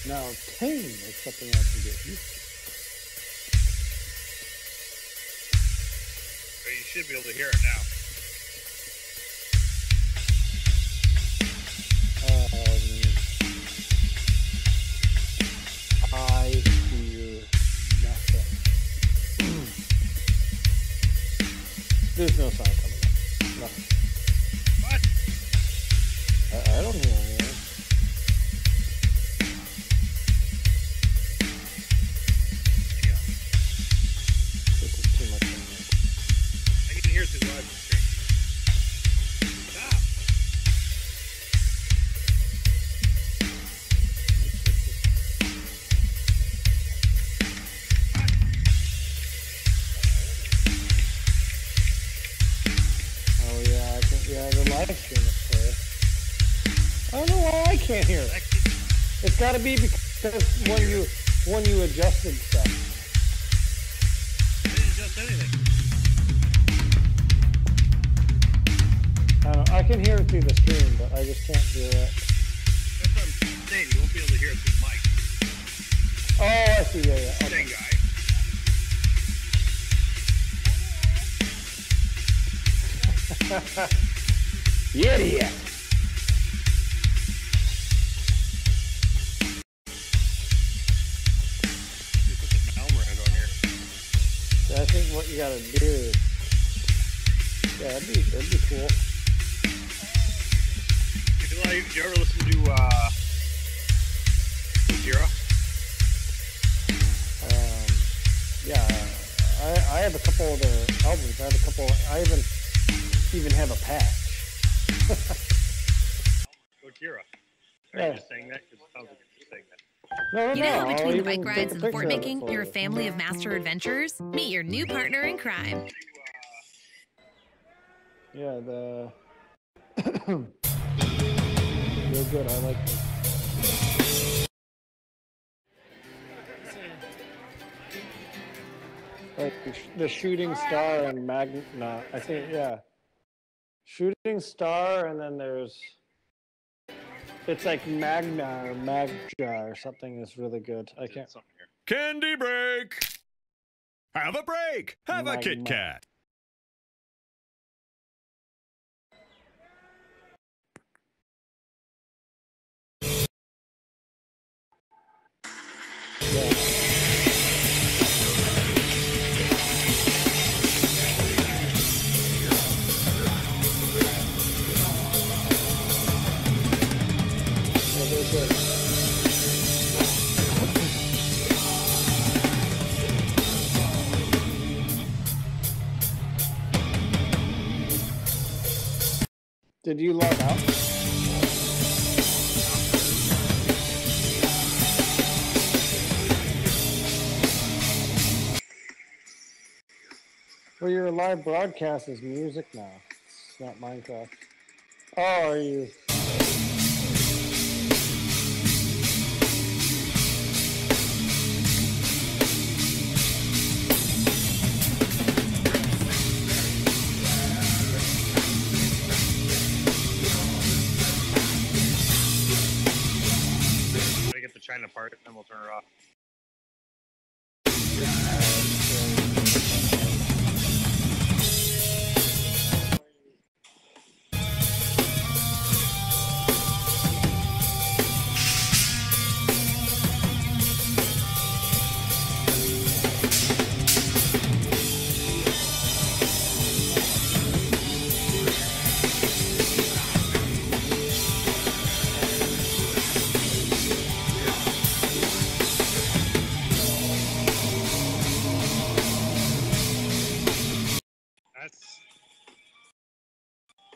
Now, tame is something I can get used to.
But you should be able to hear it now.
I hear nothing. There's no sound coming up. Nothing.
What?
I don't hear anything.
Yeah.
This is too much for me.
I can hear it through the live stream. Stop.
Oh yeah, the live stream is clear. I don't know why I can't hear it. It's got to be because when you adjusted stuff.
I didn't adjust anything.
I don't know, I can hear it through the stream, but I just can't hear it.
That's what I'm saying. You won't be able to hear it through the mic.
Oh, I see. Yeah. Okay.
Same guy.
You idiot.
You put the Malmrad on here.
I think what you gotta do is, yeah, that'd be cool.
Did you ever listen to Gojira?
Yeah, I have a couple of their albums. I even have a patch.
Gojira. Are
Yeah.
you just saying that? Because it sounds like you're just saying that.
No,
You know,
I'll
between the
even
bike
take
rides
a
and the
picture
fort
of it
making,
for
you're a
you.
family of master adventurers. Meet your new partner in crime.
Yeah, the they're good. I like them. Like the Shooting Star and Magna. I think Shooting Star, and then there's it's like Magna or Magja or something is really good. I can't.
Something here.
Candy break! Have a break! Have a Kit
Magma.
Kat!
Yeah. Yeah, they're good. Did you log out? for your live broadcast is music now. It's not Minecraft. Oh, are you?
Gotta get the China part, and then we'll turn it off. That's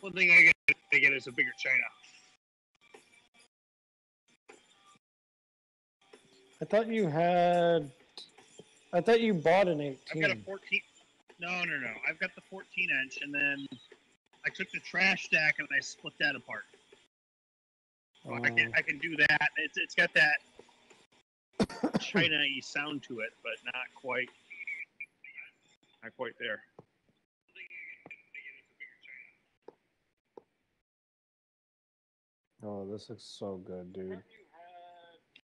one thing I get is a bigger China.
I thought you had. I thought you bought an 18.
I've got a 14. No. I've got the 14-inch, and then I took the trash stack and I split that apart. So I can do that. It's got that China-y sound to it, but not quite there.
Oh, this looks so good, dude.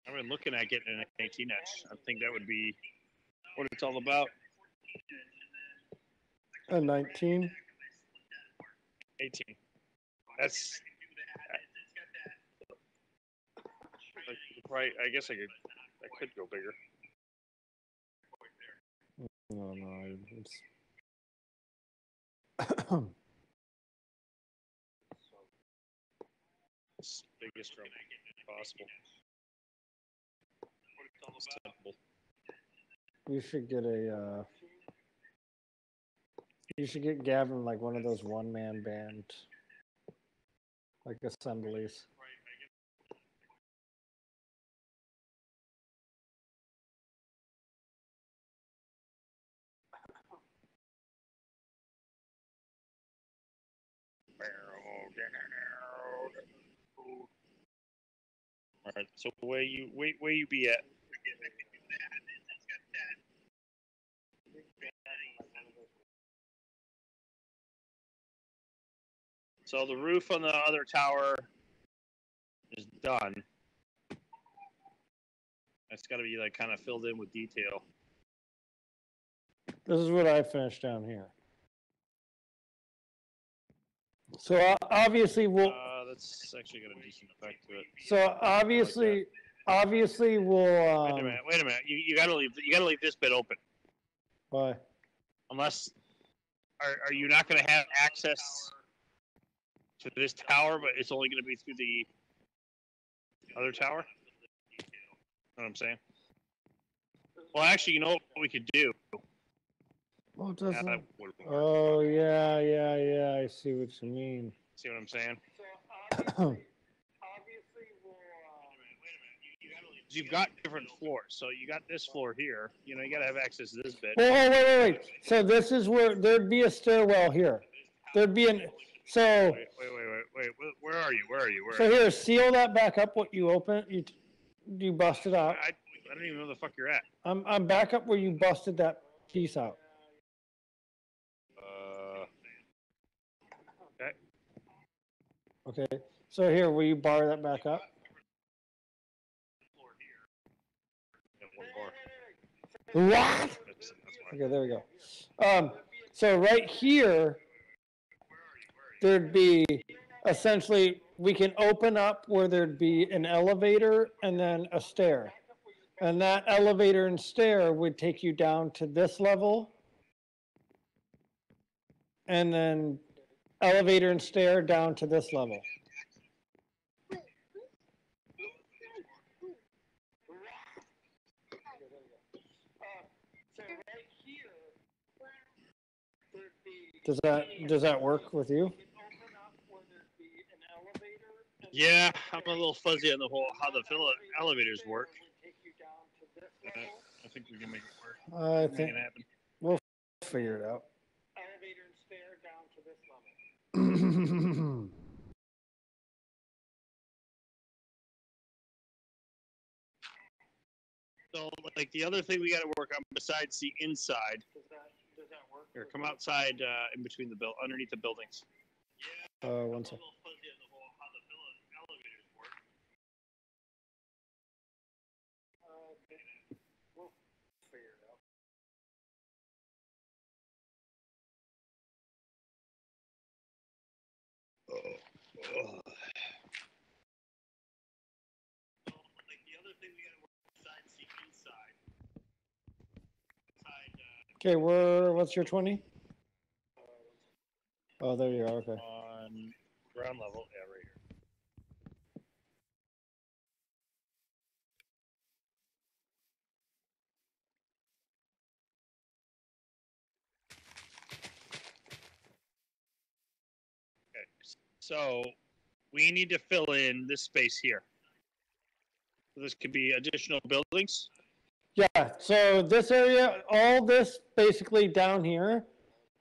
I've been looking at getting an 18-inch. I think that would be what it's all about.
A 19?
18. That's right. I guess I could go bigger.
No, it's.
Biggest room possible. Simple.
You should get a. You should get Gavin like one of those one-man band, like assemblies.
All right. So where you be at? So the roof on the other tower is done. It's got to be like kind of filled in with detail.
This is what I finished down here. So obviously we'll.
That's actually got a decent effect to it.
So obviously we'll.
Wait a minute. You gotta leave this bit open.
Why?
Unless are you not gonna have access to this tower, but it's only gonna be through the other tower? You know what I'm saying? Well, actually, you know what we could do?
Oh, it doesn't. Oh yeah. I see what you mean.
See what I'm saying? You've got different floors, so you got this floor here. You know, you got to have access to this bit.
Oh, wait. So this is where there'd be a stairwell here. There'd be an. So.
Wait. Where are you?
So here, seal that back up. What you open, you busted out.
I don't even know where the fuck you're at.
I'm back up where you busted that piece out.
Okay.
Okay. So here, will you bar that back up? What?
That's
Okay, there we go. So right here, there'd be essentially, we can open up where there'd be an elevator and then a stair. And that elevator and stair would take you down to this level. And then elevator and stair down to this level. Does that work with you?
Yeah, I'm a little fuzzy on the whole how the elevators work. I think we can make it work.
I think
it happen.
we'll figure it out. stair down to this level.
So, like, the other thing we got to work on besides the inside,
Does that work?
here, come outside in between the underneath the buildings.
One second. We'll figure it out.
Like, the other thing we got to work on besides the inside.
Okay, what's your 20? Oh, there you are. Okay.
On ground level, yeah, right here. Okay, so we need to fill in this space here. So this could be additional buildings.
Yeah, so this area, all this basically down here,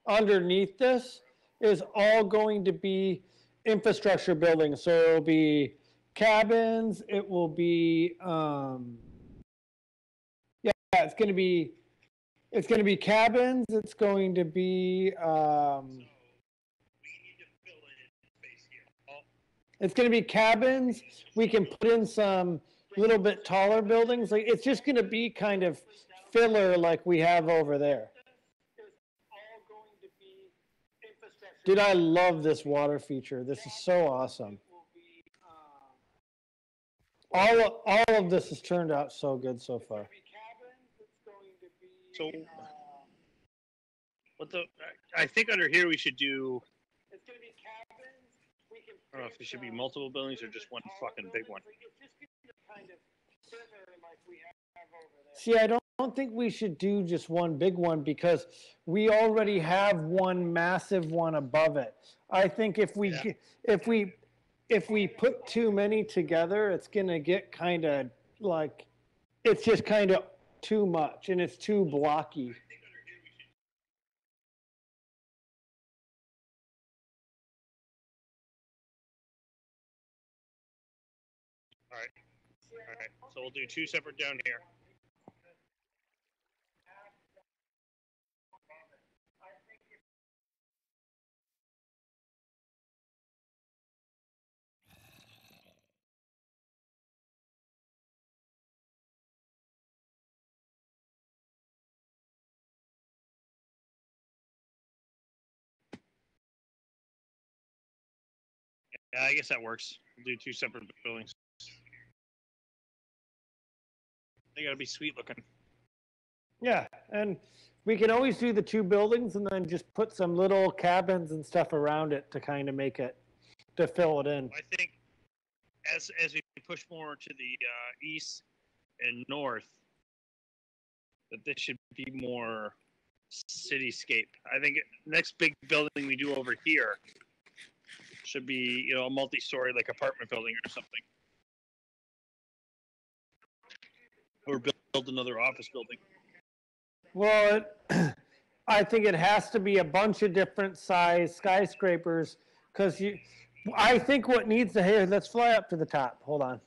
underneath this, is all going to be infrastructure buildings. So it'll be cabins, it will be, it's going to be cabins, it's going to be, it's going to be cabins. We can put in some little bit taller buildings. Like, it's just going to be kind of filler like we have over there. Dude, I love this water feature. This is so awesome. All of this has turned out so good so far.
So, I think under here we should do. I don't know if it should be multiple buildings or just one fucking big one.
See, I don't think we should do just one big one because we already have one massive one above it. I think if we put too many together, it's gonna get kind of like, it's just kind of too much and it's too blocky.
All right. So we'll do two separate down here. Yeah, I guess that works. We'll do two separate buildings. They gotta be sweet looking.
Yeah, and we can always do the two buildings and then just put some little cabins and stuff around it to kind of make it, to fill it in.
I think as we push more to the east and north, that this should be more cityscape. I think next big building we do over here should be, a multi-story like apartment building or something. Or build another office building.
Well, I think it has to be a bunch of different size skyscrapers because I think what needs to, here, let's fly up to the top. Hold on.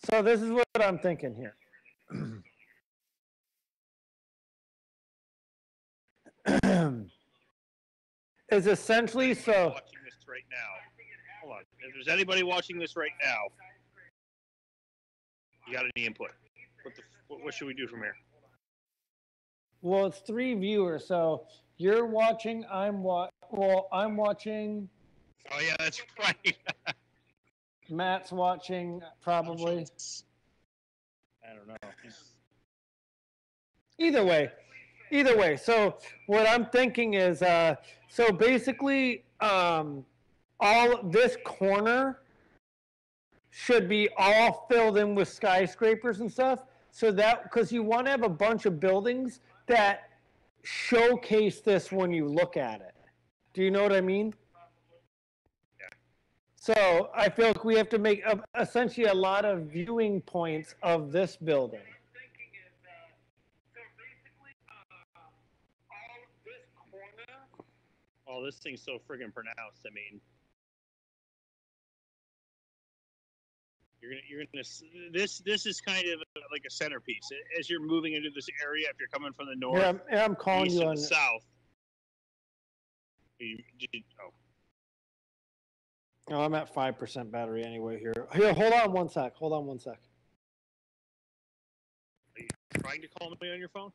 So this is what I'm thinking here. Is essentially so.
Watching this right now. Hold on. If there's anybody watching this right now, you got any input? What should we do from here?
Well, it's 3 viewers, so you're watching. I'm watching.
Oh yeah, that's right.
Matt's watching probably.
I don't know.
Either way. So what I'm thinking is, so basically, all this corner should be all filled in with skyscrapers and stuff. So that, because you want to have a bunch of buildings that showcase this when you look at it. Do you know what I mean?
Yeah.
So I feel like we have to make essentially a lot of viewing points of this building.
Well, this thing's so friggin' pronounced. I mean, this is kind of like a centerpiece as you're moving into this area. If you're coming from the north,
I'm calling
east,
you
or
on
the south.
Oh, I'm at 5% battery anyway here. Here, hold on one sec. Hold on one sec.
Are you trying to call me on your phone?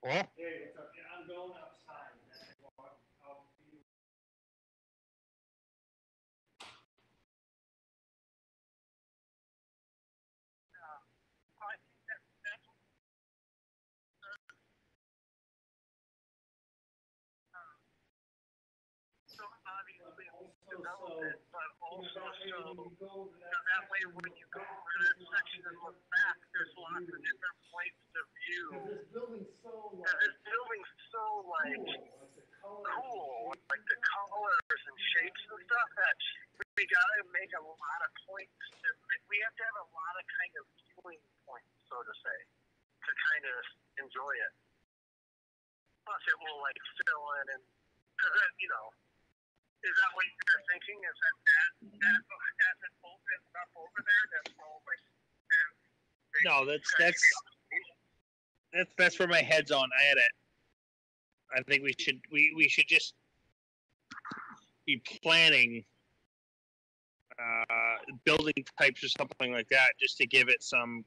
Well,
I'm going outside.
Development, but also so that way when you go over that section and look back, there's lots of different points of view.
This building's so
This building's so cool, like the colors and shapes and stuff that we gotta make a lot of points. We have to have a lot of kind of viewing points, so to say, to kind of enjoy it. Plus, it will like fill in and you know. Is that what you're thinking? Is that as it opens up over there? That's always.
no, that's where my head's on. I think we should just be planning building types or something like that, just to give it some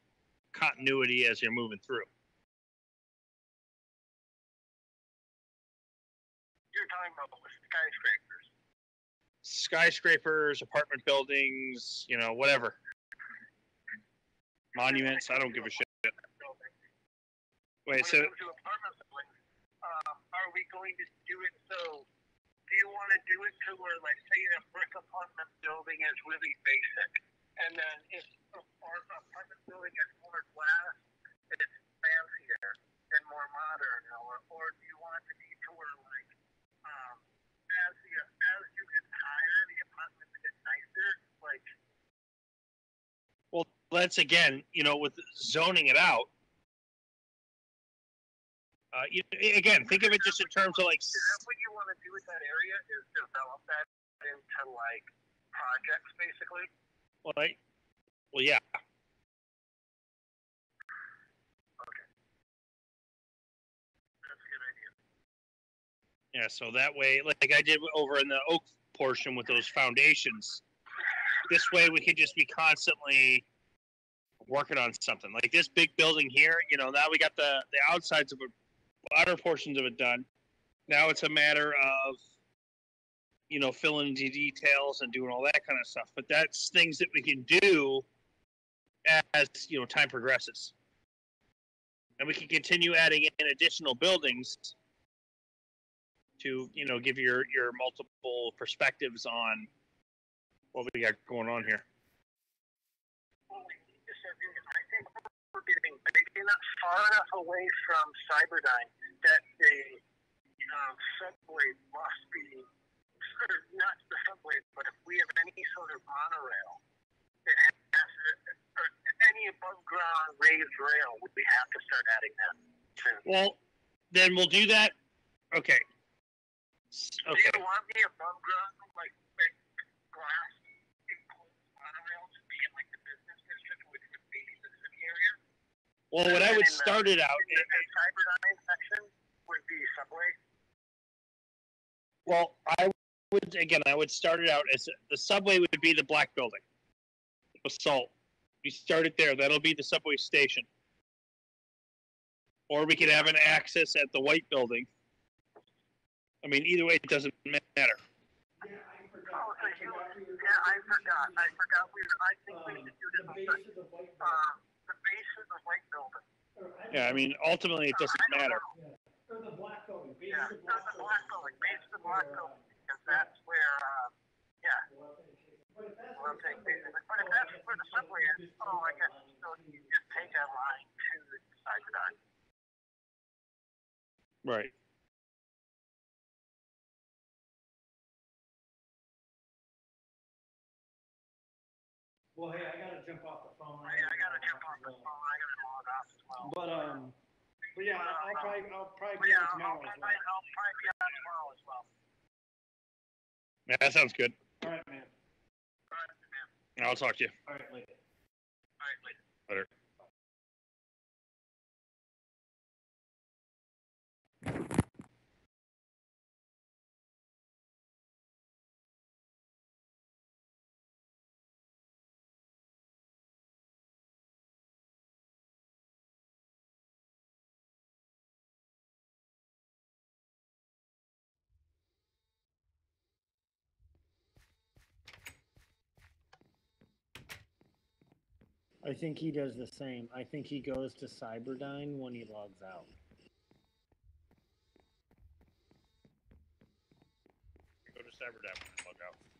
continuity as you're moving through.
You're talking about skyscrapers.
Skyscrapers, apartment buildings, whatever. Monuments, I don't give a shit. Wait, so
when it comes to apartment buildings, are we going to do it so? Do you want to do it to where, like, say, a brick apartment building is really basic, and then if an apartment building is more glass, it's fancier and more modern, or do you want it to be to where, like, as you get higher, the apartments get nicer, like.
Well, that's again, with zoning it out. Again, think of it just in terms of like.
Is that what you want to do with that area? Is develop that into like projects, basically?
Well, yeah.
Okay. That's a good idea.
Yeah, so that way, like I did over in the oak portion with those foundations, this way we could just be constantly working on something. Like this big building here, now we got the outsides of it, outer portions of it done. Now it's a matter of, filling in the details and doing all that kind of stuff. But that's things that we can do as, time progresses. And we can continue adding in additional buildings to, give your multiple perspectives on what we got going on here.
Well, I think we're getting big enough, far enough away from Cyberdyne that the subway must be, or not the subway, but if we have any sort of monorail, it has or any above ground raised rail, we have to start adding that soon.
Well, then we'll do that. Okay.
Do you want the above ground, like glass enclosed monorail to be in like the business district, which would be the city area?
Well, what I would start it out.
The Cyberdyne section would be subway.
Well, I would start it out as the subway would be the black building. Basalt. We start it there. That'll be the subway station. Or we could have an access at the white building. I mean, either way, it doesn't matter.
I forgot. I think we should do this. The the base of the white building.
Yeah, I mean, ultimately it doesn't matter.
Or the black building.
Yeah, the black building, base of the black building, because that's where, we'll take pictures. But if that's where the subway is, I guess you just take that line to the Cyberdyne.
Right.
Well, hey, I gotta jump off the phone.
I gotta jump on the phone, I gotta log off as well.
But yeah, I'll probably
But
be
yeah,
on tomorrow as well.
I'll probably be on tomorrow as well.
Yeah, that sounds good.
All right, man.
All right, man.
I'll talk to you.
All right, later.
All right, later.
Later.
I think he does the same. I think he goes to Cyberdyne when he logs out.
Go to Cyberdyne and log out.